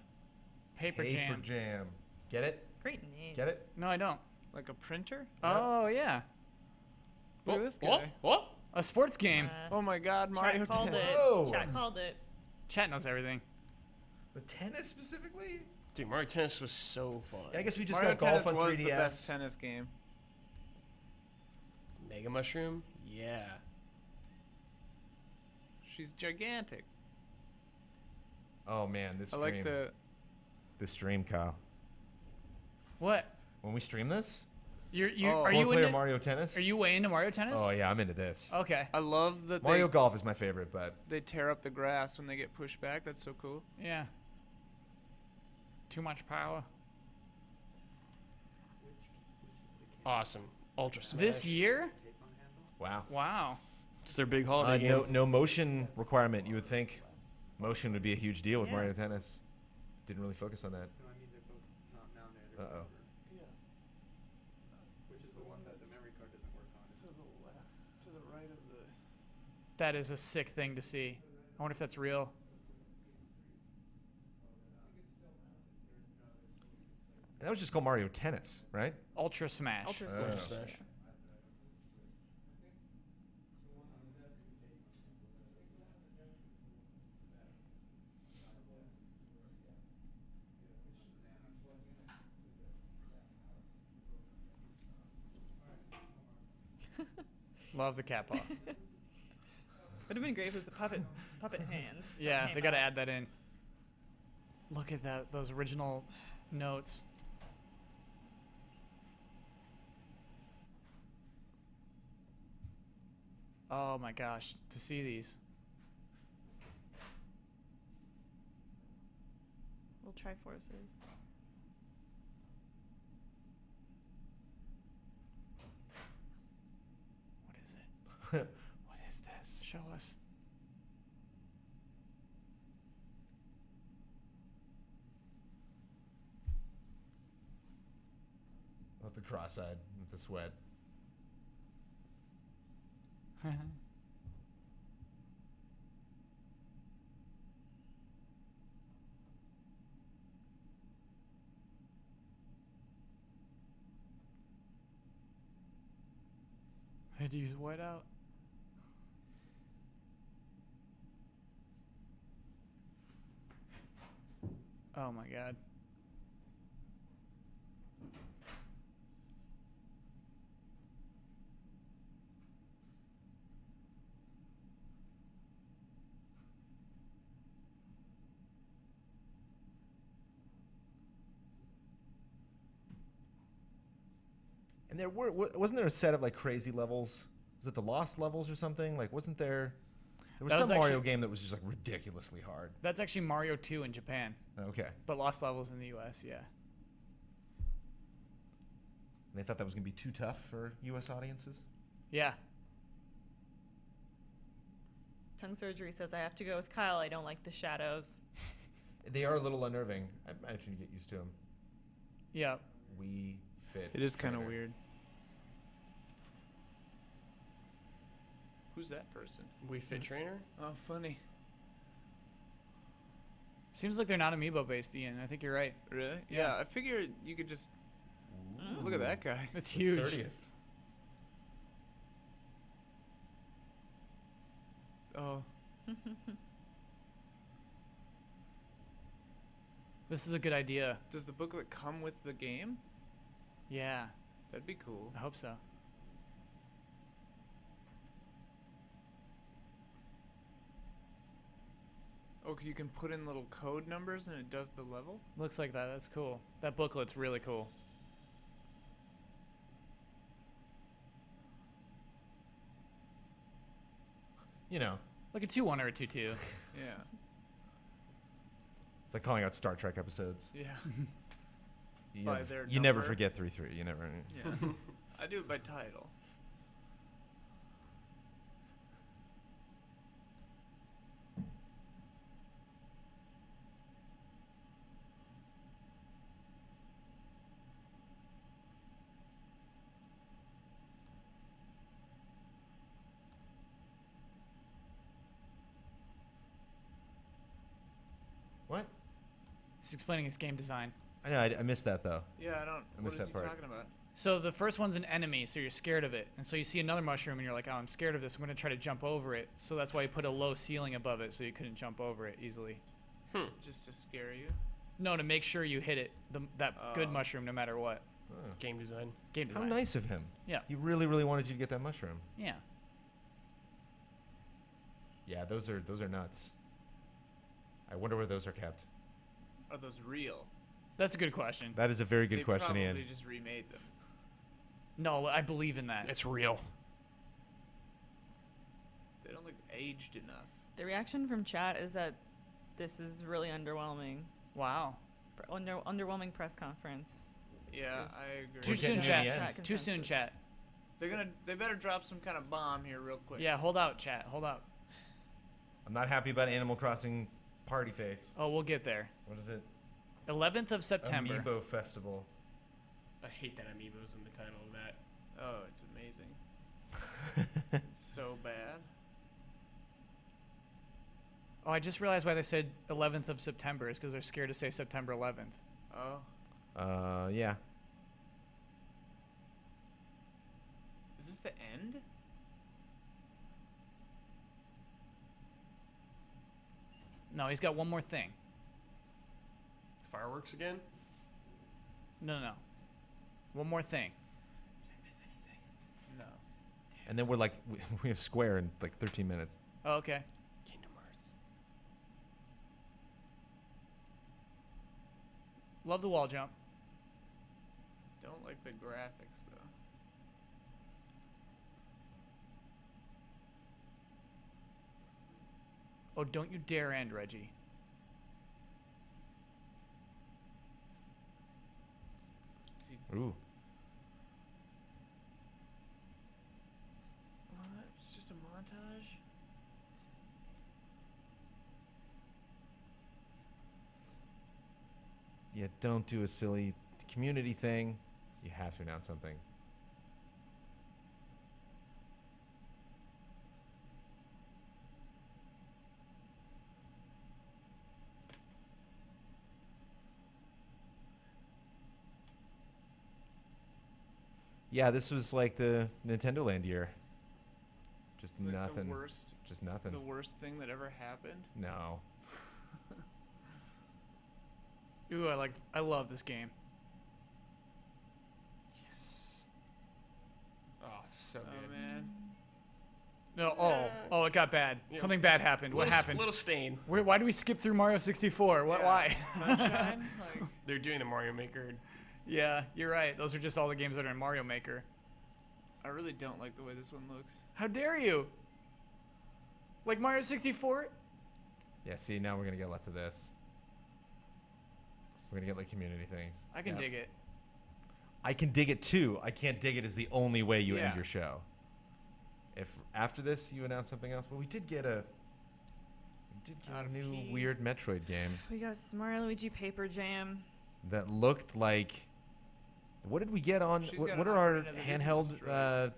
Paper Jam. Jam. Get it? Great name. Get it? No, I don't. Like a printer? Oh yeah, Look at this What? guy. What? a sports game. Oh my God, Mario Chat called Tennis. it. Whoa. Chat called it. Chat knows everything. The tennis specifically? Dude, Mario Tennis was so fun. I guess we just Mario got golf Tennis on was 3DS. the best tennis game. Mega Mushroom? Yeah. She's gigantic. Oh man, this I stream. like the. This stream, Kyle. What? When we stream this, Are you four-player into Mario Tennis. Are you way into Mario Tennis? Oh yeah, I'm into this. Okay. I love that Mario Golf is my favorite, but they tear up the grass when they get pushed back. That's so cool. Yeah. Too much power. Awesome. Ultra Smash. This year? wow. Wow. It's their big holiday game. No motion requirement. You would think motion would be a huge deal with Yeah. Mario Tennis. Didn't really focus on that. No, I mean they're both not mounted. Uh oh. Which is the one that the memory card doesn't work on. To the left, to the right of the. That is a sick thing to see. I wonder if that's real. And that was just called Mario Tennis, right? Ultra Smash. Ultra Ultra Smash. Smash. Love the cat paw. Would have been great if it was a puppet hand. that Yeah, came they got to out. add that in. Look at that, those original notes. Oh my gosh, to see these. Little Triforces. What is it? What is this? Show us. Love the cross-eyed with the sweat. Had to use whiteout. Oh my god. And there wasn't there a set of like crazy levels? Was it the Lost levels or something? Like, wasn't there? There was That was some Mario actually- game that was just like ridiculously hard. That's actually Mario 2 in Japan, Okay. but Lost Levels in the US, yeah. And they thought that was gonna be too tough for U.S. audiences. Yeah. Tongue surgery says I have to go with Kyle. I don't like the shadows. They are a little unnerving. I imagine you get used to them. Yeah. We fit. It is kind of Trainer. weird. Who's that person? Wii Fit Trainer? Oh, funny. Seems like they're not amiibo based, Ian. I think you're right. Really? Yeah. Yeah, I figured you could just look at that guy. It's The huge. 30th. Oh, This is a good idea. does the booklet come with the game? Yeah. That'd be cool. I hope so. Oh, you can put in little code numbers and it does the level? Looks like that. That's cool. That booklet's really cool. You know, Like a 2-1 or a 2-2. Yeah. it's like calling out Star Trek episodes. Yeah. You, By never- their you never number. forget 3-3. You never. Yeah. I do it by title. He's explaining his game design. I know. I missed that though. Yeah, I don't. What missed is he that part. talking about? So the first one's an enemy, so you're scared of it. And so you see another mushroom, and you're like, oh, I'm scared of this. I'm going to try to jump over it. So that's why you put a low ceiling above it, so you couldn't jump over it easily. Just to scare you. No, to make sure you hit it, that good mushroom, no matter what. Oh. Game design. Game How design. nice of him. Yeah. He really, really wanted you to get that mushroom. Yeah. Yeah, those are nuts. I wonder where those are kept. Are those real? That's a good question. That is a very good They question, probably Ian. just remade them. No, I believe in that. It's real. They don't look aged enough. The reaction from chat is that this is really underwhelming. Wow. Underwhelming press conference. Yeah, Is- I agree. Too We're soon, getting near the chat. end. Too soon, chat. They better drop some kind of bomb here real quick. Yeah, hold out, chat. Hold out. I'm not happy about Animal Crossing Party Face. Oh, we'll get there. What is it? 11th of September. Amiibo Festival. I hate that Amiibo's in the title of that. Oh, it's amazing. So bad. Oh, I just realized why they said 11th of September is because they're scared to say September 11th. Oh. Yeah. Is this the end? No, he's got one more thing. Fireworks again? No. One more thing. No. And then we're like, we have Square in like 13 minutes. Oh, okay. Kingdom Hearts. Love the wall jump. Don't like the graphics though. Oh, don't you dare end, Reggie. Ooh. What? It's just a montage? Yeah, don't do a silly community thing. You have to announce something. Yeah, this was like the Nintendo Land year. Just It's like nothing. the worst, Just nothing. the worst thing that ever happened. No. Ooh, I love this game. Yes. Oh, so Oh good. man. No, oh, it got bad. Yeah. Something bad happened. What happened? Little stain. Why do we skip through Mario 64? What? Yeah, Why? Sunshine? Like, They're doing the Mario Maker. Yeah, you're right. Those are just all the games that are in Mario Maker. I really don't like the way this one looks. How dare you? Like Mario 64? Yeah, see, now we're going to get lots of this. We're going to get like community things. I can Yeah. dig it. I can dig it too. I can't dig it is the only way you Yeah. end your show. If after this you announce something else, well, we did get a new RP. weird Metroid game We got Mario Luigi Paper Jam. that looked like. What did we get on? She's What, got what an are our alternate that isn't handheld destroyed.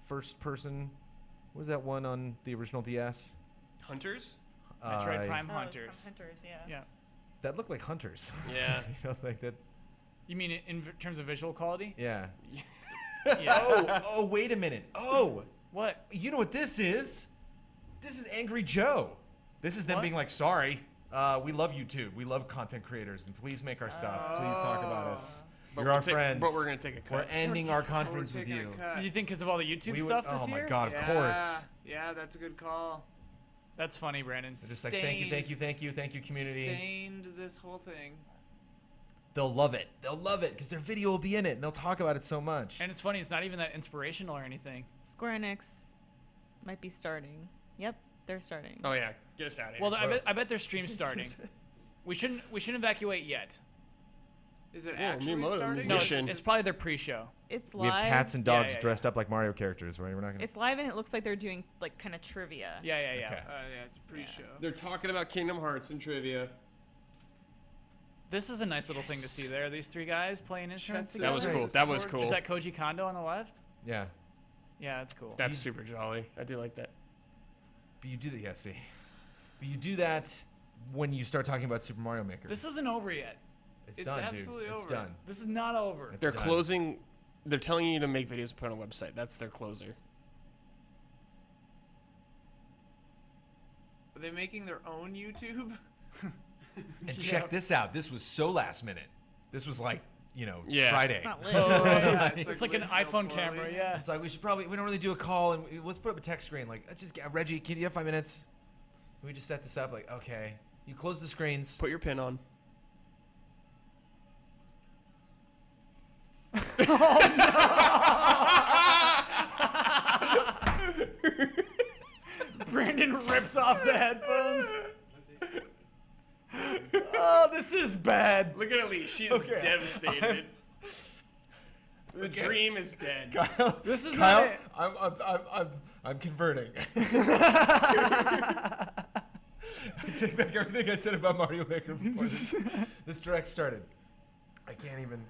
first person? What was that one on the original DS? Hunters? Metroid Prime Oh, Hunters. Hunters, yeah. Yeah. That looked like Hunters. Yeah. You know, like that. You mean in terms of visual quality? Yeah. Yeah. Oh, wait a minute. Oh, What? you know what this is? This is Angry Joe. This is them What? being like, sorry, we love YouTube. We love content creators, and please make our stuff. Please talk about us. But You're we'll our take- friends. but we're gonna take a cut. We're ending our conference We're with taking you. a cut. You think because of all the YouTube We would- stuff this oh year? my god, of yeah. course. Yeah, that's a good call. That's funny, Brandon. They're just like, thank you, thank you, thank you, thank you, community. Stained this whole thing. They'll love it. They'll love it because their video will be in it, and they'll talk about it so much. And it's funny, it's not even that inspirational or anything. Square Enix might be starting. Yep, they're starting. Oh yeah, get us out of here. Well, I bet their stream's starting. We shouldn't evacuate yet. Is it Whoa, actually Miyamoto starting? music. No, Mission. it's probably their pre-show. It's we live. have cats and Yeah, dogs yeah, dressed up like Mario characters, right? We're not gonna. It's live and it looks like they're doing like kind of trivia. Yeah. Okay. Yeah, it's a pre-show. They're talking about Kingdom Hearts and trivia. This is a nice little thing to see there. These three guys playing instruments That That was together. cool. That was cool. Is that Koji Kondo on the left? Yeah. Yeah, that's cool. That's super jolly. I do like that. But you do that, yeah. See, but you do that when you start talking about Super Mario Maker. This isn't over yet. It's It's done, absolutely dude. It's over. done. This is not over. It's They're done. closing. They're telling you to make videos and put on a website. That's their closer. Are they making their own YouTube? And check this out. This was so last minute. This was like, Yeah. Friday. It's not lit. Oh, yeah. It's It's like an lit so iPhone poorly. camera, yeah. It's like we don't really do a call and let's put up a text screen. Like, let's just get Reggie. Can you have 5 minutes? Can we just set this up? Like, okay. You close the screens. Put your pin on. Brandon rips off the headphones. Oh, this is bad. Look at Elise. She is Okay. devastated. The dream is dead. Kyle, This is Kyle, not it. I'm converting. I take back everything I said about Mario Maker before this direct started. I can't even.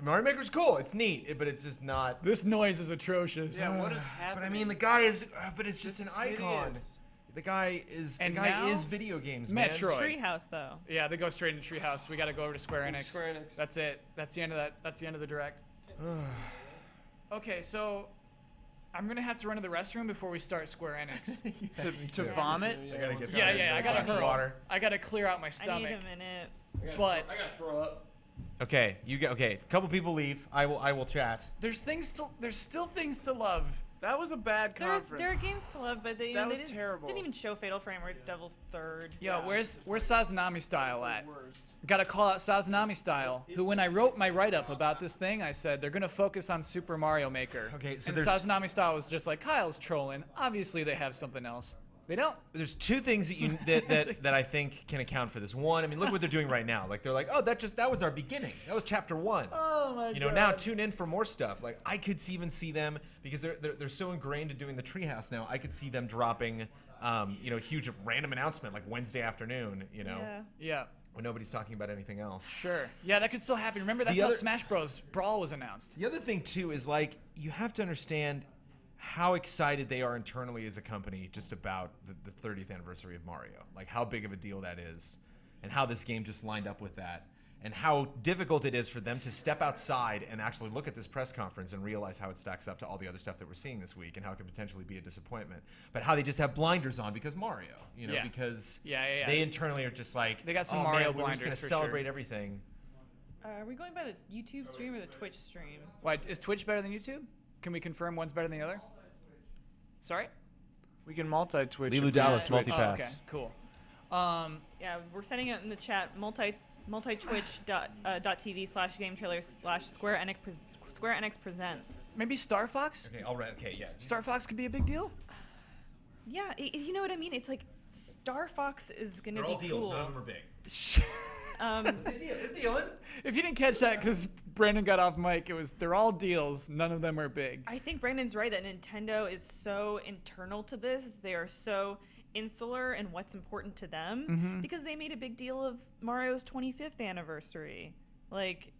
Mario Maker's cool. It's neat, but it's just not. This noise is atrocious. Yeah, what is But happening? I mean, the guy is. But it's just This an is icon. hideous. The guy is. And the guy now, is video games, man. Metroid. Treehouse though. Yeah, they go straight into Treehouse. We got to go over to Square Enix. Square Enix. That's it. That's the end of that. That's the end of the direct. Okay, so I'm gonna have to run to the restroom before we start Square Enix. To vomit? I gotta get. yeah, I gotta glass of hurl. water. I gotta clear out my I need stomach. a minute. But I gotta throw up. Okay, you get. Okay, a couple people leave. I will chat. there's still things to love. That was a bad conference. There are games to love, but they, That they was didn't, terrible. didn't even show Fatal Frame or Devil's Third. Yo, where's Sazanami Style at? Worst. Gotta call out Sazanami Style, who when I wrote my write-up about this thing, I said they're gonna focus on Super Mario Maker. Okay, so and there's- Sazanami Style was just like, Kyle's trolling. Obviously they have something else. They don't. There's two things that I think can account for this. One, I mean, look what they're doing right now. Like they're like, oh, that was our beginning. That was chapter 1. Oh my Now tune in for more stuff. Like I could even see them because they're so ingrained in doing the Treehouse now. I could see them dropping, huge random announcement like Wednesday afternoon. Yeah. Yeah, when nobody's talking about anything else. sure. Yeah, that could still happen. Remember, that's The how other- Smash Bros. Brawl was announced. The other thing too is like you have to understand how excited they are internally as a company just about the 30th anniversary of Mario. Like how big of a deal that is, and how this game just lined up with that, and how difficult it is for them to step outside and actually look at this press conference and realize how it stacks up to all the other stuff that we're seeing this week and how it could potentially be a disappointment. But how they just have blinders on because Mario, Yeah. because Yeah. they internally are just like, They got some oh, Mario man, we're just gonna blinders for celebrate sure. everything. Are we going by the YouTube stream or the Twitch stream? Why is Twitch better than YouTube? Can we confirm one's better than the other? Sorry. We can multi-Twitch. Lilu if we Dallas use multi- Twitch. Multipass. Oh, okay, cool. Yeah, we're sending it in the chat. multitwitch.tv/game trailer/Square Enix presents. Maybe Star Fox. Okay, all right, okay, yeah. Star Fox could be a big deal. Yeah, you know what I mean. It's like Star Fox is gonna They're be all deals. cool. None of them are big. They're dealing. If you didn't catch that, because Brandon got off mic, they're all deals. None of them are big. I think Brandon's right that Nintendo is so internal to this. They are so insular in what's important to them because they made a big deal of Mario's 25th anniversary. Like,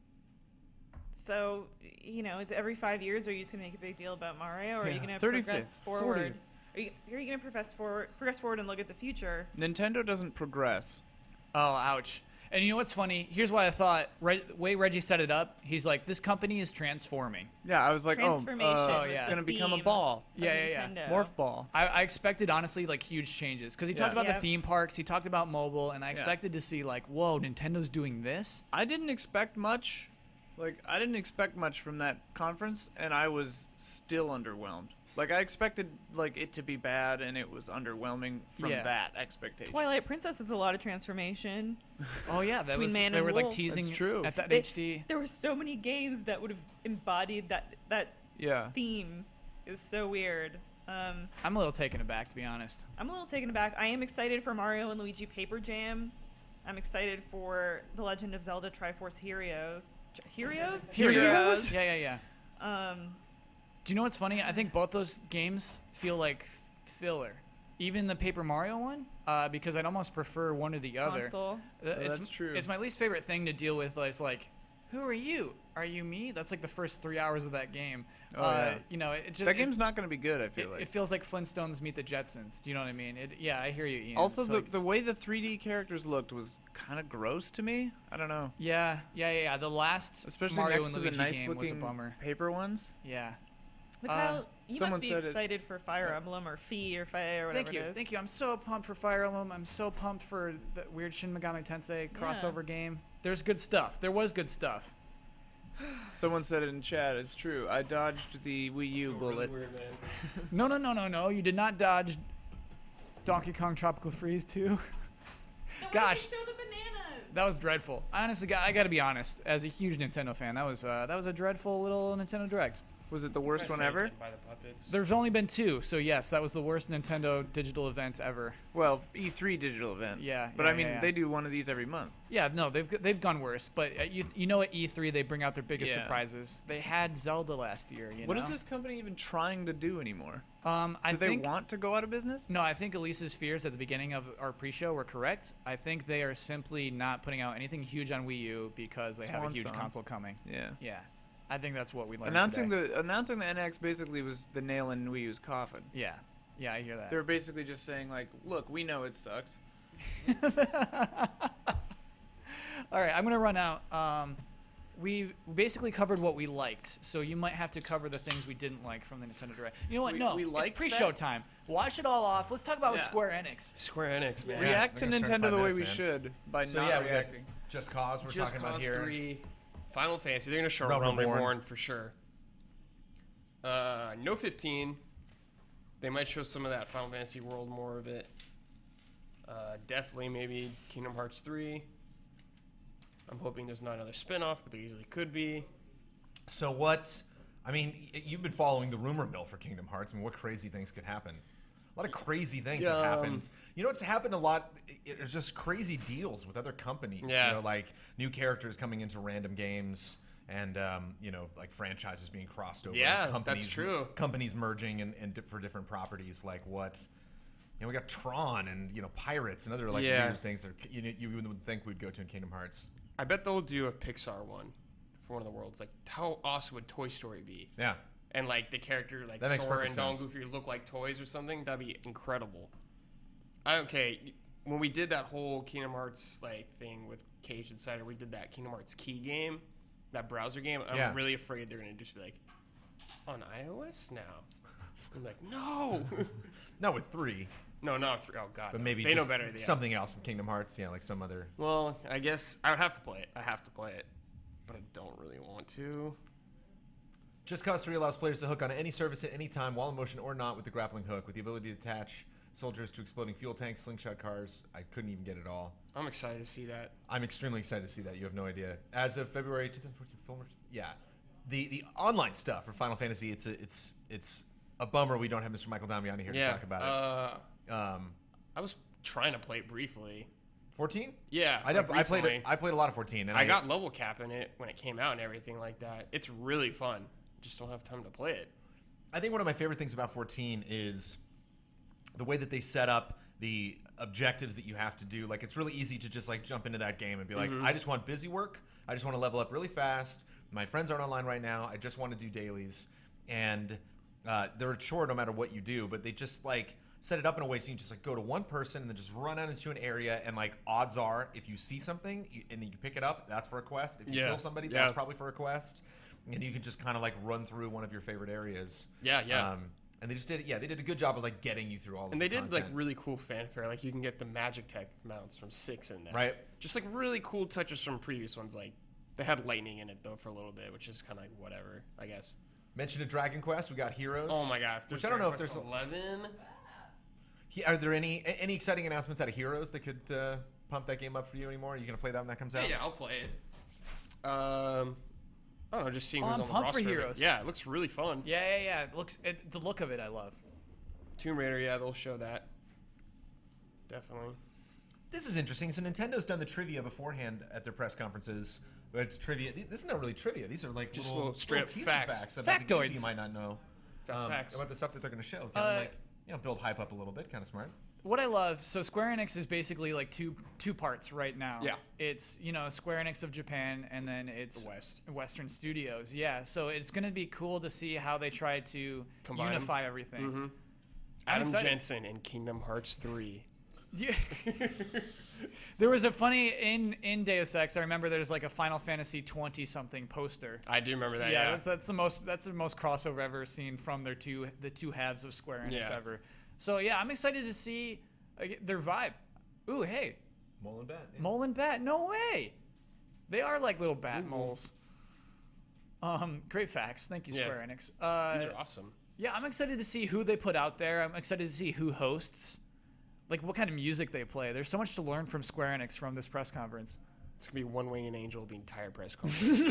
so, it's every 5 years. Are you just gonna make a big deal about Mario, or are you gonna 35th, progress 40. forward? Are you gonna progress forward and look at the future? Nintendo doesn't progress. Oh, ouch. And you know what's funny? Here's why I thought, the way Reggie set it up, he's like, this company is transforming. Yeah, I was like, Transformation was yeah. it's the gonna become a theme ball. of Yeah, yeah, yeah. Nintendo. Morph ball. I expected, honestly, like, huge changes. Because he talked about Yeah. the theme parks, he talked about mobile, and I expected to see, like, whoa, Nintendo's doing this? I didn't expect much. I didn't expect much from that conference, and I was still underwhelmed. I expected, it to be bad, and it was underwhelming from Yeah. that expectation. Twilight Princess is a lot of transformation. Oh, yeah, that Between was, Man they and were, like, Wolf. teasing That's true. at that They- HD. There were so many games that would have embodied that Yeah. theme. Is so weird. I'm a little taken aback, to be honest. I'm a little taken aback. I am excited for Mario and Luigi Paper Jam. I'm excited for The Legend of Zelda Triforce Heroes. Heroes? Heroes? Yeah. Do you know what's funny? I think both those games feel like filler. Even the Paper Mario one, because I'd almost prefer one or the other. Console. It's, that's true. It's my least favorite thing to deal with. It's like, who are you? Are you me? That's like the first 3 hours of that game. Oh, yeah. You know, it just That game's not going to be good, I feel like. it feels like Flintstones meet the Jetsons. Do you know what I mean? Yeah, I hear you, Ian. Also, It's the, like- the way the 3D characters looked was kind of gross to me. I don't know. yeah. The last Especially Mario next and to the Luigi nice game was a looking bummer. paper ones. Yeah. Mikhail, you someone must be said it- excited for Fire Emblem or Fee or Fae or whatever Thank you, it is. thank you. I'm so pumped for Fire Emblem. I'm so pumped for the weird Shin Megami Tensei crossover game. There's good stuff. There was good stuff. Someone said it in chat. It's true. I dodged the Wii U Really bullet. weird, man. No. You did not dodge Donkey Kong Tropical Freeze 2. Gosh. Show the bananas. That was dreadful. Honestly, I gotta be honest. As a huge Nintendo fan, that was a dreadful little Nintendo Direct. Was it the worst one Kinda ever? sad by the puppets. There's only been 2, so yes, that was the worst Nintendo digital event ever. Well, E3 digital event. Yeah, But yeah, I mean, yeah. they do one of these every month. Yeah, no, they've gone worse. But you know at E3 they bring out their biggest Yeah. surprises. They had Zelda last year. What know? is this company even trying to do anymore? I Do they think want to go out of business? no. I think Elise's fears at the beginning of our pre-show were correct. I think they are simply not putting out anything huge on Wii U because they have a Swan huge song. console coming. Yeah. Yeah, I think that's what we learned. Announcing today. the NX basically was the nail in Wii U's coffin. Yeah, I hear that. They were basically just saying like, look, we know it sucks. All right, I'm gonna run out. We basically covered what we liked, so you might have to cover the things we didn't like from the Nintendo Direct. You know what? We It's liked pre-show that? time. Wash it all off. Let's talk about Yeah. Square Enix. Square Enix, man. Yeah, React to they're gonna start in Nintendo the 5 way we minutes, man. should by So not yeah, we got reacting. Just Cause we're Just talking about Cause here. 3, Final Fantasy. They're gonna show Realm Realm Reborn. Reborn for sure. No 15. They might show some of that Final Fantasy World, more of it. Definitely maybe Kingdom Hearts 3. I'm hoping there's not another spin-off, but there easily could be. So what? I mean, you've been following the rumor mill for Kingdom Hearts. I mean, what crazy things could happen? A lot of crazy things have happened. You know what's happened a lot? It's just crazy deals with other companies. Yeah. You know, like new characters coming into random games, and you know, like franchises being crossed over. Yeah, and that's true. Companies merging and for different properties. Like what? You know, we got Tron and Pirates and other like Yeah. weird things that you wouldn't think we'd go to in Kingdom Hearts. I bet they'll do a Pixar one for one of the worlds. Like, how awesome would Toy Story be? Yeah. And like the character like That makes Sora perfect and Donald sense. Goofy look like toys or something. That'd be incredible. Okay, when we did that whole Kingdom Hearts like thing with Cage Insider, we did that Kingdom Hearts Key game, that browser game. I'm Yeah. really afraid they're gonna just be like, on iOS now. I'm like, no, Not with 3, no, not 3. Oh god, but no. maybe they just know better. Yeah. something else with Kingdom Hearts. Yeah, like some other. Well, I guess I would have to play it. I have to play it, but I don't really want to. Just Cause 3 allows players to hook on any surface at any time, while in motion or not, with the grappling hook, with the ability to attach soldiers to exploding fuel tanks, slingshot cars. I couldn't even get it all. I'm excited to see that. I'm extremely excited to see that. You have no idea. As of February 2014, yeah, the online stuff for Final Fantasy, it's a bummer we don't have Mr. Michael Damiani here to talk about it. I was trying to play it briefly. 14? Yeah, I like played recently. it. I played a lot of 14, and I got level cap in it when it came out and everything like that. It's really fun. Just don't have time to play it. I think one of my favorite things about 14 is the way that they set up the objectives that you have to do. Like, it's really easy to just like jump into that game and be like, I just want busy work. I just want to level up really fast. My friends aren't online right now. I just want to do dailies. And they're a chore no matter what you do, but they just like set it up in a way so you can just like go to one person and then just run out into an area, and like odds are if you see something and you pick it up, that's for a quest. If you Yeah. kill somebody, Yeah. that's probably for a quest. And you can just kind of like run through one of your favorite areas. Yeah. And they just did, they did a good job of like getting you through all of And the they did like content. really cool fanfare. Like you can get the Magic Tech mounts from 6 in there. Right. Just like really cool touches from previous ones. Like they had lightning in it though for a little bit, which is kind of like whatever, I guess. Mentioned a Dragon Quest. We got Heroes. Oh my god! Which I don't know if there's 11. Are there any exciting announcements out of Heroes that could pump that game up for you anymore? Are you gonna play that when that comes out? Yeah, I'll play it. I don't know, just seeing who's I'm on the pumped for roster. of it. Heroes. Yeah, it looks really fun. Yeah. The look of it, I love. Tomb Raider, yeah, they'll show that. Definitely. This is interesting. So Nintendo's done the trivia beforehand at their press conferences. But it's trivia. This is not really trivia. These are like Just little, little straight up teaser facts. about the games Factoids. you might not know. Fast facts. About the stuff that they're going to show. Kind of like build hype up a little bit. Kind of smart. what I love, so Square Enix is basically like two parts right now. Yeah. It's, Square Enix of Japan, and then it's The West. Western Studios. Yeah, so it's going to be cool to see how they try to Combine 'em. unify everything. Mm-hmm. I'm Adam excited. Jensen in Kingdom Hearts 3. Yeah. There was a funny in Deus Ex. I remember there's like a Final Fantasy 20 something poster. I do remember that. Yeah, Yeah. that's the most crossover I've ever seen from the two halves of Square Enix Yeah. ever. So yeah, I'm excited to see their vibe. Ooh, hey, Mole and Bat. Yeah. mole and bat. No way. They are like little bat moles. Great facts. Thank you, Yeah. Square Enix. These are awesome. Yeah, I'm excited to see who they put out there. I'm excited to see who hosts. Like what kind of music they play. There's so much to learn from Square Enix from this press conference. It's gonna be One Winged Angel the entire press conference,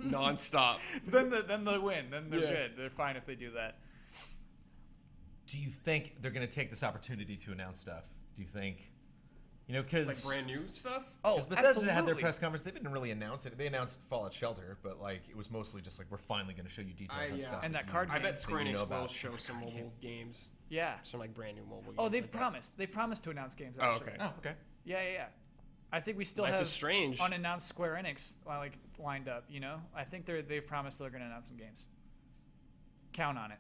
non-stop. Then they win. Then they're Yeah. good. They're fine if they do that. Do you think they're going to take this opportunity to announce stuff? Do you think, Like because brand new stuff. Oh, Bethesda had their absolutely. press conference, they didn't really announce it. They announced Fallout Shelter, but like it was mostly just like we're finally going to show you details on yeah. stuff. And that you- card I game. bet Square that you Enix know will about. show some mobile games, Yeah. some like brand new mobile games. Oh, they've like that. promised. They've promised to announce games. Oh, Actually. okay. Oh, okay. Yeah. I think we still Life have is Strange. unannounced Square Enix like lined up. I think they've promised they're going to announce some games. Count on it.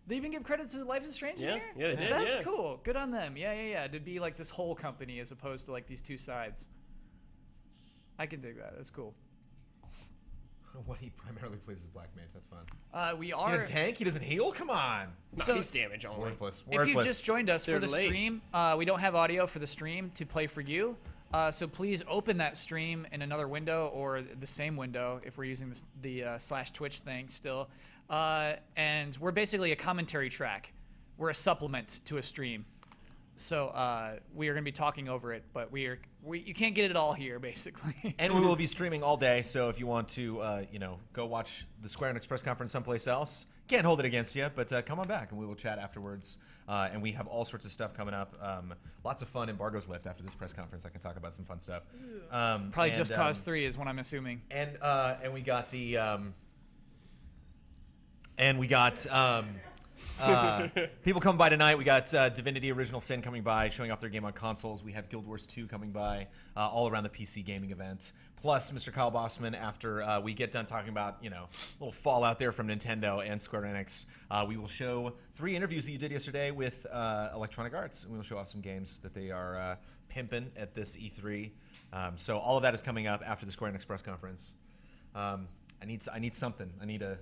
They even give credit to Life is Strange Yeah, in here? yeah, they did, That's yeah. cool. Good on them. Yeah. To be like this whole company as opposed to like these two sides. I can dig that. That's cool. What he primarily plays is Black Mage. That's fun. We He are. a tank? He doesn't heal? Come on. No, So- he's damage only. Worthless. If you've just joined us for They're the late. stream, we don't have audio for the stream to play for you. So please open that stream in another window or the same window if we're using the /Twitch thing still. And we're basically a commentary track. We're a supplement to a stream. So we are going to be talking over it, but you can't get it all here, basically. And we will be streaming all day, so if you want to, go watch the Square Enix press conference someplace else, can't hold it against you, but come on back and we will chat afterwards. And we have all sorts of stuff coming up. Lots of fun embargoes lift after this press conference. I can talk about some fun stuff. Probably Just Cause 3 is what I'm assuming. And we got the people coming by tonight. We got Divinity Original Sin coming by, showing off their game on consoles. We have Guild Wars 2 coming by, all around the PC gaming event. Plus, Mr. Kyle Bosman, after we get done talking about, little fallout there from Nintendo and Square Enix, we will show 3 interviews that you did yesterday with Electronic Arts, and we will show off some games that they are pimping at this E3. So all of that is coming up after the Square Enix press conference. I need something. I need an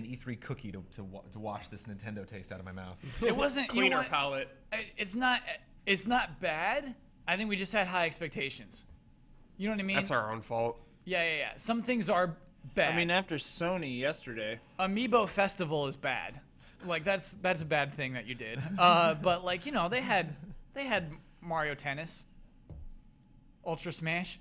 E3 cookie to wash this Nintendo taste out of my mouth. It wasn't Cleaner what? palette. It's not bad. I think we just had high expectations. You know what I mean? That's our own fault. Yeah. Some things are bad. I mean, after Sony yesterday, Amiibo Festival is bad. Like that's a bad thing that you did. But like they had Mario Tennis, Ultra Smash.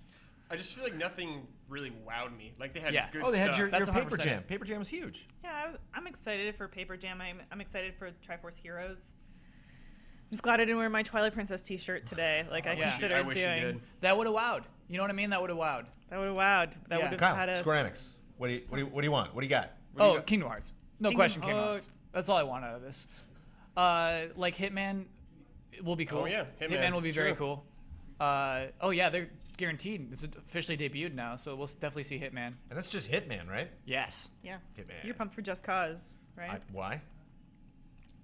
I just feel like nothing really wowed me. Like they had Yeah. good Oh, they had stuff. your That's Paper 100%. Jam. Paper Jam is huge. Yeah, I'm excited for Paper Jam. I'm excited for Triforce Heroes. I'm just glad I didn't wear my Twilight Princess T-shirt today, like I Yeah. considered I wish you doing. did. That would have wowed. You know what I mean? That would have wowed. That would have wowed. That Yeah. would have Kyle, had us. Square Enix. What do you want? What do you got? Oh, Kingdom Hearts. No Kingdom question, Kingdom Hearts. Hearts. That's all I want out of this. Like Hitman will be cool. Oh, yeah, Hitman Hitman, will be very sure. cool. They're guaranteed. It's officially debuted now, so we'll definitely see Hitman. And that's just Hitman, right? Yes. Yeah. Hitman. You're pumped for Just Cause, right? Why?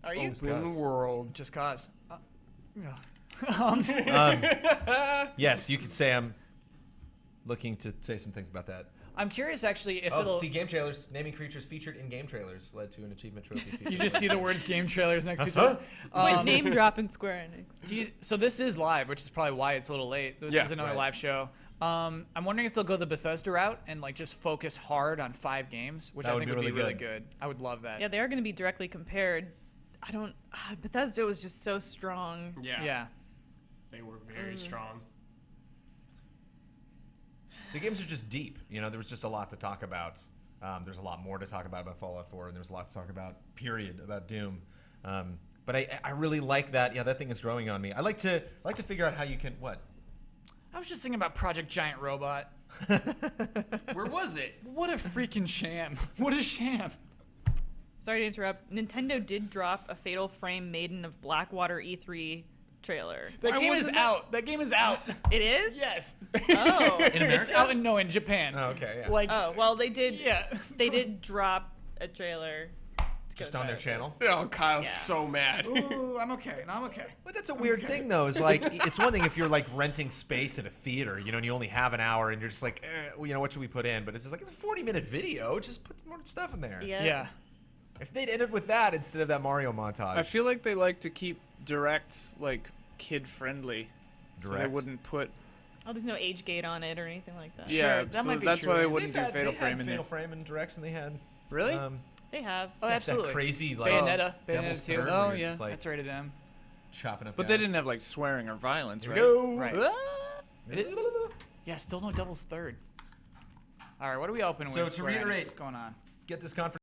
Are you? Open world. Just cause. Yes, you could say I'm looking to say some things about that. I'm curious actually if Oh, it'll. see, game trailers. Naming creatures featured in game trailers led to an achievement trophy. Feature. You just see the words game trailers next to each Uh-huh. other. Quit name dropping Square Enix. So this is live, which is probably why it's a little late. This Yeah, is another right. live show. I'm wondering if they'll go the Bethesda route and like just focus hard on 5 games, which That I would think be would be really really good. good. I would love that. Yeah, they are going to be directly compared. Bethesda was just so strong. Yeah. Yeah. They were very strong. The games are just deep. There was just a lot to talk about. There's a lot more to talk about Fallout 4, and there's a lot to talk about, period, about Doom. But I really like that. Yeah, that thing is growing on me. I like to figure out how you can what. I was just thinking about Project Giant Robot. Where was it? What a freaking sham. What a sham. Sorry to interrupt. Nintendo did drop a Fatal Frame Maiden of Blackwater E3 trailer. That game is out. That game is out. It is? Yes. Oh. In America? It's out in Japan. Oh, okay, yeah. Like, Oh, well, they did. yeah. They did drop a trailer. Just on their channel. Oh, Kyle's Yeah. so mad. Ooh, I'm okay. No, I'm okay. But that's a weird thing, though. Is like it's one thing if you're like renting space at a theater, you know, and you only have an hour, and you're just like, well, you know, what should we put in? But it's just like it's a 40-minute video. Just put more stuff in there. Yeah. Yeah. If they'd ended with that instead of that Mario montage. I feel like they like to keep directs like kid friendly, so they Direct? wouldn't put. Oh, there's no age gate on it or anything like that. Yeah, that so might be that's true. why they They've wouldn't do Fatal they Frame had in Fatal there. Frame and directs, and they had Really? They have. Oh, absolutely. that crazy like Bayonetta. Devil's Bayonetta 2. Third, where Oh, you're yeah. just, like, That's rated M. chopping up. But they didn't have like swearing or violence, Here right? we go. Right. Ah! Yeah, still no Devil's Third. All right, what are we opening So with? to Square Enix? reiterate- What's going on? Get this conference.